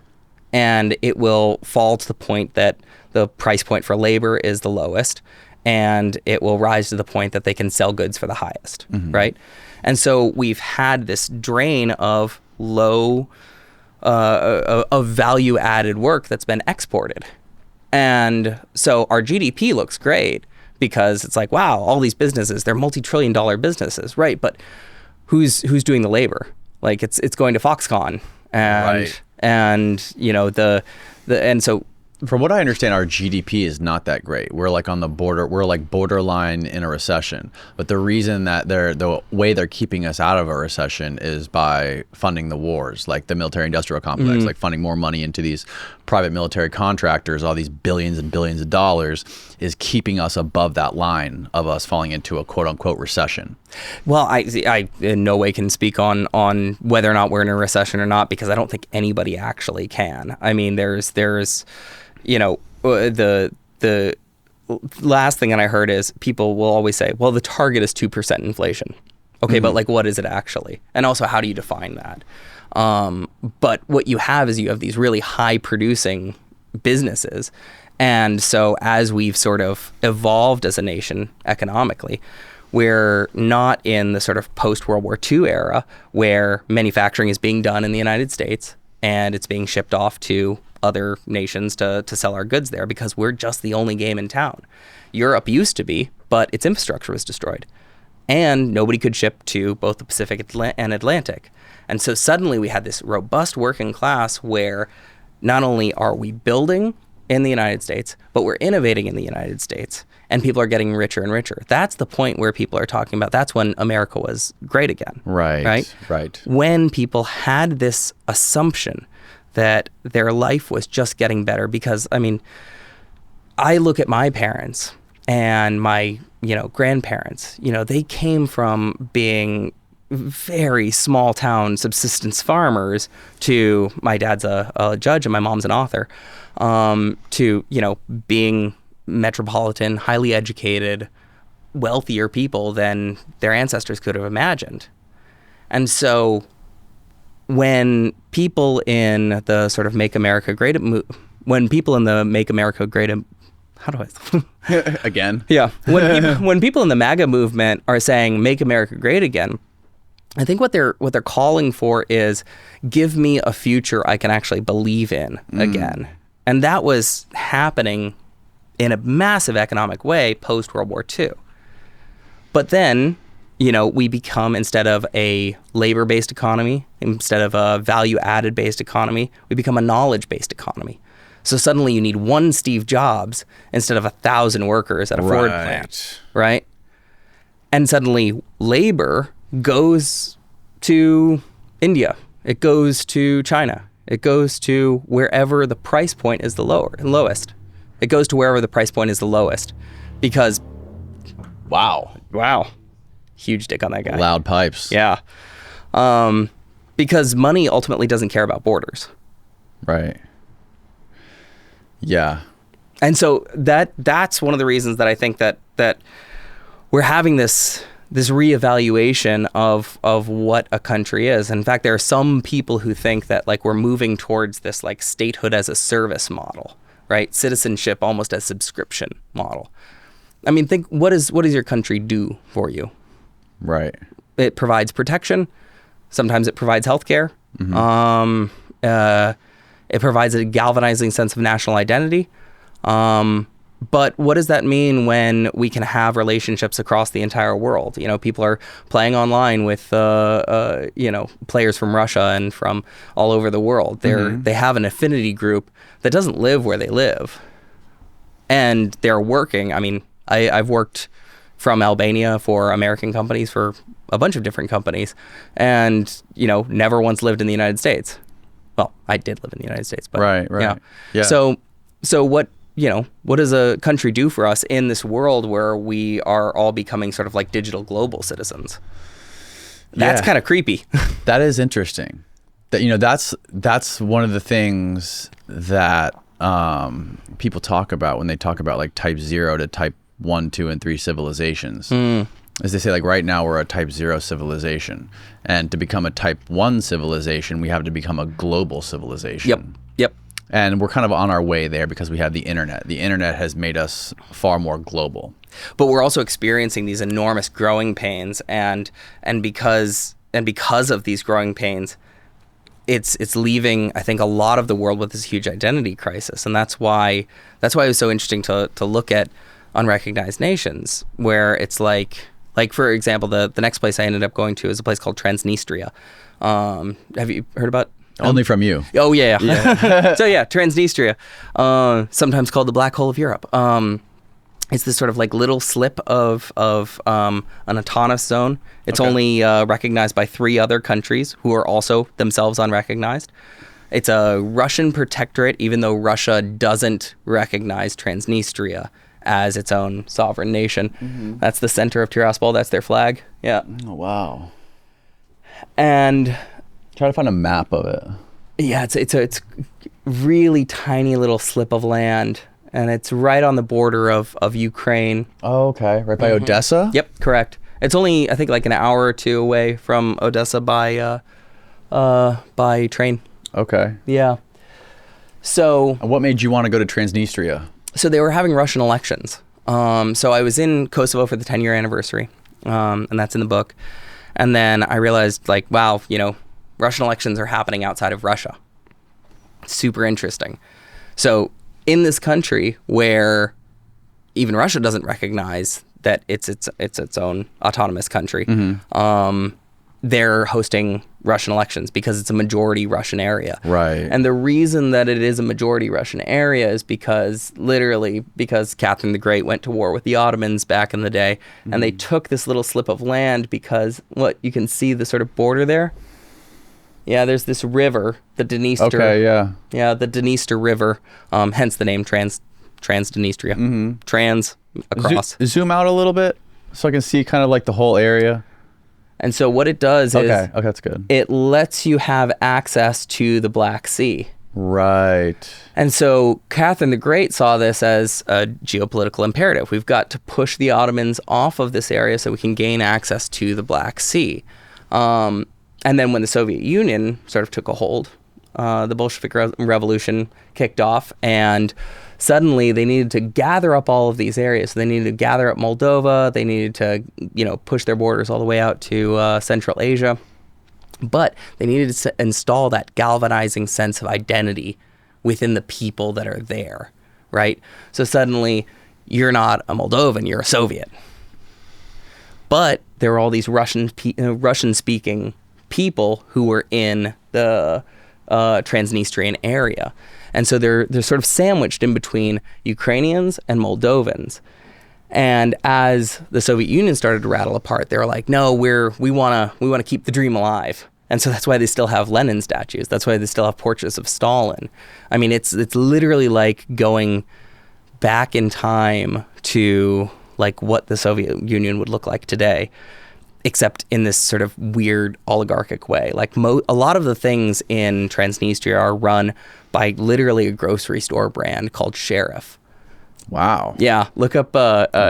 Speaker 1: and it will fall to the point that the price point for labor is the lowest, and it will rise to the point that they can sell goods for the highest, right? And so we've had this drain of low of value-added work that's been exported. And so our GDP looks great because it's like, wow, all these businesses, they're multi-trillion-dollar businesses, right? But who's doing the labor? Like, it's going to Foxconn and you know the and so
Speaker 2: from what I understand, our GDP is not that great. We're like on the border. We're like borderline in a recession. But the reason that the way they're keeping us out of a recession is by funding the wars, like the military-industrial complex, like funding more money into these private military contractors. All these billions and billions of dollars is keeping us above that line of us falling into a quote-unquote recession.
Speaker 1: Well, I in no way can speak on whether or not we're in a recession or not, because I don't think anybody actually can. I mean, there's you know, the last thing that I heard is people will always say, well, the target is 2% inflation. Okay, but like, what is it actually? And also, how do you define that? But what you have is you have these really high producing businesses. And so as we've sort of evolved as a nation economically, we're not in the sort of post-World War II era where manufacturing is being done in the United States and it's being shipped off to other nations to sell our goods there, because we're just the only game in town. Europe used to be, but its infrastructure was destroyed. And nobody could ship to both the Pacific and Atlantic. And so suddenly we had this robust working class where not only are we building in the United States, but we're innovating in the United States. And people are getting richer and richer. That's the point where people are talking about, that's when America was great again.
Speaker 2: Right.
Speaker 1: When people had this assumption that their life was just getting better, because, I mean, I look at my parents and my, you know, grandparents, you know, they came from being very small town subsistence farmers to, my dad's a judge and my mom's an author, to, you know, being metropolitan, highly educated, wealthier people than their ancestors could have imagined. And so when people in the sort of Make America Great, when people in the Make America Great, how do I
Speaker 2: again?
Speaker 1: Yeah, when people in the MAGA movement are saying Make America Great Again, I think what they're calling for is, give me a future I can actually believe in again. And that was happening in a massive economic way post World War II. But then, you know, we become, instead of a labor-based economy, instead of a value-added based economy, we become a knowledge-based economy. So suddenly you need one Steve Jobs instead of 1,000 workers at a Ford plant, right? And suddenly labor goes to India. It goes to China. It goes to wherever the price point is the lowest. It goes to wherever the price point is the lowest, because wow. Huge dick on that guy.
Speaker 2: Loud pipes.
Speaker 1: Yeah. Because money ultimately doesn't care about borders.
Speaker 2: Right. Yeah.
Speaker 1: And so that's one of the reasons that I think that we're having this reevaluation of what a country is. In fact, there are some people who think that like we're moving towards this like statehood as a service model, right? Citizenship almost as subscription model. I mean, think, what does your country do for you?
Speaker 2: Right.
Speaker 1: It provides protection. Sometimes it provides healthcare. It provides a galvanizing sense of national identity. But what does that mean when we can have relationships across the entire world? You know, people are playing online with, you know, players from Russia and from all over the world. They have an affinity group that doesn't live where they live. And they're working. I mean, I've worked from Albania for American companies, for a bunch of different companies, and, you know, never once lived in the United States. Well, I did live in the United States, but
Speaker 2: right.
Speaker 1: Yeah. So what, you know, what does a country do for us in this world where we are all becoming sort of like digital global citizens? That's kind of creepy.
Speaker 2: That is interesting. That, you know, that's one of the things that people talk about when they talk about like type 0 to type 1, 2, and 3 civilizations. As they say, like right now we're a type 0 civilization, and to become a type 1 civilization, we have to become a global civilization.
Speaker 1: Yep.
Speaker 2: And we're kind of on our way there because we have the internet. The internet has made us far more global.
Speaker 1: But we're also experiencing these enormous growing pains, and because of these growing pains, it's leaving, I think, a lot of the world with this huge identity crisis. And that's why it was so interesting to look at unrecognized nations, where it's like for example, the next place I ended up going to is a place called Transnistria. Have you heard about
Speaker 2: Only from you.
Speaker 1: Oh yeah. So yeah, Transnistria, sometimes called the black hole of Europe. It's this sort of like little slip of an autonomous zone. It's only recognized by 3 other countries who are also themselves unrecognized. It's a Russian protectorate, even though Russia doesn't recognize Transnistria as its own sovereign nation. That's the center of Tiraspol. That's their flag. Yeah.
Speaker 2: Oh, wow.
Speaker 1: And
Speaker 2: try to find a map of it.
Speaker 1: Yeah, it's really tiny little slip of land, and it's right on the border of Ukraine.
Speaker 2: Oh, okay. Right by Odessa?
Speaker 1: Yep, correct. It's only, I think, like an hour or 2 away from Odessa by train.
Speaker 2: Okay.
Speaker 1: Yeah. So.
Speaker 2: And what made you want to go to Transnistria?
Speaker 1: So they were having Russian elections. So I was in Kosovo for the 10-year anniversary, and that's in the book. And then I realized, like, wow, you know, Russian elections are happening outside of Russia. Super interesting. So in this country where even Russia doesn't recognize that it's its own autonomous country, they're hosting Russian elections because it's a majority Russian area.
Speaker 2: Right.
Speaker 1: And the reason that it is a majority Russian area is because Catherine the Great went to war with the Ottomans back in the day, and they took this little slip of land because you can see the sort of border there. Yeah, there's this river, the Dniester.
Speaker 2: Okay, yeah.
Speaker 1: Yeah, the Dniester River, hence the name Transnistria. Trans across.
Speaker 2: Zoom out a little bit so I can see kind of like the whole area.
Speaker 1: And so what it does is
Speaker 2: okay, that's good.
Speaker 1: It lets you have access to the Black Sea.
Speaker 2: Right.
Speaker 1: And so Catherine the Great saw this as a geopolitical imperative. We've got to push the Ottomans off of this area so we can gain access to the Black Sea. And then when the Soviet Union sort of took a hold, the Bolshevik Revolution kicked off, and suddenly they needed to gather up all of these areas. So they needed to gather up Moldova. They needed to, push their borders all the way out to Central Asia. But they needed to install that galvanizing sense of identity within the people that are there, right? So suddenly you're not a Moldovan, you're a Soviet. But there were all these Russian-speaking people who were in the Transnistrian area. And so they're sort of sandwiched in between Ukrainians and Moldovans. And as the Soviet Union started to rattle apart, they were like, no, we want to keep the dream alive. And so that's why they still have Lenin statues. That's why they still have portraits of Stalin. I mean, it's literally like going back in time to like what the Soviet Union would look like today, except in this sort of weird oligarchic way. Like a lot of the things in Transnistria are run by literally a grocery store brand called Sheriff.
Speaker 2: Wow.
Speaker 1: Yeah, look up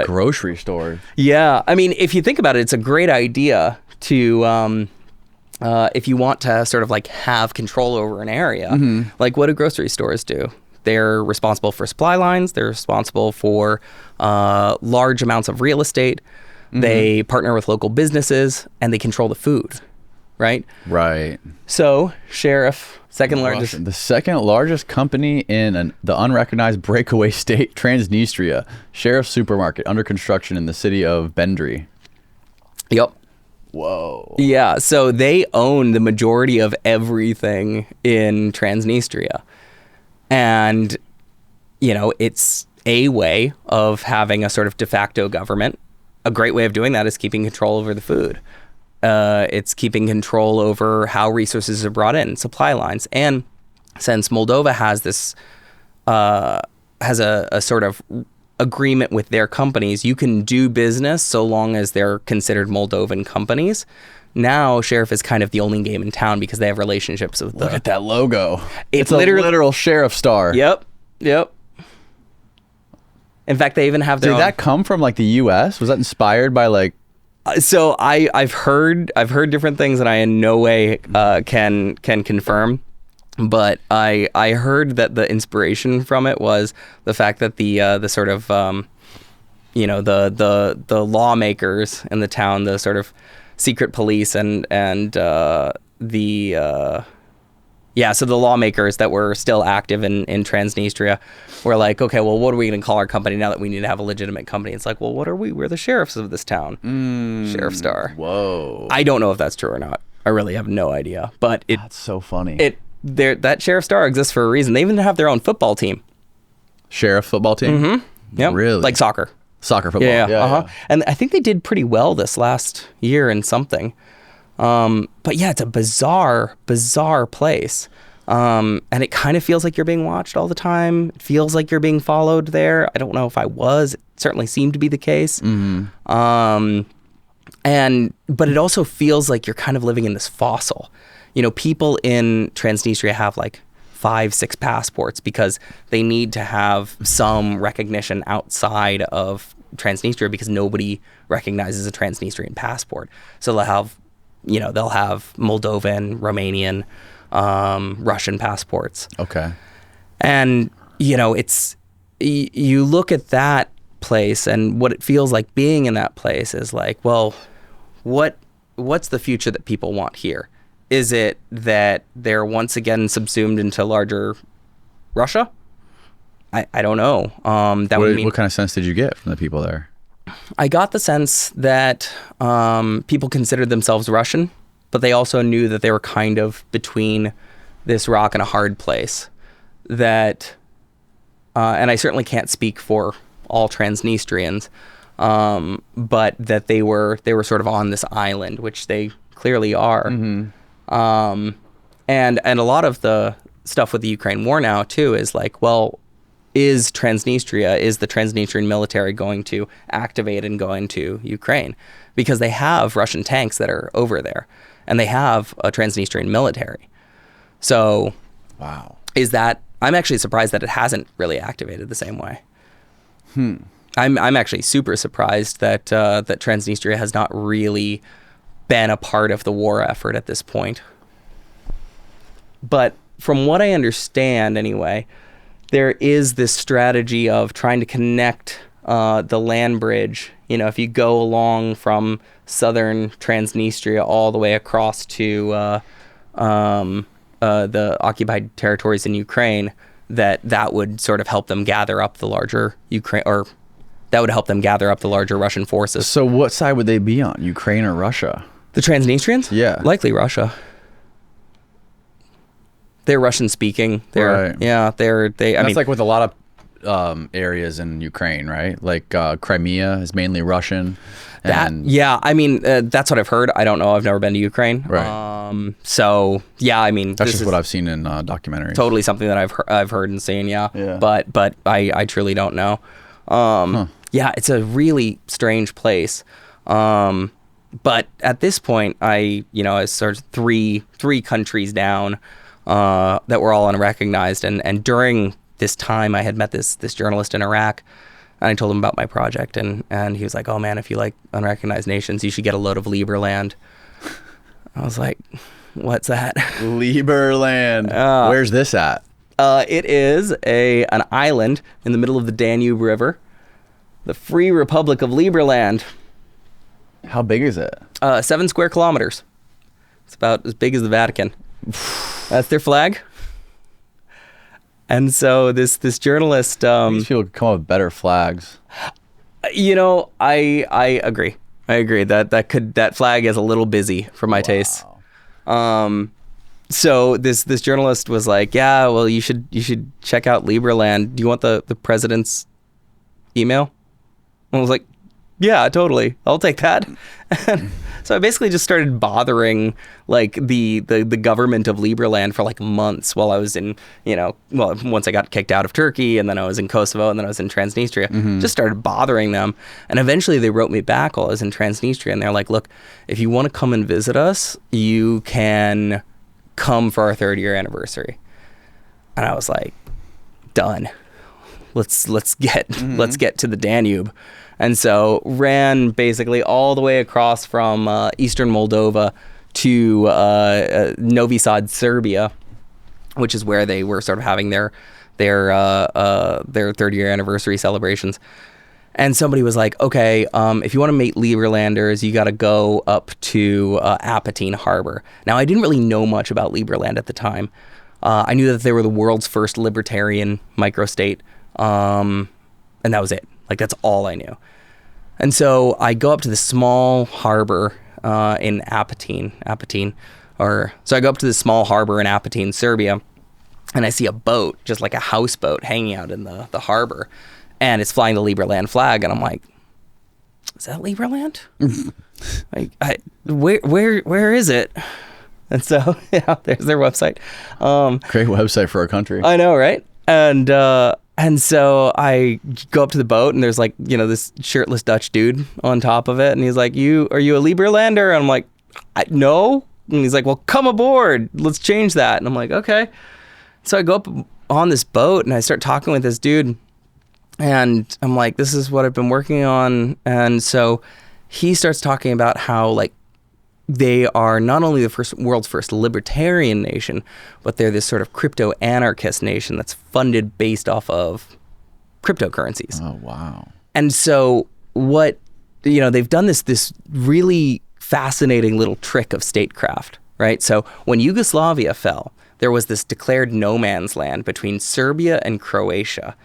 Speaker 2: grocery store.
Speaker 1: Yeah, I mean, if you think about it, it's a great idea to if you want to sort of like have control over an area. Like, what do grocery stores do? They're responsible for supply lines. They're responsible for large amounts of real estate. They partner with local businesses, and they control the food, right?
Speaker 2: Right.
Speaker 1: So, Sheriff, the
Speaker 2: second largest company in the unrecognized breakaway state, Transnistria. Sheriff Supermarket, under construction in the city of Bendry.
Speaker 1: Yep.
Speaker 2: Whoa.
Speaker 1: Yeah, so they own the majority of everything in Transnistria. And, it's a way of having a sort of de facto government. A great way of doing that is keeping control over the food. It's keeping control over how resources are brought in, supply lines. And since Moldova has this, has a sort of agreement with their companies, you can do business so long as they're considered Moldovan companies. Now, Sheriff is kind of the only game in town because they have relationships with
Speaker 2: Look at that logo.
Speaker 1: It's
Speaker 2: a literal Sheriff star.
Speaker 1: Yep. In fact, they even have their
Speaker 2: Did that come from like the U.S.? Was that inspired by like?
Speaker 1: So I've heard different things that I in no way can confirm, but I heard that the inspiration from it was the fact that the sort of the lawmakers in the town, the sort of secret police and so the lawmakers that were still active in Transnistria were like, okay, well, what are we going to call our company now that we need to have a legitimate company? It's like, well, what are we? We're the sheriffs of this town. Sheriff Star.
Speaker 2: Whoa.
Speaker 1: I don't know if that's true or not. I really have no idea. But
Speaker 2: that's so funny.
Speaker 1: that Sheriff Star exists for a reason. They even have their own football team.
Speaker 2: Sheriff football team?
Speaker 1: Mm-hmm. Yep.
Speaker 2: Really?
Speaker 1: Like soccer.
Speaker 2: Soccer football.
Speaker 1: Yeah.
Speaker 2: Yeah.
Speaker 1: And I think they did pretty well this last year in something. But yeah, it's a bizarre place. And it kind of feels like you're being watched all the time. It feels like you're being followed there. I don't know if I was. It certainly seemed to be the case.
Speaker 2: Mm-hmm.
Speaker 1: But it also feels like you're kind of living in this fossil. You know, people in Transnistria have like 5-6 passports because they need to have some recognition outside of Transnistria because nobody recognizes a Transnistrian passport. So they'll have Moldovan, Romanian, Russian passports.
Speaker 2: Okay.
Speaker 1: And, you know, you look at that place and what it feels like being in that place is like, well, what's the future that people want here? Is it that they're once again subsumed into larger Russia? I don't know.
Speaker 2: What kind of sense did you get from the people there?
Speaker 1: I got the sense that people considered themselves Russian, but they also knew that they were kind of between this rock and a hard place. That, and I certainly can't speak for all Transnistrians, but that they were sort of on this island, which they clearly are.
Speaker 2: Mm-hmm.
Speaker 1: And a lot of the stuff with the Ukraine war now too is like, well, is the Transnistrian military going to activate and go into Ukraine? Because they have Russian tanks that are over there, and they have a Transnistrian military. So,
Speaker 2: wow,
Speaker 1: I'm actually surprised that it hasn't really activated the same way. I'm actually super surprised that Transnistria has not really been a part of the war effort at this point. But from what I understand anyway, there is this strategy of trying to connect the land bridge. You know, if you go along from southern Transnistria all the way across to the occupied territories in Ukraine, that would sort of help them gather up the larger Russian forces.
Speaker 2: So what side would they be on, Ukraine or Russia?
Speaker 1: The Transnistrians?
Speaker 2: Yeah.
Speaker 1: Likely Russia. They're Russian speaking.
Speaker 2: Right.
Speaker 1: Yeah,
Speaker 2: That's like with a lot of areas in Ukraine, right? Like Crimea is mainly Russian.
Speaker 1: That's what I've heard. I don't know. I've never been to Ukraine.
Speaker 2: Right.
Speaker 1: So yeah, I mean,
Speaker 2: that's just what I've seen in documentaries.
Speaker 1: Totally something that I've heard and seen. Yeah. But I truly don't know. Yeah, it's a really strange place. But at this point, I was sort of three countries down that were all unrecognized. And during this time, I had met this journalist in Iraq, and I told him about my project, and he was like, "Oh man, if you like unrecognized nations, you should get a load of Liberland." I was like, "What's that?"
Speaker 2: Liberland. Where's this at?
Speaker 1: It is an island in the middle of the Danube River, the Free Republic of Liberland.
Speaker 2: How big is it?
Speaker 1: 7 square kilometers. It's about as big as the Vatican. That's their flag. And so this journalist,
Speaker 2: these people could come up with better flags.
Speaker 1: I agree. That flag is a little busy for my taste. So this journalist was like, "Yeah, well, you should check out Liberland. Do you want the president's email?" And I was like, "Yeah, totally. I'll take that." So I basically just started bothering like the government of Liberland for like months while I was in, once I got kicked out of Turkey, and then I was in Kosovo, and then I was in Transnistria. Just started bothering them. And eventually they wrote me back while I was in Transnistria, and they're like, "Look, if you want to come and visit us, you can come for our 3rd year anniversary." And I was like, "Done. Let's get to the Danube." And so ran basically all the way across from eastern Moldova to Novi Sad, Serbia, which is where they were sort of having their 3rd year anniversary celebrations. And somebody was like, "Okay, if you want to meet Liberlanders, you got to go up to Apatine Harbor." Now, I didn't really know much about Liberland at the time. I knew that they were the world's first libertarian microstate, and that was it. Like, that's all I knew. And so I go up to this small harbor in Apatine, So I go up to this small harbor in Apatin, Serbia, and I see a boat, just like a houseboat, hanging out in the harbor, and it's flying the Liberland flag, and I'm like, is that Liberland? Like, where is it? And so, yeah, there's their website.
Speaker 2: Great website for our country.
Speaker 1: I know, right? And so I go up to the boat, and there's like, this shirtless Dutch dude on top of it, and he's like, are you a Liberlander? And I'm like, no. And he's like, well, come aboard. Let's change that. And I'm like, okay. So I go up on this boat, and I start talking with this dude, and I'm like, this is what I've been working on. And so he starts talking about how, like, they are not only the world's first libertarian nation, but they're this sort of crypto-anarchist nation that's funded based off of cryptocurrencies.
Speaker 2: Oh, wow.
Speaker 1: And so what, they've done this really fascinating little trick of statecraft, right? So when Yugoslavia fell, there was this declared no man's land between Serbia and Croatia.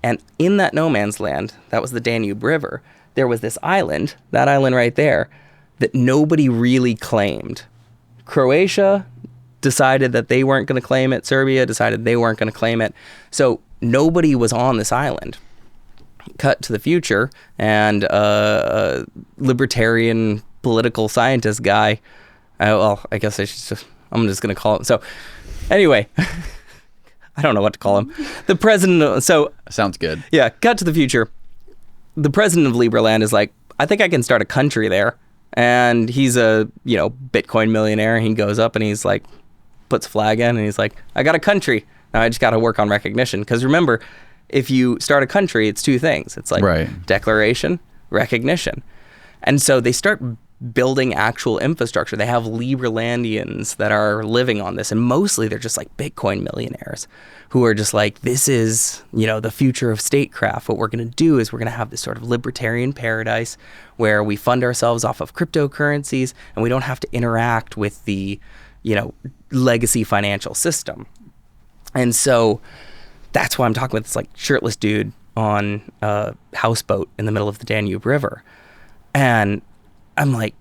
Speaker 1: And in that no man's land, that was the Danube River, there was this island, that island right there, that nobody really claimed. Croatia decided that they weren't going to claim it. Serbia decided they weren't going to claim it. So nobody was on this island. Cut to the future, and a libertarian political scientist guy, I guess I'm just going to call him. So anyway, I don't know what to call him. The president,
Speaker 2: Sounds good.
Speaker 1: Yeah, cut to the future. The president of Liberland is like, I think I can start a country there. And he's a, Bitcoin millionaire. He goes up and he's like, puts a flag in, and he's like, I got a country. Now I just got to work on recognition. Because remember, if you start a country, it's two things. It's like declaration, recognition. And so they start building actual infrastructure. They have Liberlandians that are living on this. And mostly they're just like Bitcoin millionaires who are just like, this is, the future of statecraft. What we're going to do is we're going to have this sort of libertarian paradise where we fund ourselves off of cryptocurrencies, and we don't have to interact with the, legacy financial system. And so that's why I'm talking with this like shirtless dude on a houseboat in the middle of the Danube River. And I'm like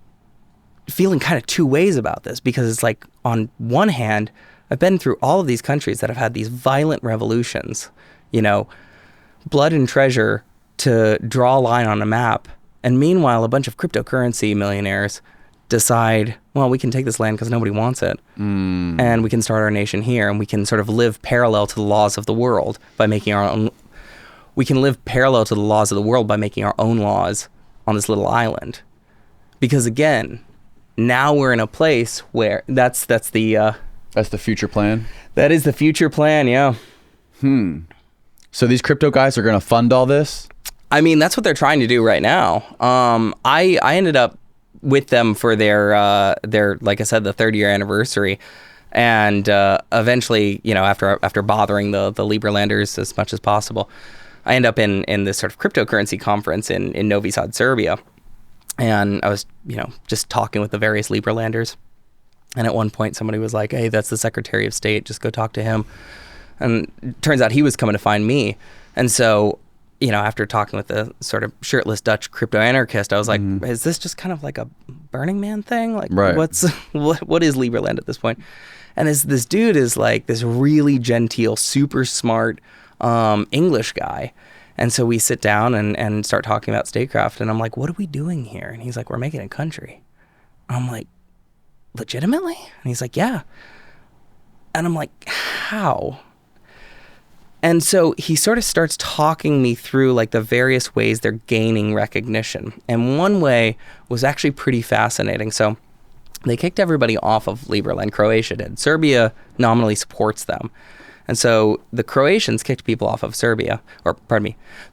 Speaker 1: feeling kind of two ways about this, because it's like, on one hand, I've been through all of these countries that have had these violent revolutions, blood and treasure to draw a line on a map. And meanwhile, a bunch of cryptocurrency millionaires decide, well, we can take this land because nobody wants it. And we can start our nation here, and we can sort of live parallel to the laws of the world by making our own. We can live parallel to the laws of the world by making our own laws on this little island. Because again, now we're in a place where that's the
Speaker 2: future plan.
Speaker 1: That is the future plan, yeah.
Speaker 2: So these crypto guys are going to fund all this?
Speaker 1: I mean, that's what they're trying to do right now. I ended up with them for their like I said, the 3rd-year anniversary, and eventually, after bothering the Liberlanders as much as possible, I end up in this sort of cryptocurrency conference in Novi Sad, Serbia, and I was just talking with the various Liberlanders, and at one point somebody was like, "Hey, that's the Secretary of State. Just go talk to him." And it turns out he was coming to find me, and so. After talking with the sort of shirtless Dutch crypto-anarchist, I was like, is this just kind of like a Burning Man thing? Like, what is Liberland at this point? And this dude is like this really genteel, super smart English guy. And so we sit down and start talking about statecraft. And I'm like, what are we doing here? And he's like, we're making a country. I'm like, legitimately? And he's like, yeah. And I'm like, how? And so he sort of starts talking me through like the various ways they're gaining recognition. And one way was actually pretty fascinating. So they kicked everybody off of Liberland. Croatia did. Serbia nominally supports them. And so the Croatians kicked people off of the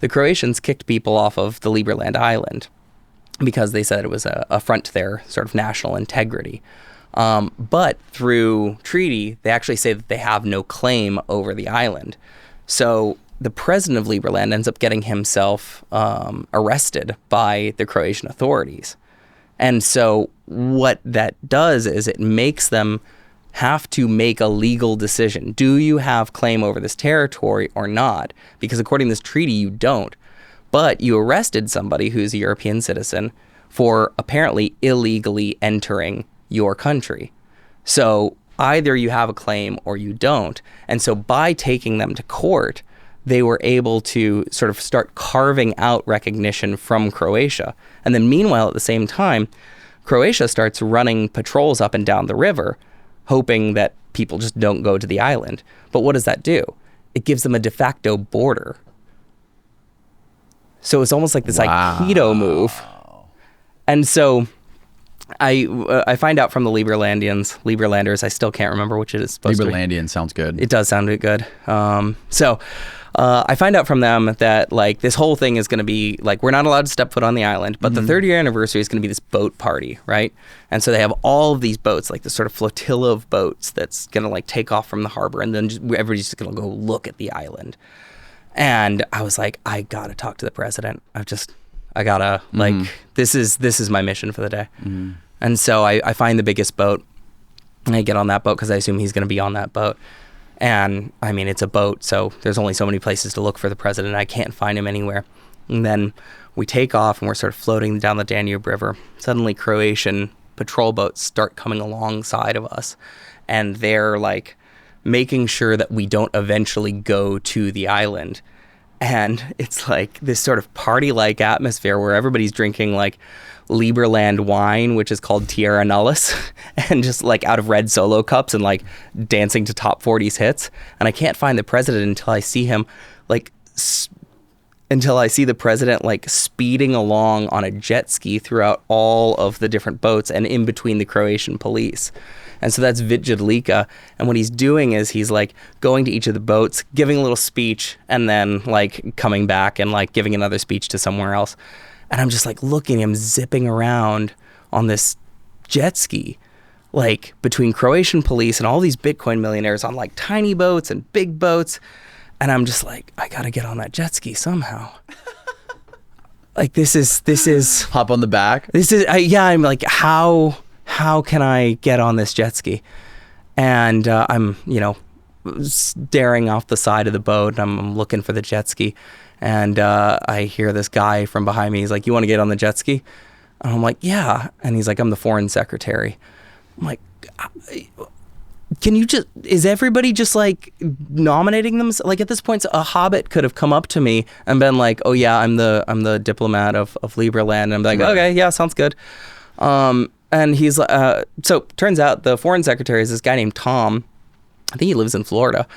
Speaker 1: Croatians kicked people off of the Liberland island because they said it was a affront to their sort of national integrity. But through treaty, they actually say that they have no claim over the island. So the president of Liberland ends up getting himself arrested by the Croatian authorities. And so what that does is it makes them have to make a legal decision. Do you have claim over this territory or not? Because according to this treaty, you don't. But you arrested somebody who's a European citizen for apparently illegally entering your country. So either you have a claim or you don't. And so by taking them to court, they were able to sort of start carving out recognition from Croatia. And then meanwhile, at the same time, Croatia starts running patrols up and down the river, hoping that people just don't go to the island. But what does that do? It gives them a de facto border. So it's almost like this Aikido move. And so I find out from the Liberlanders, I still can't remember which it is supposed to be.
Speaker 2: Liberlandian sounds good.
Speaker 1: It does sound good. So I find out from them that like this whole thing is going to be like, we're not allowed to step foot on the island, but the 30-year anniversary is going to be this boat party, right? And so they have all of these boats, like this sort of flotilla of boats that's going to like take off from the harbor, and then everybody's just going to go look at the island. And I was like, I got to talk to the president. I gotta like, this is my mission for the day. And so I find the biggest boat, and I get on that boat because I assume he's going to be on that boat. And I mean, it's a boat, so there's only so many places to look for the president. I can't find him anywhere. And then we take off, and we're sort of floating down the Danube River. Suddenly, Croatian patrol boats start coming alongside of us, and they're like making sure that we don't eventually go to the island. And it's like this sort of party-like atmosphere where everybody's drinking like Liberland wine, which is called Tierra Nullis, and just like out of red Solo cups, and like dancing to top 40s hits. And I can't find the president until I see him like the president like speeding along on a jet ski throughout all of the different boats and in between the Croatian police. And so that's Czuleger. And what he's doing is he's like going to each of the boats, giving a little speech, and then like coming back and like giving another speech to somewhere else. And I'm just like looking at him zipping around on this jet ski, like between Croatian police and all these Bitcoin millionaires on like tiny boats and big boats. And I'm just like, I got to get on that jet ski somehow. Like this is
Speaker 2: Hop on the back.
Speaker 1: I'm like, how can I get on this jet ski? And I'm, staring off the side of the boat, and I'm looking for the jet ski. And I hear this guy from behind me. He's like, you want to get on the jet ski? And I'm like, yeah. And he's like, I'm the foreign secretary. I'm like, is everybody just like nominating them? Like at this point, a hobbit could have come up to me and been like, oh yeah, I'm the diplomat of Liberland. And I'm like, okay, yeah, sounds good. And he's so turns out the foreign secretary is this guy named Tom. I think he lives in Florida.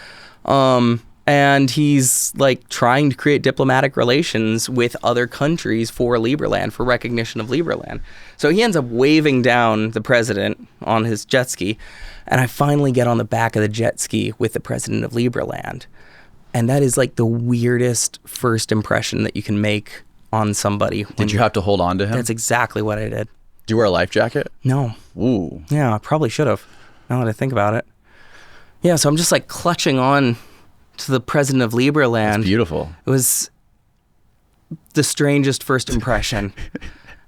Speaker 1: And he's like trying to create diplomatic relations with other countries for Liberland, for recognition of Liberland. So he ends up waving down the president on his jet ski. And I finally get on the back of the jet ski with the president of Liberland. And that is like the weirdest first impression that you can make on somebody.
Speaker 2: Did you have to hold on to him?
Speaker 1: That's exactly what I did.
Speaker 2: Did you wear a life jacket?
Speaker 1: No.
Speaker 2: Ooh.
Speaker 1: Yeah, I probably should have, now that I think about it. Yeah, so I'm just like clutching on to the president of Liberland.
Speaker 2: That's beautiful.
Speaker 1: It was the strangest first impression.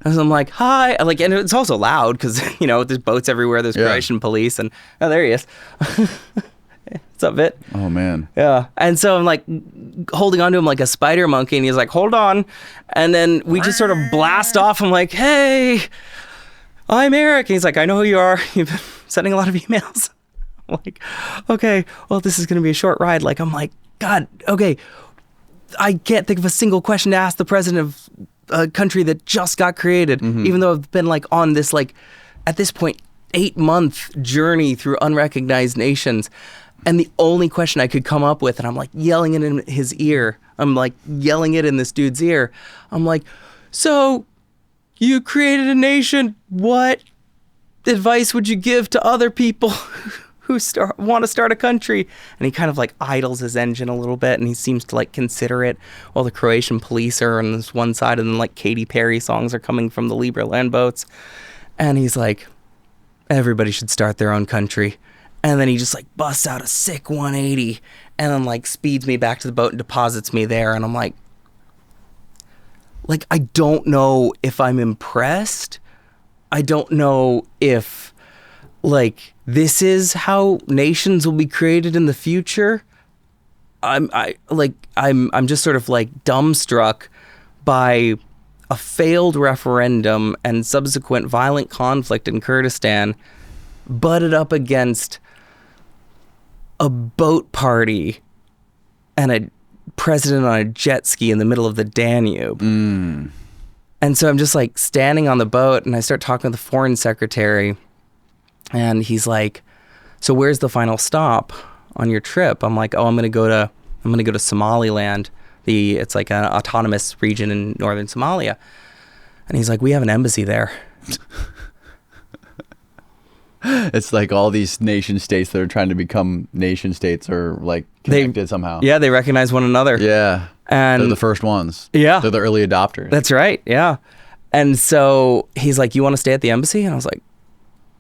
Speaker 1: As I'm like, hi, like, and it's also loud because there's boats everywhere. There's Croatian police, and oh, there he is. What's up, Vit?
Speaker 2: Oh man.
Speaker 1: Yeah, and so I'm like holding on to him like a spider monkey, and he's like, hold on, and then we just sort of blast off. I'm like, hey, I'm Eric. And he's like, I know who you are. You've been sending a lot of emails. I'm like, okay, well, this is going to be a short ride. Like, I'm like, God, okay, I can't think of a single question to ask the president of a country that just got created, even though I've been like on this, like, at this point, 8-month journey through unrecognized nations. And the only question I could come up with, and I'm like yelling it in his ear. I'm like yelling it in this dude's ear. I'm like, so you created a nation. What advice would you give to other people who want to start a country? And he kind of like idles his engine a little bit, and he seems to like consider it while the Croatian police are on this one side, and then like Katy Perry songs are coming from the Liberland boats. And he's like, everybody should start their own country. And then he just like busts out a sick 180 and then like speeds me back to the boat and deposits me there. And I'm like, I don't know if I'm impressed. I don't know if like this is how nations will be created in the future. I'm just sort of like dumbstruck by a failed referendum and subsequent violent conflict in Kurdistan butted up against a boat party and a president on a jet ski in the middle of the Danube. And so I'm just like standing on the boat, and I start talking to the foreign secretary, and he's like, so where's the final stop on your trip? I'm like, oh, I'm going to go to Somaliland. It's like an autonomous region in northern Somalia. And he's like, we have an embassy there.
Speaker 2: It's like all these nation states that are trying to become nation states are like connected somehow.
Speaker 1: Yeah, they recognize one another.
Speaker 2: Yeah.
Speaker 1: And
Speaker 2: they're the first ones.
Speaker 1: Yeah.
Speaker 2: They're the early adopters.
Speaker 1: That's right. Yeah. And so he's like, you want to stay at the embassy? And I was like,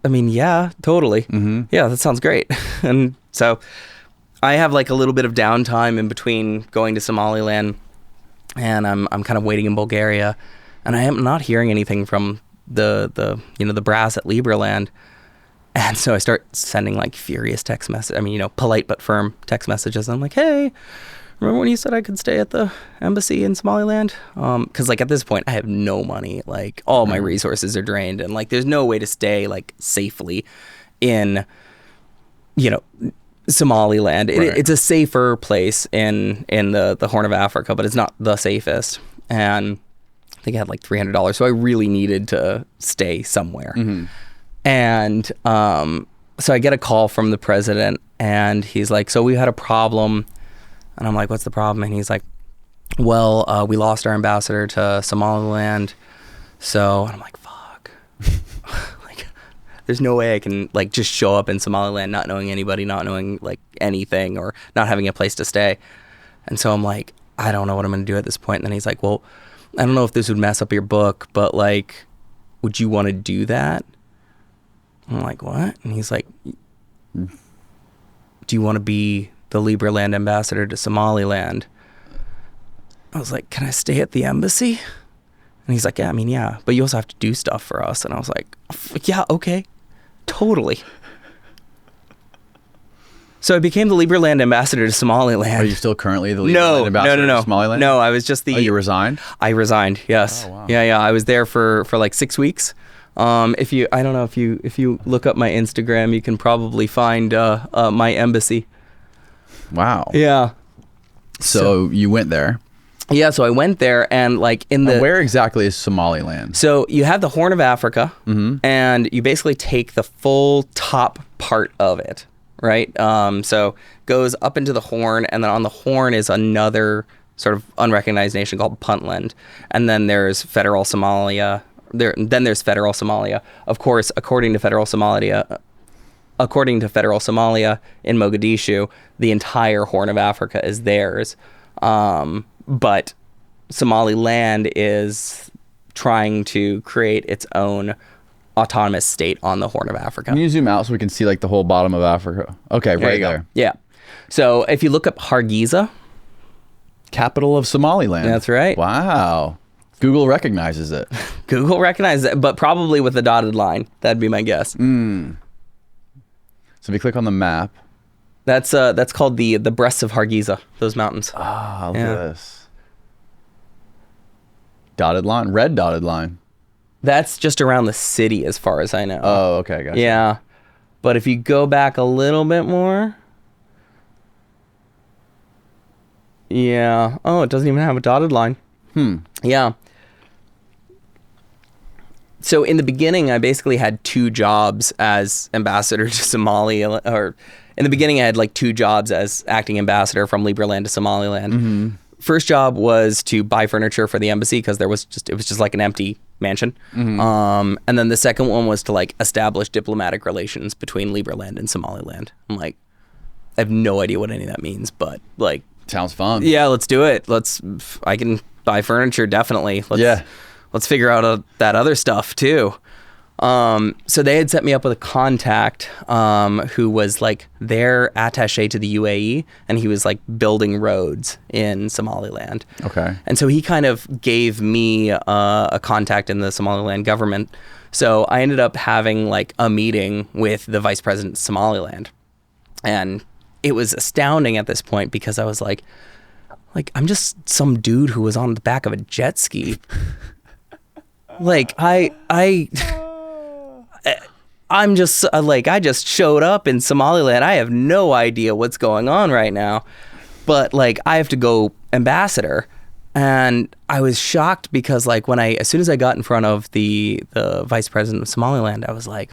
Speaker 1: I mean, yeah, totally.
Speaker 2: Mm-hmm.
Speaker 1: Yeah, that sounds great. And so I have like a little bit of downtime in between going to Somaliland, and I'm kind of waiting in Bulgaria, and I am not hearing anything from the brass at Liberland. And so I start sending like furious text messages. I mean, polite but firm text messages. I'm like, hey, remember when you said I could stay at the embassy in Somaliland? Because like at this point, I have no money. Like all my resources are drained, and like there's no way to stay like safely in, Somaliland.
Speaker 2: Right.
Speaker 1: It's a safer place in the Horn of Africa, but it's not the safest. And I think I had like $300, so I really needed to stay somewhere.
Speaker 2: Mm-hmm.
Speaker 1: And so I get a call from the president, and he's like, so we had a problem. And I'm like, what's the problem? And he's like, well, we lost our ambassador to Somaliland. So, and I'm like, fuck. Like, there's no way I can like just show up in Somaliland not knowing anybody, not knowing like anything, or not having a place to stay. And so I'm like, I don't know what I'm going to do at this point. And then he's like, well, I don't know if this would mess up your book, but like, would you want to do that? I'm like, what? And he's like, do you want to be the Liberland ambassador to Somaliland? I was like, can I stay at the embassy? And he's like, yeah, I mean, yeah, but you also have to do stuff for us. And I was like, yeah, okay, totally. So I became the Liberland ambassador to Somaliland.
Speaker 2: Are you still currently the Liberland ambassador to Somaliland?
Speaker 1: No, I was just the...
Speaker 2: Oh, you resigned?
Speaker 1: I resigned, yes.
Speaker 2: Oh, wow.
Speaker 1: Yeah, I was there for like 6 weeks. I don't know, if you look up my Instagram, you can probably find my embassy.
Speaker 2: Wow.
Speaker 1: Yeah.
Speaker 2: So you went there.
Speaker 1: Yeah, so I went there, and like
Speaker 2: where exactly is Somaliland?
Speaker 1: So you have the Horn of Africa, and you basically take the full top part of it, right? So goes up into the Horn, and then on the Horn is another sort of unrecognized nation called Puntland, and then there's federal Somalia. Then there's federal Somalia. Of course, according to federal Somalia in Mogadishu, the entire Horn of Africa is theirs. But Somaliland is trying to create its own autonomous state on the Horn of Africa.
Speaker 2: Can you zoom out so we can see like the whole bottom of Africa? Okay,
Speaker 1: There
Speaker 2: right
Speaker 1: you go.
Speaker 2: there.
Speaker 1: Yeah. So if you look up Hargeisa,
Speaker 2: Capital of Somaliland.
Speaker 1: That's right.
Speaker 2: Wow. Google recognizes it.
Speaker 1: Google recognizes it, but probably with a dotted line. That'd be my guess.
Speaker 2: So if you click on the map.
Speaker 1: That's called the breasts of Hargeisa, those mountains.
Speaker 2: Ah, look
Speaker 1: Yeah.
Speaker 2: at this. Dotted line, red dotted line.
Speaker 1: That's just around the city as far as I know.
Speaker 2: Oh, okay, gotcha.
Speaker 1: Yeah. But if you go back a little bit more. Yeah. Oh, it doesn't even have a dotted line. Yeah. So in the beginning, I basically had 2 jobs as ambassador to Somalia, or in the beginning, I had like 2 jobs as acting ambassador from Liberland to Somaliland. First job was to buy furniture for the embassy because it was just like an empty mansion. And then the second one was to like establish diplomatic relations between Liberland and Somaliland. I'm like, I have no idea what any of that means, but like,
Speaker 2: Sounds fun.
Speaker 1: yeah, let's do it. I can buy furniture, definitely. Let's figure out that other stuff too. So they had set me up with a contact who was like their attaché to the UAE, and he was like building roads in Somaliland.
Speaker 2: Okay.
Speaker 1: And so he kind of gave me a contact in the Somaliland government. So I ended up having like a meeting with the vice president of Somaliland. And it was astounding at this point because I was like I'm just some dude who was on the back of a jet ski. Like I I'm just like, I just showed up in Somaliland. I have no idea what's going on right now, but like I have to go ambassador. And I was shocked because like as soon as I got in front of the vice president of Somaliland, I was like,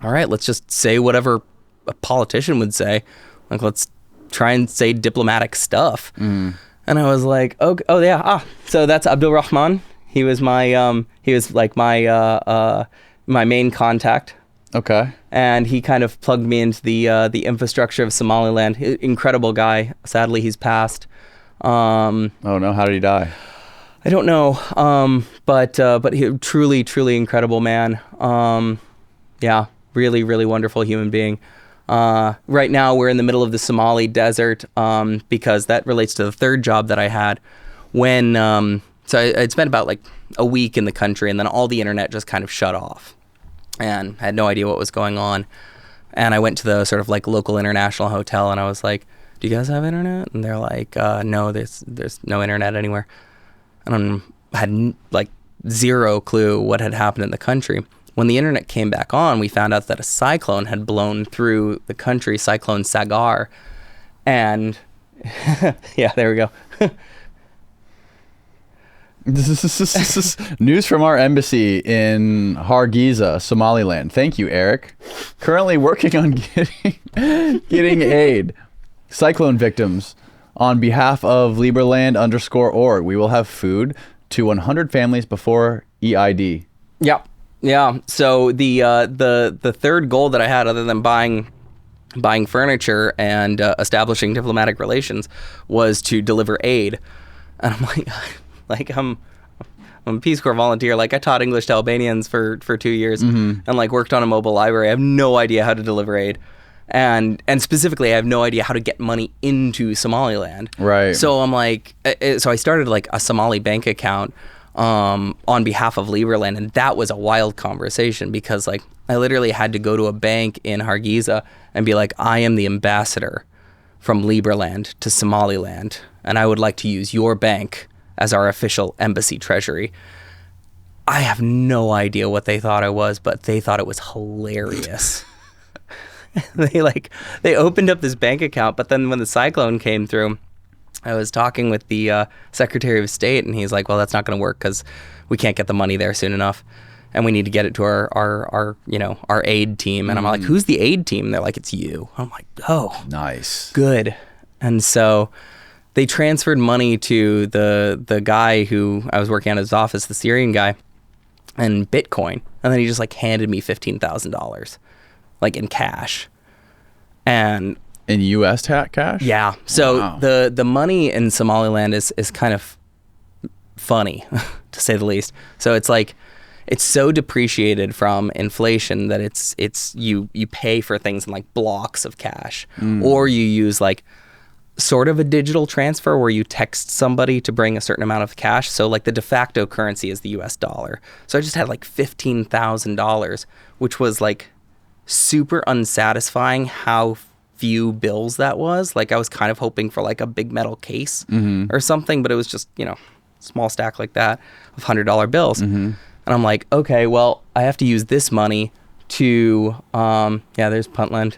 Speaker 1: all right, let's just say whatever a politician would say. Like, let's try and say diplomatic stuff. And I was like, oh yeah. So that's Abdul Rahman. He was my, my main contact.
Speaker 2: Okay.
Speaker 1: And he kind of plugged me into the infrastructure of Somaliland. Incredible guy. Sadly, he's passed.
Speaker 2: Oh no, how did he die?
Speaker 1: I don't know. But he truly incredible man. Yeah, really, really wonderful human being. Right now we're in the middle of the Somali desert, because that relates to the third job that I had when, so I'd spent about like a week in the country, and then all the internet just kind of shut off and had no idea what was going on. And I went to the sort of like local international hotel, and I was like, do you guys have internet? And they're like, no, there's no internet anywhere. And I had like zero clue what had happened in the country. When the internet came back on, we found out that a cyclone had blown through the country, Cyclone Sagar. And yeah, there we go.
Speaker 2: News from our embassy in Hargeisa, Somaliland. Thank you, Eric. Currently working on getting aid. Cyclone victims. On behalf of Liberland_org, we will have food to 100 families before EID.
Speaker 1: Yeah. Yeah. So the third goal that I had, other than buying furniture and establishing diplomatic relations, was to deliver aid. And I'm like, I'm a Peace Corps volunteer. Like, I taught English to Albanians for 2 years, and like worked on a mobile library. I have no idea how to deliver aid. And specifically, I have no idea how to get money into Somaliland.
Speaker 2: Right.
Speaker 1: So I'm like, so I started like a Somali bank account on behalf of Liberland, and that was a wild conversation because like I literally had to go to a bank in Hargeisa and be like, I am the ambassador from Liberland to Somaliland, and I would like to use your bank as our official embassy treasury. I have no idea what they thought I was, but they thought it was hilarious. They opened up this bank account, but then when the cyclone came through, I was talking with the Secretary of State, and he's like, well, that's not going to work because we can't get the money there soon enough, and we need to get it to our aid team. And I'm like, who's the aid team? And they're like, it's you. I'm like, oh,
Speaker 2: nice,
Speaker 1: good. And so they transferred money to the guy who I was working at his office, the Syrian guy, and Bitcoin, and then he just like handed me $15,000 like in cash. And
Speaker 2: in U.S. cash?
Speaker 1: Yeah. So
Speaker 2: wow.
Speaker 1: the money in Somaliland is kind of funny, to say the least. So it's like, it's so depreciated from inflation that it's you pay for things in like blocks of cash, or you use like sort of a digital transfer where you text somebody to bring a certain amount of cash. So like the de facto currency is the US dollar. So I just had like $15,000, which was like super unsatisfying how few bills that was. Like I was kind of hoping for like a big metal case or something, but it was just, small stack like that of $100 bills. And I'm like, okay, well, I have to use this money to, there's Puntland.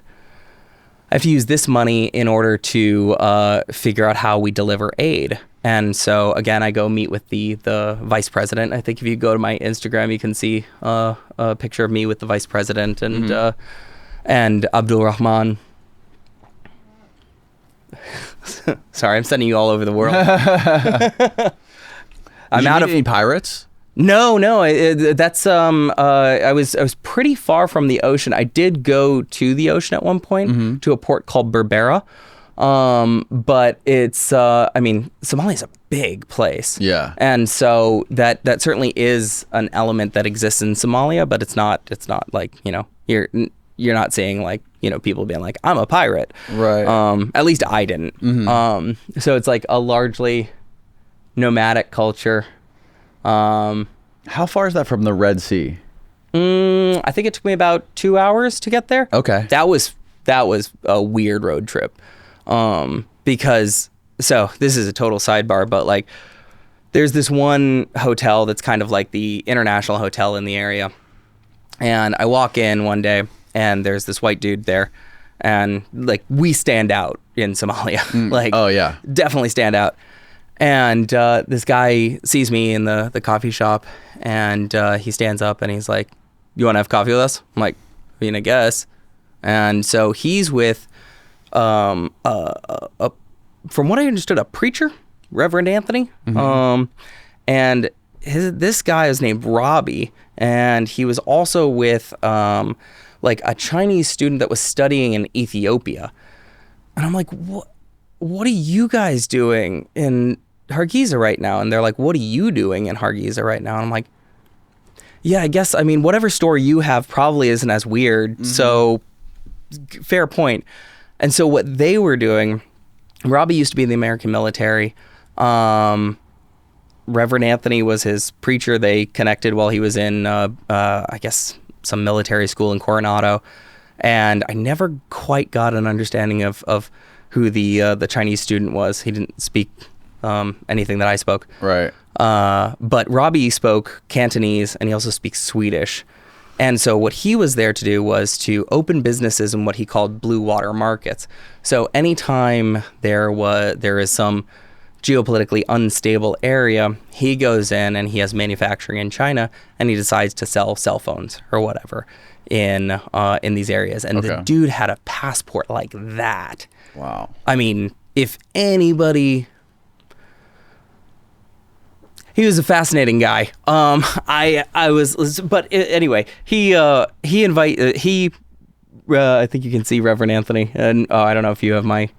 Speaker 1: I have to use this money in order to figure out how we deliver aid. And so again, I go meet with the vice president. I think if you go to my Instagram, you can see a picture of me with the vice president and Abdul Rahman. Sorry, I'm sending you all over the world.
Speaker 2: I'm out of any pirates.
Speaker 1: No. That's I was pretty far from the ocean. I did go to the ocean at one point to a port called Berbera. But it's Somalia's a big place. Yeah. And so that certainly is an element that exists in Somalia, but it's not like, you're not seeing like, people being like, I'm a pirate. Right. At least I didn't. So it's like a largely nomadic culture.
Speaker 2: How far is that from the Red Sea?
Speaker 1: I think it took me about 2 hours to get there.
Speaker 2: Okay.
Speaker 1: That was a weird road trip. Because this is a total sidebar, but like there's this one hotel that's kind of like the international hotel in the area. And I walk in one day, and there's this white dude there, and like we stand out in Somalia, like
Speaker 2: Oh yeah.
Speaker 1: definitely stand out. And this guy sees me in the coffee shop, and he stands up and he's like, "You want to have coffee with us?" I'm like, "I mean, I guess." And so he's with, from what I understood, a preacher, Reverend Anthony. And this guy is named Robbie, and he was also with like a Chinese student that was studying in Ethiopia. And I'm like, what are you guys doing in Hargeisa right now? And they're like, what are you doing in Hargeisa right now? And I'm like, yeah, I guess, I mean, whatever story you have probably isn't as weird. So fair point. And so what they were doing, Robbie used to be in the American military. Reverend Anthony was his preacher. They connected while he was in, I guess, some military school in Coronado. And I never quite got an understanding of who the Chinese student was. He didn't speak anything that I spoke.
Speaker 2: Right.
Speaker 1: But Robbie spoke Cantonese, and he also speaks Swedish. And so what he was there to do was to open businesses in what he called blue water markets. So anytime there is some geopolitically unstable area, he goes in and he has manufacturing in China, and he decides to sell cell phones or whatever in these areas. And the dude had a passport like that.
Speaker 2: Wow.
Speaker 1: I mean, if anybody, he was a fascinating guy. I think you can see Reverend Anthony, and I don't know if you have my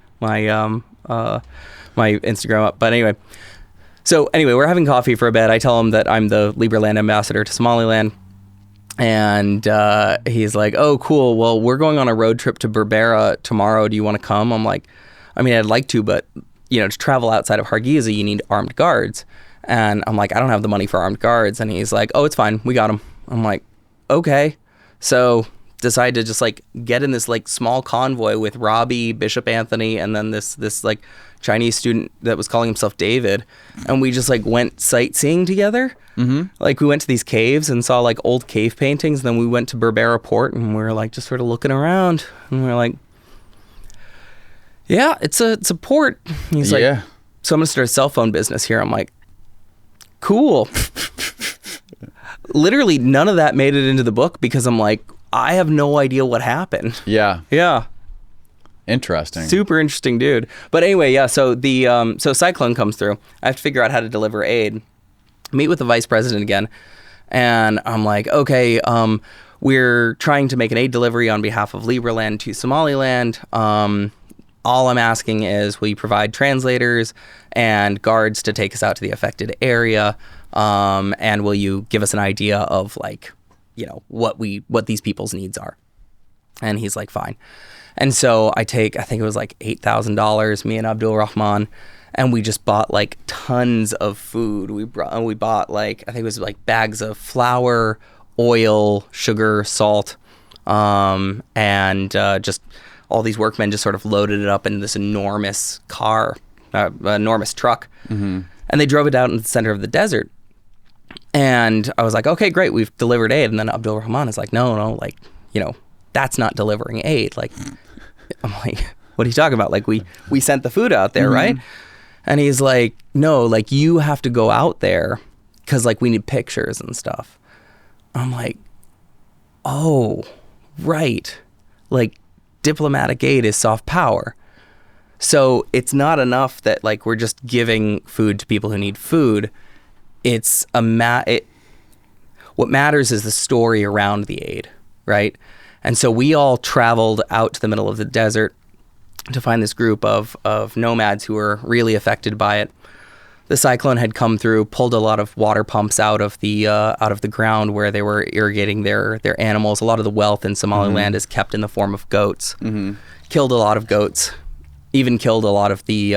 Speaker 1: Instagram up, but anyway. So anyway, we're having coffee for a bit. I tell him that I'm the Liberland ambassador to Somaliland, and he's like, "Oh, cool. Well, we're going on a road trip to Berbera tomorrow. Do you want to come?" I'm like, "I mean, I'd like to, but to travel outside of Hargeisa, you need armed guards." And I'm like, "I don't have the money for armed guards." And he's like, "Oh, it's fine. We got them." I'm like, "Okay." So decide to just like get in this like small convoy with Robbie, Bishop Anthony, and then this like Chinese student that was calling himself David, and we just like went sightseeing together. Like we went to these caves and saw like old cave paintings, and then we went to Berbera port, and we were like just sort of looking around, and we were like, "Yeah, it's a port." And he's like, "So I'm gonna start a cell phone business here." I'm like, "Cool." Literally none of that made it into the book because I'm like, I have no idea what happened. Yeah.
Speaker 2: Interesting.
Speaker 1: Super interesting dude. But anyway, yeah, so the cyclone comes through. I have to figure out how to deliver aid. Meet with the vice president again. And I'm like, okay, we're trying to make an aid delivery on behalf of Liberland to Somaliland. All I'm asking is, will you provide translators and guards to take us out to the affected area? And will you give us an idea of like, what these people's needs are? And he's like, fine. And so I think it was like $8,000, me and Abdul Rahman, and we just bought like tons of food. We bought like, I think it was like bags of flour, oil, sugar, salt, and just all these workmen just sort of loaded it up in this enormous enormous truck. And they drove it out in the center of the desert. And I was like, okay, great, we've delivered aid. And then Abdul Rahman is like, no, like, that's not delivering aid. Like, I'm like, what are you talking about? Like, we sent the food out there, right? And he's like, no, like, you have to go out there because, like, we need pictures and stuff. I'm like, oh, right. Like, diplomatic aid is soft power. So it's not enough that, like, we're just giving food to people who need food. It's what matters is the story around the aid, right? And so we all traveled out to the middle of the desert to find this group of nomads who were really affected by it. The cyclone had come through, pulled a lot of water pumps out of the ground where they were irrigating their animals. A lot of the wealth in Somaliland is kept in the form of goats. Killed a lot of goats, even killed a lot of the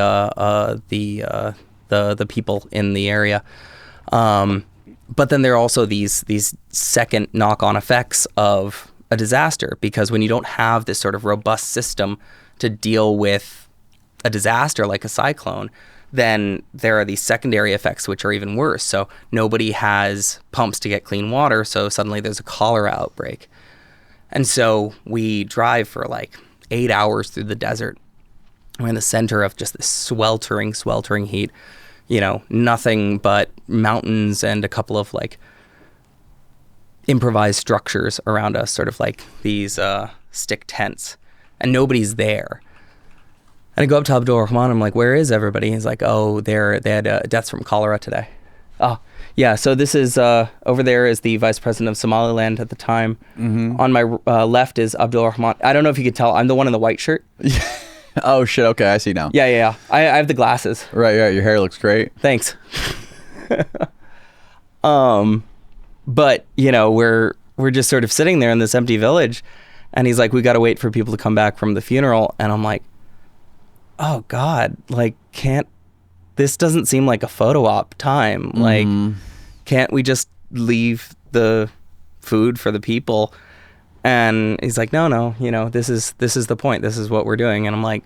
Speaker 1: people in the area. But then there are also these second knock-on effects of a disaster, because when you don't have this sort of robust system to deal with a disaster like a cyclone, then there are these secondary effects which are even worse. So nobody has pumps to get clean water, so suddenly there's a cholera outbreak. And so we drive for like 8 hours through the desert. We're in the center of just this sweltering heat, you know, nothing but mountains and a couple of like improvised structures around us, sort of like these stick tents, and nobody's there. And I go up to Abdul Rahman, I'm like, where is everybody? He's like, oh, they had deaths from cholera today. Oh, yeah, so this is, over there is the vice president of Somaliland at the time. Mm-hmm. On my left is Abdul Rahman. I don't know if you could tell, I'm the one in the white shirt.
Speaker 2: Oh, shit, okay, I see now.
Speaker 1: Yeah. I have the glasses.
Speaker 2: Right, your hair looks great.
Speaker 1: Thanks. But, you know, we're just sort of sitting there in this empty village, and he's like, we got to wait for people to come back from the funeral. And I'm like, oh God, like, this doesn't seem like a photo op time. Like, can't we just leave the food for the people? And he's like, no, you know, this is the point. This is what we're doing. And I'm like,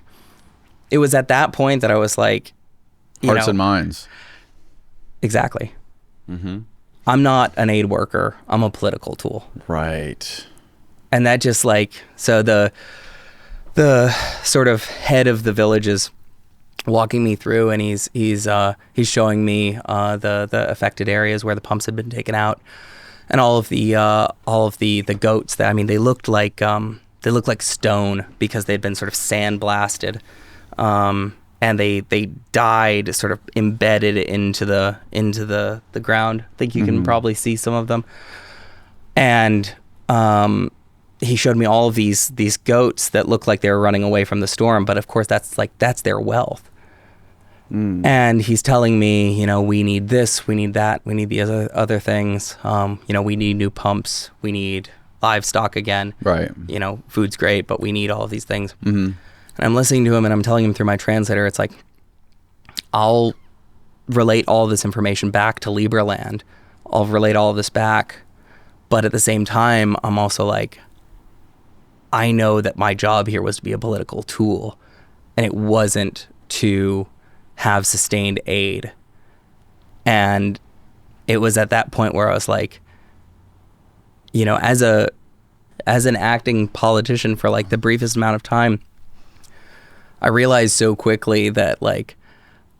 Speaker 1: it was at that point that I was like,
Speaker 2: Hearts and minds.
Speaker 1: Exactly. Mm-hmm. I'm not an aid worker. I'm a political tool.
Speaker 2: Right.
Speaker 1: And that just like, so the sort of head of the village is walking me through, and he's showing me the affected areas where the pumps had been taken out, and all of the goats that, I mean, they looked like stone because they'd been sort of sandblasted, and they died sort of embedded into the ground. I think you can probably see some of them. And he showed me all of these goats that looked like they were running away from the storm, but of course that's their wealth. And he's telling me, you know, we need this, we need that, we need the other things. You know, we need new pumps, we need livestock again.
Speaker 2: Right.
Speaker 1: You know, food's great, but we need all of these things. Mm-hmm. And I'm listening to him, and I'm telling him through my translator, it's like, I'll relate all this information back to Liberland. I'll relate all of this back. But at the same time, I'm also like, I know that my job here was to be a political tool, and it wasn't to have sustained aid. And it was at that point where I was like, you know, as an acting politician for like the briefest amount of time, I realized so quickly that like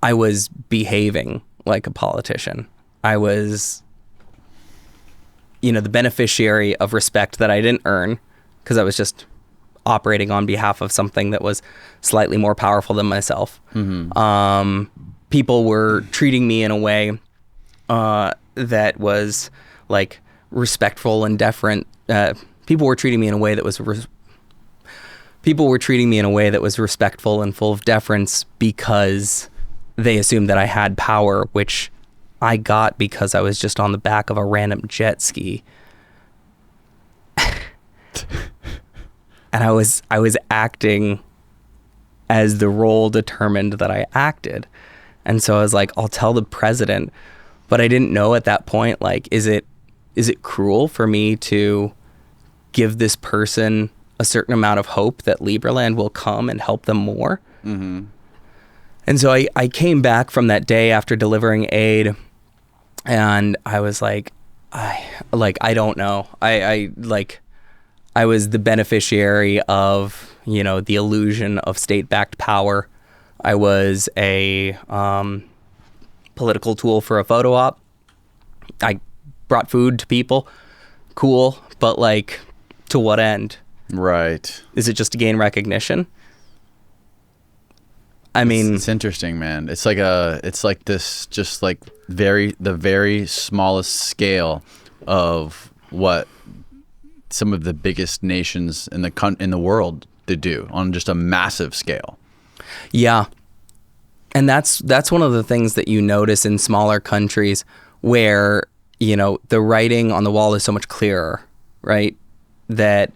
Speaker 1: I was behaving like a politician. I was, you know, the beneficiary of respect that I didn't earn because I was just operating on behalf of something that was slightly more powerful than myself. Mm-hmm. People were treating me in a way that was like respectful and deferent. People were treating me in a way that was respectful and full of deference because they assumed that I had power, which I got because I was just on the back of a random jet ski. And I was acting as the role determined that I acted. And so I was like, I'll tell the president, but I didn't know at that point, like, is it cruel for me to give this person a certain amount of hope that Liberland will come and help them more? Mm-hmm. And so I came back from that day after delivering aid, and I was like, I don't know. I was the beneficiary of, you know, the illusion of state-backed power. I was a political tool for a photo op. I brought food to people. Cool, but like, to what end?
Speaker 2: Right.
Speaker 1: Is it just to gain recognition? I mean,
Speaker 2: it's interesting, man. It's like this, just like the very smallest scale of what some of the biggest nations in the world to do on just a massive scale.
Speaker 1: Yeah. And that's one of the things that you notice in smaller countries where, you know, the writing on the wall is so much clearer, right? That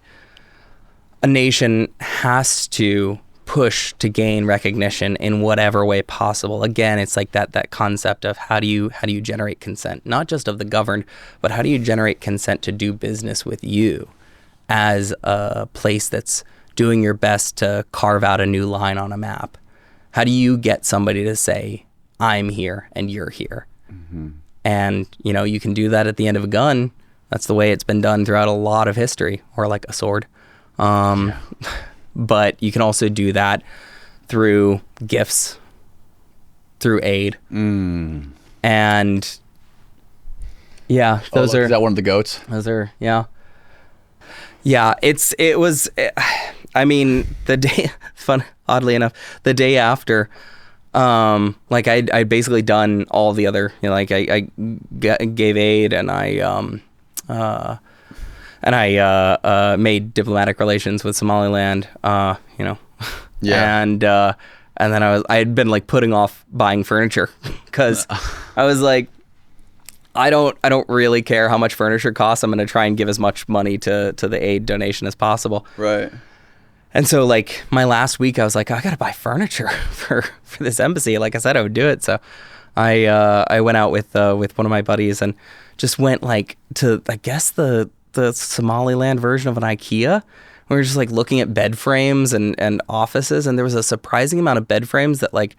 Speaker 1: a nation has to push to gain recognition in whatever way possible. Again, it's like that concept of how do you generate consent, not just of the governed, but how do you generate consent to do business with you as a place that's doing your best to carve out a new line on a map? How do you get somebody to say, I'm here and you're here. And, you know, you can do that at the end of a gun. That's the way it's been done throughout a lot of history, or like a sword. But you can also do that through gifts, through aid. And yeah, those are...
Speaker 2: Is that one of the goats?
Speaker 1: Those are, yeah. Yeah, I mean, the day, oddly enough, the day after, like I'd basically done all the other, you know, like I gave aid, and I made diplomatic relations with Somaliland, you know, and then I had been like putting off buying furniture because I was like, I don't really care how much furniture costs. I'm going to try and give as much money to the aid donation as possible.
Speaker 2: Right.
Speaker 1: And so like my last week, I was like, I got to buy furniture for this embassy. Like I said, I would do it. So I went out with one of my buddies and just went like to, I guess, the Somaliland version of an IKEA. We were just like looking at bed frames and offices, and there was a surprising amount of bed frames that like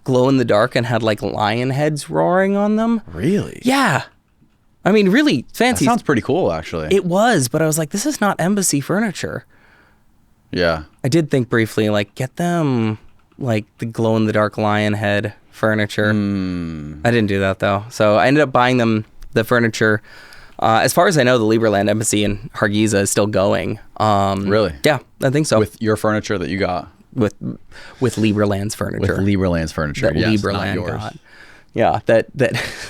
Speaker 1: glow in the dark and had like lion heads roaring on them.
Speaker 2: Really?
Speaker 1: Yeah. I mean, really fancy.
Speaker 2: That sounds pretty cool, actually.
Speaker 1: It was, but I was like, this is not embassy furniture.
Speaker 2: Yeah.
Speaker 1: I did think briefly, like, get them like the glow in the dark lion head furniture. I didn't do that though. So I ended up buying them the furniture. As far as I know, the Liberland embassy in Hargeisa is still going.
Speaker 2: Really?
Speaker 1: Yeah, I think so.
Speaker 2: With your furniture that you got?
Speaker 1: With Liberland's furniture.
Speaker 2: With Liberland's furniture,
Speaker 1: that
Speaker 2: yes,
Speaker 1: Liberland
Speaker 2: not yours.
Speaker 1: got. Yeah, that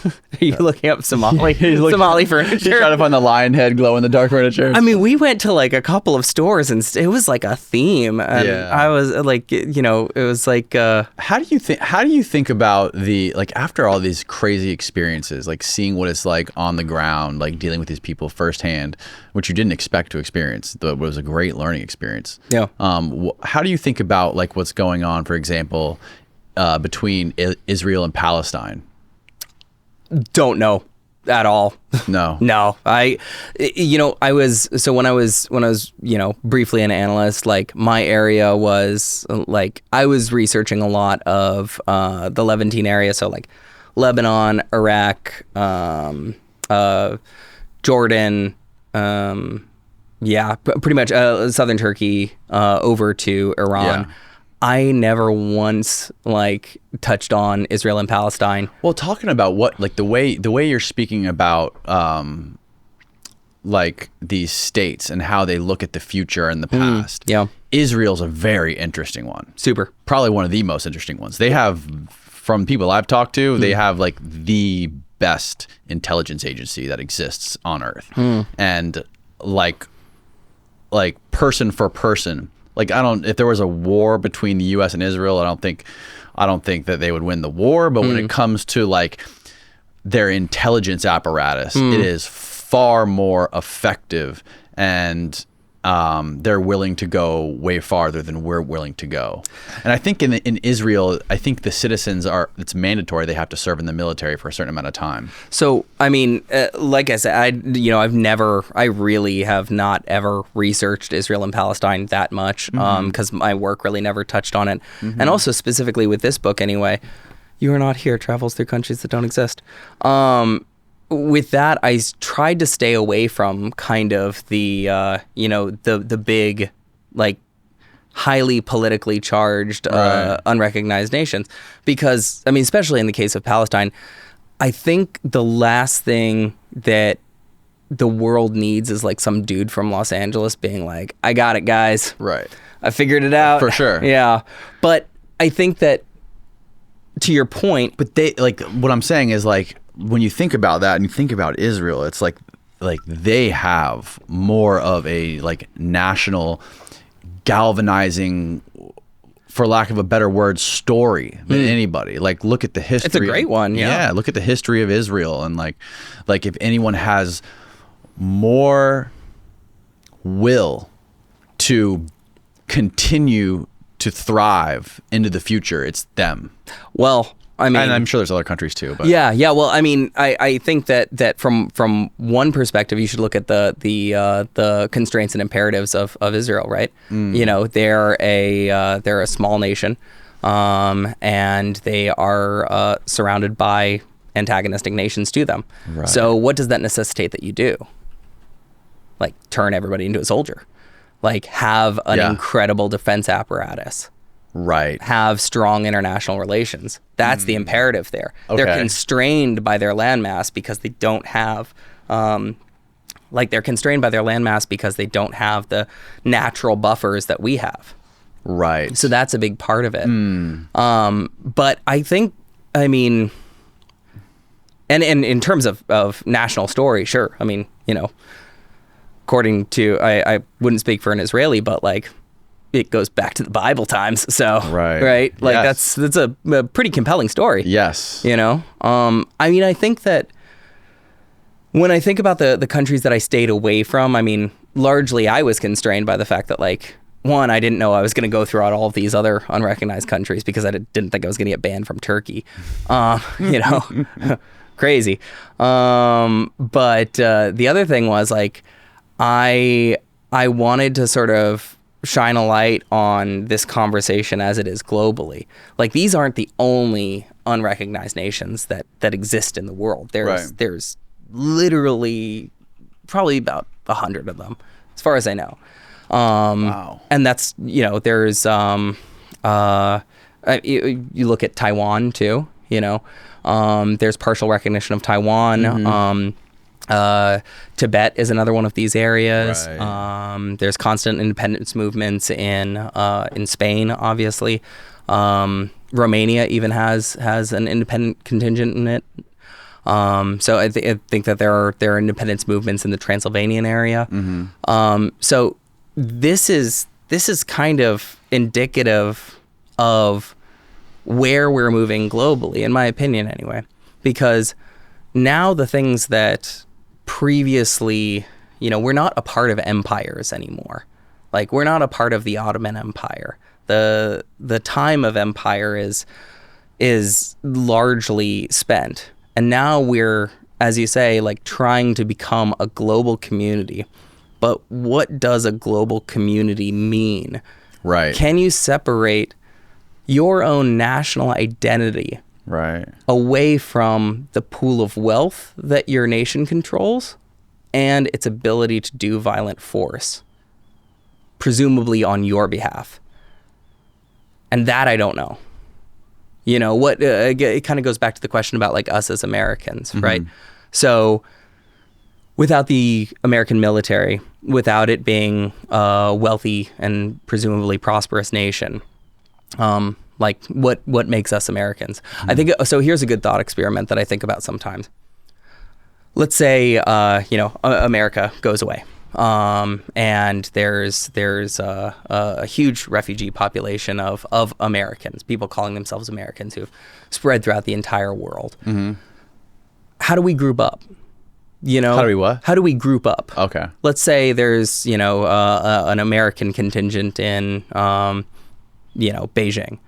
Speaker 1: are you looking up Somali furniture?
Speaker 2: You're trying to find the lion head glow in the dark furniture.
Speaker 1: I mean, we went to like a couple of stores and it was like a theme, and I was like, you know, it was like.
Speaker 2: How do you think about the, like, after all these crazy experiences, like seeing what it's like on the ground, like dealing with these people firsthand, which you didn't expect to experience, but was a great learning experience.
Speaker 1: Yeah.
Speaker 2: How do you think about like what's going on, for example, between Israel and Palestine?
Speaker 1: Don't know at all.
Speaker 2: No.
Speaker 1: No. I was when I was, you know, briefly an analyst, like my area was like, I was researching a lot of the Levantine area. So like Lebanon, Iraq, Jordan, pretty much southern Turkey, over to Iran.
Speaker 2: Yeah.
Speaker 1: I never once like touched on Israel and Palestine.
Speaker 2: Well, talking about what, like the way you're speaking about like these states and how they look at the future and the past.
Speaker 1: Yeah.
Speaker 2: Israel's a very interesting one.
Speaker 1: Super.
Speaker 2: Probably one of the most interesting ones. They have, from people I've talked to, they have like the best intelligence agency that exists on Earth. And like person for person, like if there was a war between the US and Israel, I don't think that they would win the war, but when it comes to like their intelligence apparatus, it is far more effective, and they're willing to go way farther than we're willing to go. And I think in Israel, I think the citizens it's mandatory they have to serve in the military for a certain amount of time.
Speaker 1: So, I mean, like I said, I really have not ever researched Israel and Palestine that much, because my work really never touched on it. And also specifically with this book anyway, You Are Not Here travels through countries that don't exist. With that, I tried to stay away from kind of the, the big, like, highly politically charged, unrecognized nations. Because, I mean, especially in the case of Palestine, I think the last thing that the world needs is like some dude from Los Angeles being like, I got it, guys.
Speaker 2: Right.
Speaker 1: I figured it out.
Speaker 2: For sure.
Speaker 1: Yeah. But I think that, to your point.
Speaker 2: But they, like, what I'm saying is, like, when you think about that and you think about Israel, it's like they have more of a like national galvanizing, for lack of a better word, story than anybody. Like, look at the history.
Speaker 1: It's a great one. Yeah.
Speaker 2: Look at the history of Israel, and like if anyone has more will to continue to thrive into the future, it's them.
Speaker 1: Well, I mean,
Speaker 2: and I'm sure there's other countries too, but
Speaker 1: yeah. Well, I mean, I think that from one perspective, you should look at the constraints and imperatives of Israel, right? You know, they're a small nation. and they are surrounded by antagonistic nations to them.
Speaker 2: Right.
Speaker 1: So what does that necessitate that you do? Like turn everybody into a soldier, like have an incredible defense apparatus.
Speaker 2: Right.
Speaker 1: Have strong international relations. That's the imperative there. Okay. They're constrained by their landmass because they don't have, they're constrained by their landmass because they don't have the natural buffers that we have.
Speaker 2: Right.
Speaker 1: So that's a big part of it. But I think, I mean, and in terms of national story, sure. I mean, you know, according to, I wouldn't speak for an Israeli, but like, it goes back to the Bible times. So, right. Like that's a pretty compelling story.
Speaker 2: Yes.
Speaker 1: You know, I mean, I think that when I think about the countries that I stayed away from, I mean, largely I was constrained by the fact that like, one, I didn't know I was going to go throughout all of these other unrecognized countries because I didn't think I was going to get banned from Turkey. You know, crazy. But the other thing was like, I wanted to sort of shine a light on this conversation as it is globally. Like these aren't the only unrecognized nations that exist in the world. There's literally probably about 100 of them, as far as I know.
Speaker 2: Wow.
Speaker 1: And that's, you know, there's you look at Taiwan too. You know, there's partial recognition of Taiwan. Tibet is another one of these areas. Right. There's constant independence movements in Spain, obviously. Romania even has an independent contingent in it. So I think that there are independence movements in the Transylvanian area. So this is kind of indicative of where we're moving globally, in my opinion, anyway, because now the things that previously, you know, we're not a part of empires anymore. Like we're not a part of the Ottoman Empire. The time of empire is largely spent. And now we're, as you say, like trying to become a global community. But what does a global community mean?
Speaker 2: Right.
Speaker 1: Can you separate your own national identity away from the pool of wealth that your nation controls and its ability to do violent force, presumably on your behalf? And that I don't know. You know, what it kind of goes back to the question about like us as Americans, right? So without the American military, without it being a wealthy and presumably prosperous nation, like what makes us Americans? I think so. Here's a good thought experiment that I think about sometimes. Let's say you know, America goes away, and there's a huge refugee population of Americans, people calling themselves Americans who've spread throughout the entire world. How do we group up? You know,
Speaker 2: how do we what?
Speaker 1: How do we group up?
Speaker 2: Okay.
Speaker 1: Let's say there's, you know, an American contingent in you know, Beijing.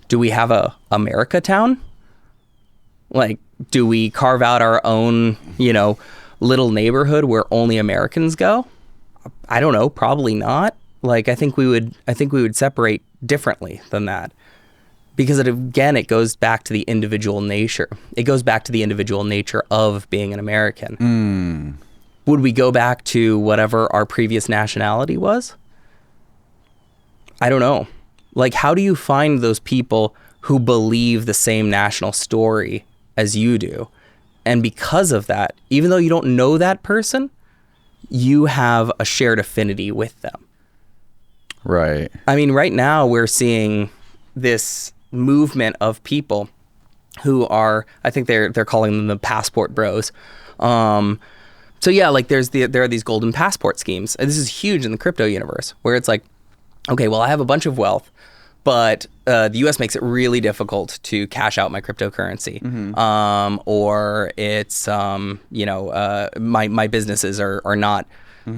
Speaker 1: Do we have a America town? Like, do we carve out our own, you know, little neighborhood where only Americans go? I don't know, probably not. Like, I think we would separate differently than that. Because it goes back to the individual nature. It goes back to the individual nature of being an American. Would we go back to whatever our previous nationality was? I don't know. Like, how do you find those people who believe the same national story as you do? And because of that, even though you don't know that person, you have a shared affinity with them.
Speaker 2: Right.
Speaker 1: I mean, right now we're seeing this movement of people who are, I think they're calling them the passport bros. So yeah, like there are these golden passport schemes. And this is huge in the crypto universe, where it's like, okay, well, I have a bunch of wealth, but the U.S. makes it really difficult to cash out my cryptocurrency, or it's you know, my businesses are not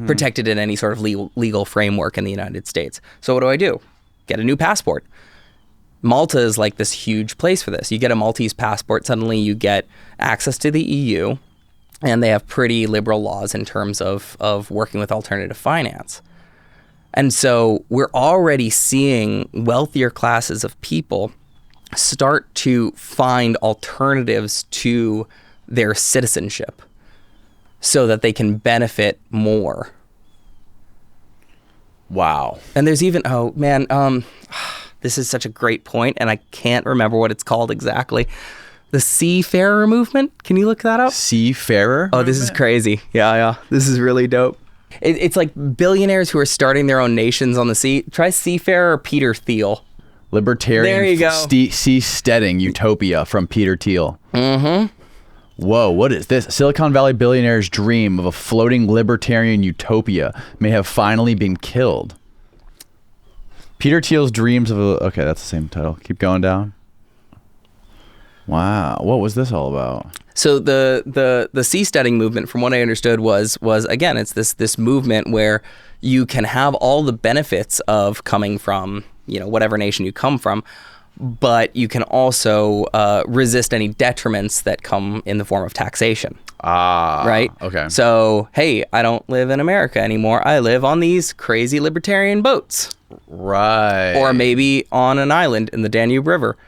Speaker 1: protected in any sort of legal framework in the United States. So what do? Get a new passport. Malta is like this huge place for this. You get a Maltese passport, suddenly you get access to the EU, and they have pretty liberal laws in terms of working with alternative finance. And so we're already seeing wealthier classes of people start to find alternatives to their citizenship so that they can benefit more.
Speaker 2: Wow.
Speaker 1: And there's even, oh man, this is such a great point, and I can't remember what it's called exactly. The seafarer movement. Can you look that up?
Speaker 2: Seafarer?
Speaker 1: Oh, this is crazy. Yeah. This is really dope. It's like billionaires who are starting their own nations on the sea. Try seafarer Peter Thiel.
Speaker 2: Libertarian.
Speaker 1: There you go.
Speaker 2: Seasteading utopia from Peter Thiel. Mm-hmm. Whoa, what is this? Silicon Valley billionaire's dream of a floating libertarian utopia may have finally been killed. Peter Thiel's dreams of a... Okay, that's the same title. Keep going down. Wow, what was this all about?
Speaker 1: So the seasteading movement, from what I understood, was again, it's this movement where you can have all the benefits of coming from, whatever nation you come from, but you can also resist any detriments that come in the form of taxation.
Speaker 2: Ah,
Speaker 1: right?
Speaker 2: Okay.
Speaker 1: So, hey, I don't live in America anymore. I live on these crazy libertarian boats.
Speaker 2: Right.
Speaker 1: Or maybe on an island in the Danube River.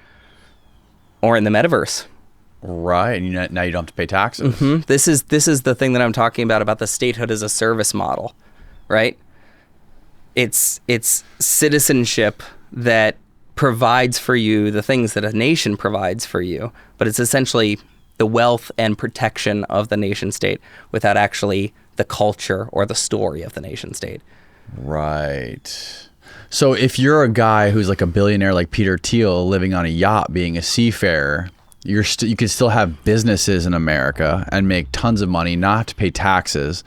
Speaker 1: Or in the metaverse.
Speaker 2: Right. And now you don't have to pay taxes.
Speaker 1: Mm-hmm. This is the thing that I'm talking about the statehood as a service model, right? It's citizenship that provides for you the things that a nation provides for you, but it's essentially the wealth and protection of the nation state without actually the culture or the story of the nation state.
Speaker 2: Right. So if you're a guy who's like a billionaire like Peter Thiel living on a yacht being a seafarer, you can still have businesses in America and make tons of money, not have to pay taxes,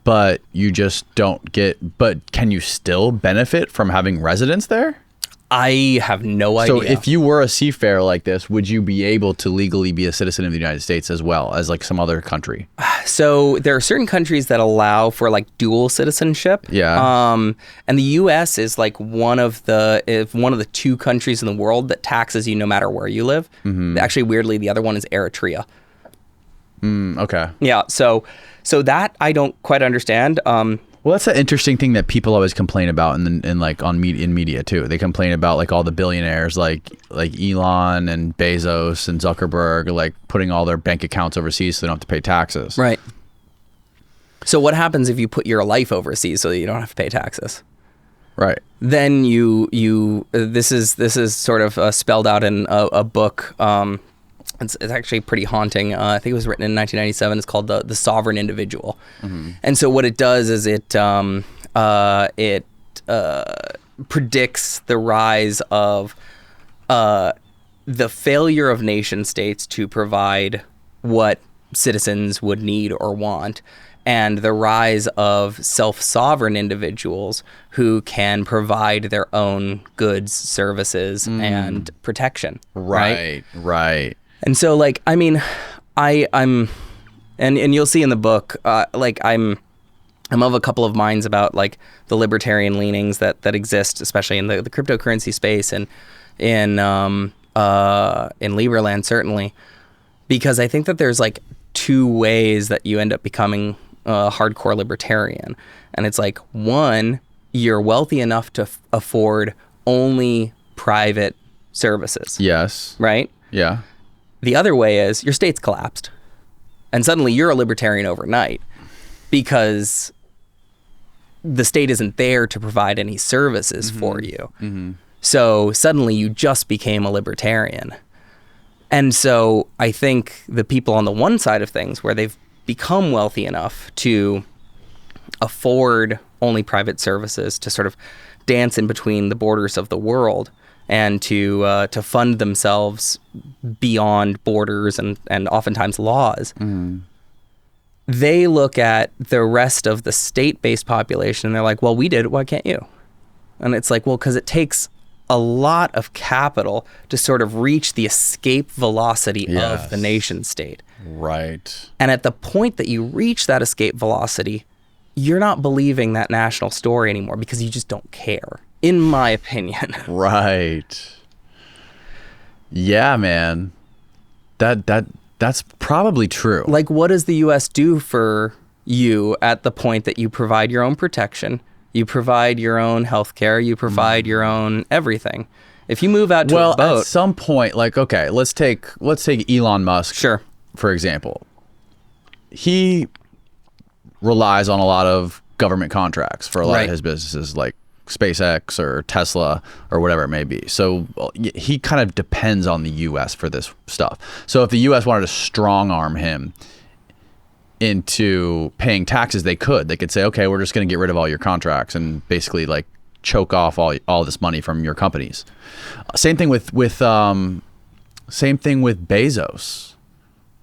Speaker 2: but you just don't get... But can you still benefit from having residence there?
Speaker 1: I have no idea.
Speaker 2: So if you were a seafarer like this, would you be able to legally be a citizen of the United States as well as like some other country?
Speaker 1: So there are certain countries that allow for like dual citizenship.
Speaker 2: Yeah.
Speaker 1: And the U.S. is like one of the two countries in the world that taxes you no matter where you live. Mm-hmm. Actually, weirdly, the other one is Eritrea.
Speaker 2: Okay.
Speaker 1: Yeah. So that I don't quite understand.
Speaker 2: Well, that's an interesting thing that people always complain about in media too. They complain about like all the billionaires like Elon and Bezos and Zuckerberg like putting all their bank accounts overseas so they don't have to pay taxes.
Speaker 1: Right. So what happens if you put your life overseas so that you don't have to pay taxes?
Speaker 2: Right.
Speaker 1: Then this is sort of spelled out in a book. It's actually pretty haunting. I think it was written in 1997. It's called The Sovereign Individual. Mm-hmm. And so what it does is it predicts the rise of the failure of nation states to provide what citizens would need or want, and the rise of self-sovereign individuals who can provide their own goods, services, and protection.
Speaker 2: Right.
Speaker 1: And so, like, I mean, I'm, and you'll see in the book, like, I'm of a couple of minds about like the libertarian leanings that exist, especially in the cryptocurrency space and in Liberland, certainly, because I think that there's like two ways that you end up becoming a hardcore libertarian, and it's like, one, you're wealthy enough to afford only private services.
Speaker 2: Yes.
Speaker 1: Right?
Speaker 2: Yeah.
Speaker 1: The other way is your state's collapsed and suddenly you're a libertarian overnight because the state isn't there to provide any services for you. Mm-hmm. So suddenly you just became a libertarian. And so I think the people on the one side of things where they've become wealthy enough to afford only private services, to sort of dance in between the borders of the world, and to fund themselves beyond borders and oftentimes laws. Mm. They look at the rest of the state-based population and they're like, well, we did it, why can't you? And it's like, well, because it takes a lot of capital to sort of reach the escape velocity of the nation state.
Speaker 2: Right.
Speaker 1: And at the point that you reach that escape velocity, you're not believing that national story anymore because you just don't care. In my opinion.
Speaker 2: Right. Yeah, man. That's probably true.
Speaker 1: Like, what does the U.S. do for you at the point that you provide your own protection, You provide your own healthcare. You provide your own everything. If you move out to
Speaker 2: Well,
Speaker 1: a boat,
Speaker 2: at some point, like, okay, let's take Elon Musk,
Speaker 1: sure,
Speaker 2: for example. He relies on a lot of government contracts for a lot of his businesses, like SpaceX or Tesla or whatever it may be. So he kind of depends on the U.S. for this stuff. So if the U.S. wanted to strong arm him into paying taxes, they could. They could say, okay, we're just going to get rid of all your contracts and basically like choke off all this money from your companies. Same thing with Bezos.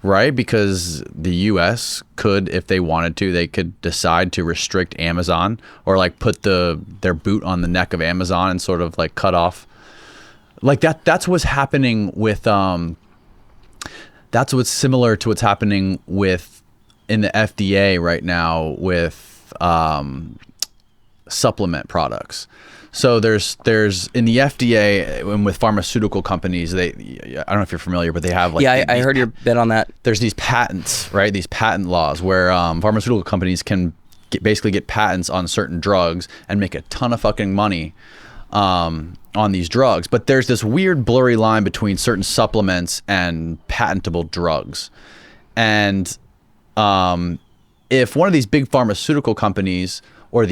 Speaker 2: Right, because the U.S. could, if they wanted to, they could decide to restrict Amazon or like put their boot on the neck of Amazon and sort of like cut off, like that. That's what's happening with. That's what's similar to what's happening with in the FDA right now with supplement products. So there's in the FDA and with pharmaceutical companies, I don't know if you're familiar, but they have like
Speaker 1: I heard your bit on that.
Speaker 2: There's these patents, right? These patent laws where pharmaceutical companies can basically get patents on certain drugs and make a ton of fucking money on these drugs. But there's this weird blurry line between certain supplements and patentable drugs. And if one of these big pharmaceutical companies or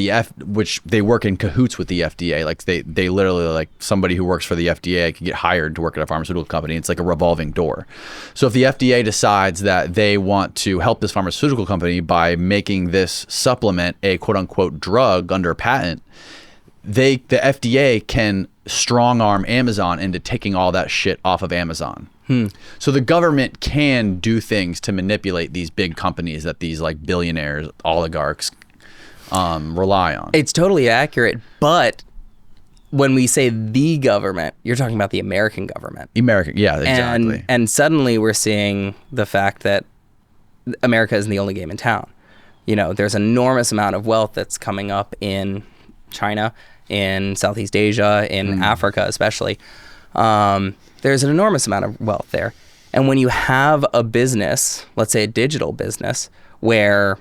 Speaker 2: which they work in cahoots with the FDA, like they literally, like somebody who works for the FDA could get hired to work at a pharmaceutical company. It's like a revolving door. So if the FDA decides that they want to help this pharmaceutical company by making this supplement a quote unquote drug under patent, the FDA can strong arm Amazon into taking all that shit off of Amazon. So the government can do things to manipulate these big companies that these like billionaires, oligarchs rely on.
Speaker 1: It's totally accurate, but when we say the government, you're talking about the American government.
Speaker 2: Yeah, exactly.
Speaker 1: And suddenly we're seeing the fact that America isn't the only game in town. You know, there's an enormous amount of wealth that's coming up in China, in Southeast Asia, in Africa especially. There's an enormous amount of wealth there. And when you have a business, let's say a digital business, where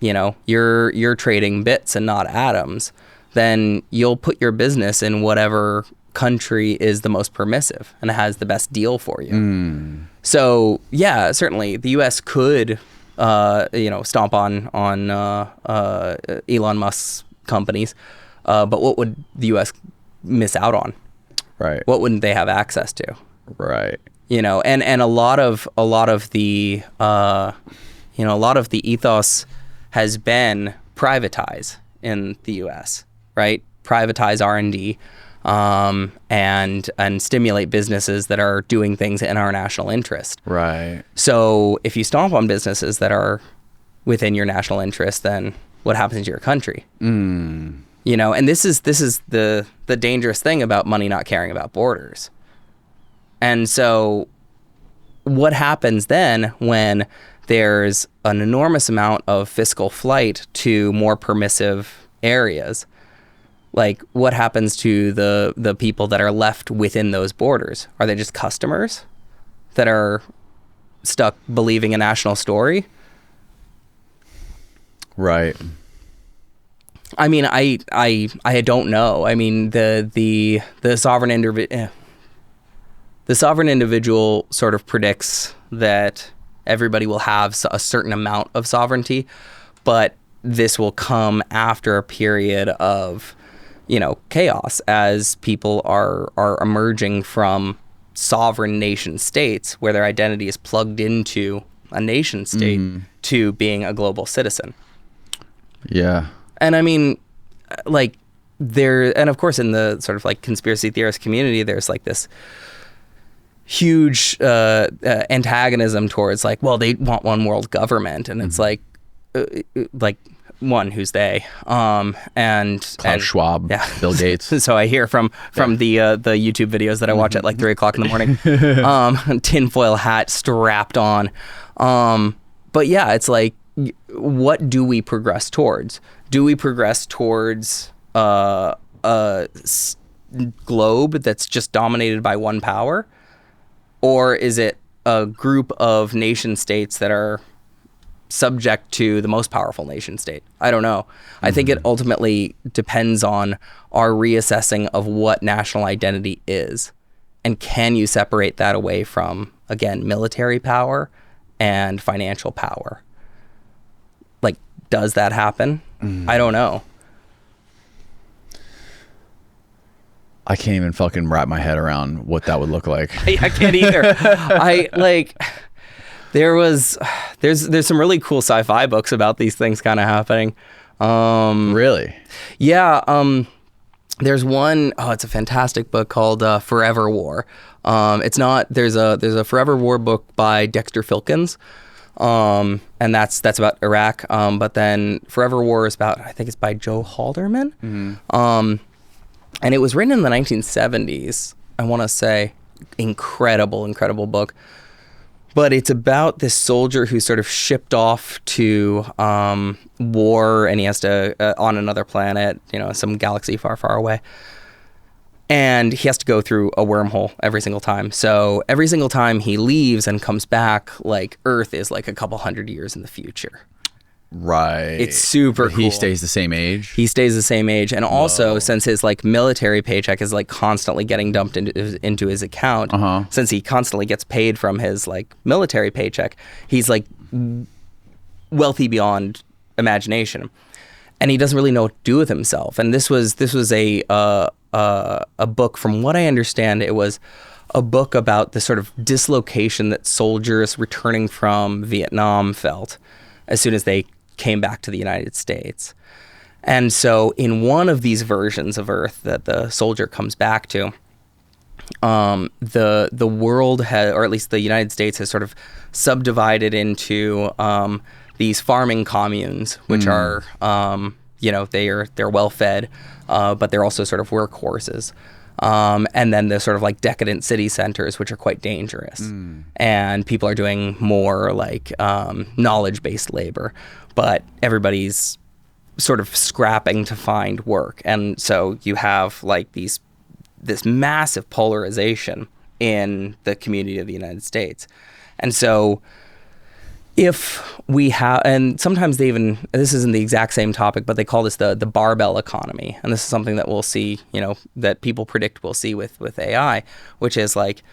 Speaker 1: you know, you're trading bits and not atoms, then you'll put your business in whatever country is the most permissive and has the best deal for you. So yeah, certainly the U.S. could, stomp on Elon Musk's companies, but what would the U.S. miss out on?
Speaker 2: Right.
Speaker 1: What wouldn't they have access to?
Speaker 2: Right.
Speaker 1: You know, and a lot of the ethos has been privatize in the U.S., right? Privatize R&D and stimulate businesses that are doing things in our national interest.
Speaker 2: Right.
Speaker 1: So if you stomp on businesses that are within your national interest, then what happens to your country? You know, and this is the dangerous thing about money not caring about borders. And so what happens then when there's an enormous amount of fiscal flight to more permissive areas? Like, what happens to the people that are left within those borders? Are they just customers that are stuck believing a national story?
Speaker 2: Right.
Speaker 1: I mean, I don't know. I mean, the sovereign individual sort of predicts that everybody will have a certain amount of sovereignty, but this will come after a period of, you know, chaos as people are emerging from sovereign nation states where their identity is plugged into a nation state to being a global citizen.
Speaker 2: Yeah.
Speaker 1: And I mean, like, and of course in the sort of like conspiracy theorist community, there's like this huge antagonism towards like, well, they want one world government, and it's like one, who's they? And
Speaker 2: Klaus Schwab, yeah. Bill Gates.
Speaker 1: So I hear from the YouTube videos that I watch at like 3 o'clock in the morning, tinfoil hat strapped on. But yeah, it's like, what do we progress towards? Do we progress towards a globe that's just dominated by one power? Or is it a group of nation states that are subject to the most powerful nation state. I don't know. I think it ultimately depends on our reassessing of what national identity is. And can you separate that away from, again, military power and financial power? Like, does that happen? I don't know.
Speaker 2: I can't even fucking wrap my head around what that would look like.
Speaker 1: I can't either. There's some really cool sci-fi books about these things kind of happening.
Speaker 2: Really?
Speaker 1: Yeah. There's one, it's a fantastic book called Forever War. There's a Forever War book by Dexter Filkins. And that's about Iraq. But then Forever War is about, I think it's by Joe Haldeman. And it was written in the 1970s, I want to say. Incredible book. But it's about this soldier who's sort of shipped off to war, and he has to, on another planet, some galaxy far, far away. And he has to go through a wormhole every single time. So every single time he leaves and comes back, like, Earth is like a couple hundred years in the future.
Speaker 2: Right.
Speaker 1: It's super cool.
Speaker 2: He stays the same age?
Speaker 1: He stays the same age. And also, since his, like, military paycheck is, like, constantly getting dumped into his account, since he constantly gets paid from his, like, military paycheck, he's, like, wealthy beyond imagination. And he doesn't really know what to do with himself. And this was a book, from what I understand, it was a book about the sort of dislocation that soldiers returning from Vietnam felt as soon as they came back to the United States. And so in one of these versions of Earth that the soldier comes back to, the world has, or at least the United States, has sort of subdivided into these farming communes, which are, they're well fed, but they're also sort of workhorses. And then the sort of like decadent city centers, which are quite dangerous. And people are doing more like knowledge-based labor, but everybody's sort of scrapping to find work. And so you have like this massive polarization in the community of the United States. And so if we have, and sometimes they even, this isn't the exact same topic, but they call this the barbell economy. And this is something that we'll see, that people predict we'll see with AI, which is like,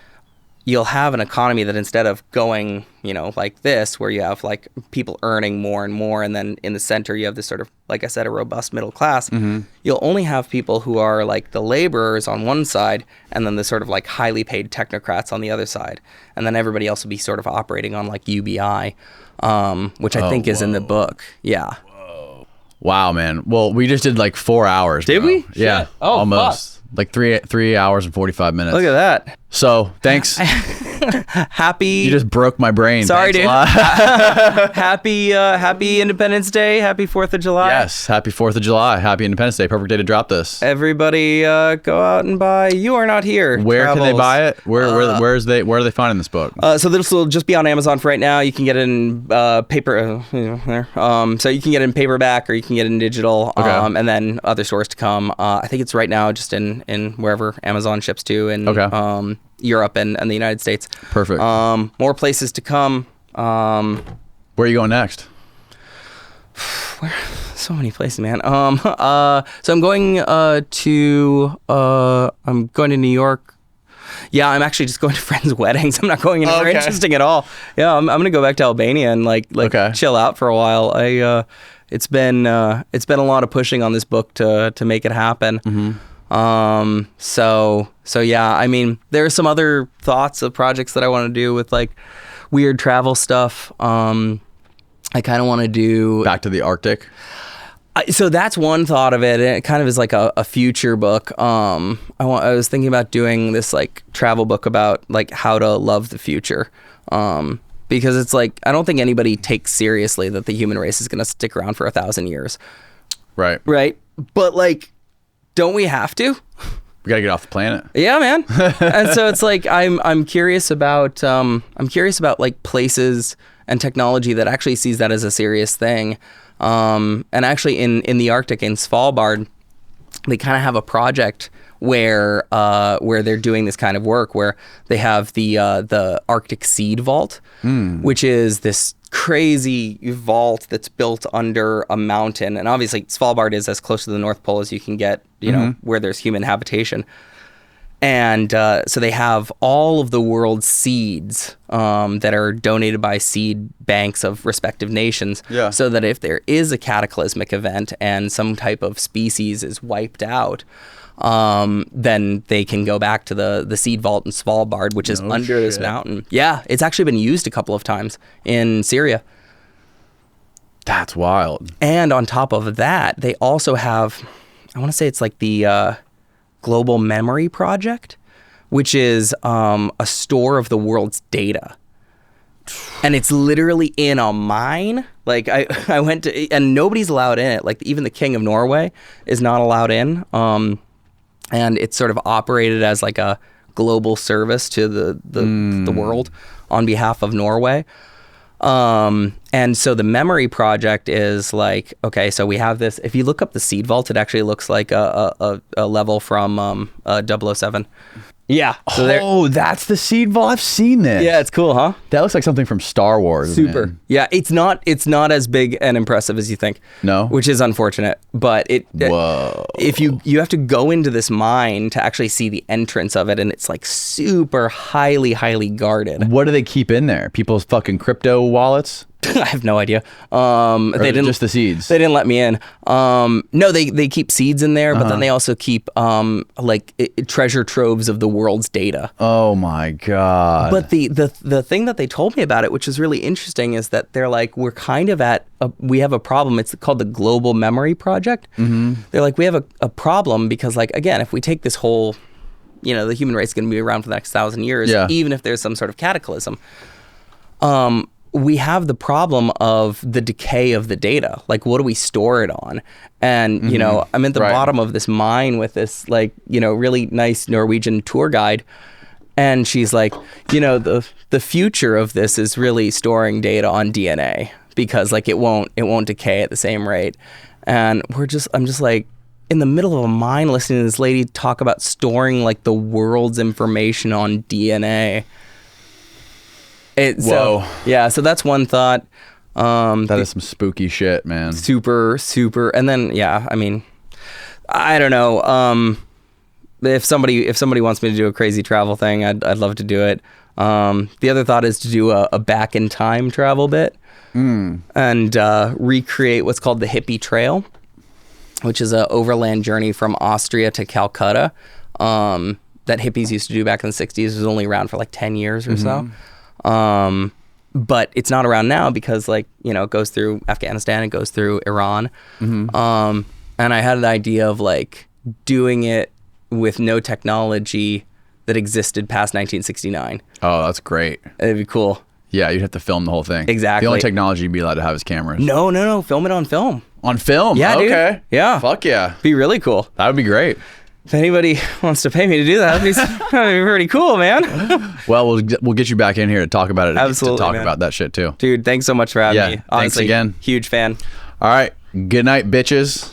Speaker 1: you'll have an economy that instead of going, like this, where you have like people earning more and more, and then in the center you have this sort of, like I said, a robust middle class, you'll only have people who are like the laborers on one side, and then the sort of like highly paid technocrats on the other side. And then everybody else will be sort of operating on like UBI, which I think is in the book. Yeah.
Speaker 2: Wow, man. Well, we just did like 4 hours.
Speaker 1: Did
Speaker 2: bro.
Speaker 1: we?
Speaker 2: Yeah.
Speaker 1: Shit. Oh,
Speaker 2: almost. Like 3 hours and 45 minutes.
Speaker 1: Look at that.
Speaker 2: So thanks.
Speaker 1: Happy.
Speaker 2: You just broke my brain.
Speaker 1: Sorry,
Speaker 2: Thanks
Speaker 1: dude.
Speaker 2: a lot.
Speaker 1: Happy Independence Day. Happy 4th of July.
Speaker 2: Yes. Happy 4th of July. Happy Independence Day. Perfect day to drop this.
Speaker 1: Everybody go out and buy You Are Not Here.
Speaker 2: Where
Speaker 1: Travels.
Speaker 2: can they buy it? Where are they finding this book?
Speaker 1: So this will just be on Amazon for right now. You can get it in paper, there. So you can get it in paperback, or you can get it in digital, and then other stores to come. I think it's right now just in wherever Amazon ships to in Europe and the United States.
Speaker 2: Perfect.
Speaker 1: More places to come.
Speaker 2: Where are you going next?
Speaker 1: So many places, man. So I'm going to New York. Yeah, I'm actually just going to friends' weddings. I'm not going anywhere interesting at all. Yeah, I'm gonna go back to Albania and like chill out for a while. It's been a lot of pushing on this book to make it happen. So yeah, I mean, there are some other thoughts of projects that I want to do with like weird travel stuff. I kind of want to do
Speaker 2: back to the Arctic.
Speaker 1: So that's one thought of it. And it kind of is like a future book. I was thinking about doing this like travel book about like how to love the future. Because it's like, I don't think anybody takes seriously that the human race is going to stick around for 1,000 years.
Speaker 2: Right.
Speaker 1: Right. But like, don't we have to?
Speaker 2: We gotta get off the planet.
Speaker 1: Yeah, man. And so it's like I'm curious about like places and technology that actually sees that as a serious thing. And actually in the Arctic, in Svalbard, they kind of have a project where they're doing this kind of work where they have the Arctic Seed Vault, which is this crazy vault that's built under a mountain. And obviously Svalbard is as close to the North Pole as you can get, you know, where there's human habitation. And so they have all of the world's seeds that are donated by seed banks of respective nations.
Speaker 2: Yeah.
Speaker 1: So that if there is a cataclysmic event and some type of species is wiped out, then they can go back to the seed vault in Svalbard, which is under this mountain. Yeah, it's actually been used a couple of times in Syria.
Speaker 2: That's wild.
Speaker 1: And on top of that, they also have, I want to say it's like the Global Memory Project, which is a store of the world's data. And it's literally in a mine. Like I went to, and nobody's allowed in it. Like even the King of Norway is not allowed in. And it's sort of operated as like a global service to the world on behalf of Norway. And so the memory project is like, okay, so we have this. If you look up the seed vault, it actually looks like a level from 007. Yeah.
Speaker 2: So that's the seed vault. I've seen this.
Speaker 1: Yeah, it's cool, huh?
Speaker 2: That looks like something from Star Wars.
Speaker 1: Super.
Speaker 2: Man.
Speaker 1: Yeah, it's not as big and impressive as you think.
Speaker 2: No.
Speaker 1: Which is unfortunate. But
Speaker 2: Whoa.
Speaker 1: If you have to go into this mine to actually see the entrance of it, and it's like super highly guarded.
Speaker 2: What do they keep in there? People's fucking crypto wallets?
Speaker 1: I have no idea.
Speaker 2: They didn't just the seeds.
Speaker 1: They didn't let me in. No, they keep seeds in there, but then they also keep treasure troves of the world's data.
Speaker 2: Oh my god!
Speaker 1: But the thing that they told me about it, which is really interesting, is that they're like, we're kind of we have a problem. It's called the Global Memory Project. They're like, we have a problem because, like, again, if we take this whole, you know, the human race is going to be around for the next 1,000 years, even if there's some sort of cataclysm. We have the problem of the decay of the data. Like, what do we store it on? And, you know, I'm at the bottom of this mine with this, like, you know, really nice Norwegian tour guide. And she's like, you know, the future of this is really storing data on DNA because, like, it won't decay at the same rate. And I'm just like in the middle of a mine listening to this lady talk about storing, like, the world's information on DNA. So that's one thought.
Speaker 2: That is some spooky shit, man.
Speaker 1: Super. And then, yeah, I mean, I don't know. If somebody wants me to do a crazy travel thing, I'd love to do it. The other thought is to do a back in time travel bit and recreate what's called the hippie trail, which is an overland journey from Austria to Calcutta that hippies used to do back in the 60s. It was only around for like 10 years or so. But it's not around now because, like, you know, it goes through Afghanistan, it goes through Iran. And I had an idea of, like, doing it with no technology that existed past 1969.
Speaker 2: Oh, that's great.
Speaker 1: It'd be cool.
Speaker 2: Yeah, you'd have to film the whole thing.
Speaker 1: Exactly.
Speaker 2: The only technology you'd be allowed to have is cameras.
Speaker 1: No. Film it on film.
Speaker 2: On film?
Speaker 1: Yeah,
Speaker 2: okay.
Speaker 1: Dude. Yeah.
Speaker 2: Fuck yeah.
Speaker 1: Be really cool.
Speaker 2: That would be great.
Speaker 1: If anybody wants to pay me to do that, that'd be pretty cool, man.
Speaker 2: Well, we'll get you back in here to talk about it.
Speaker 1: Absolutely,
Speaker 2: to talk
Speaker 1: man.
Speaker 2: about that shit too.
Speaker 1: Dude, thanks so much for having me.
Speaker 2: Honestly,
Speaker 1: thanks again. Huge fan.
Speaker 2: All right. Good night, bitches.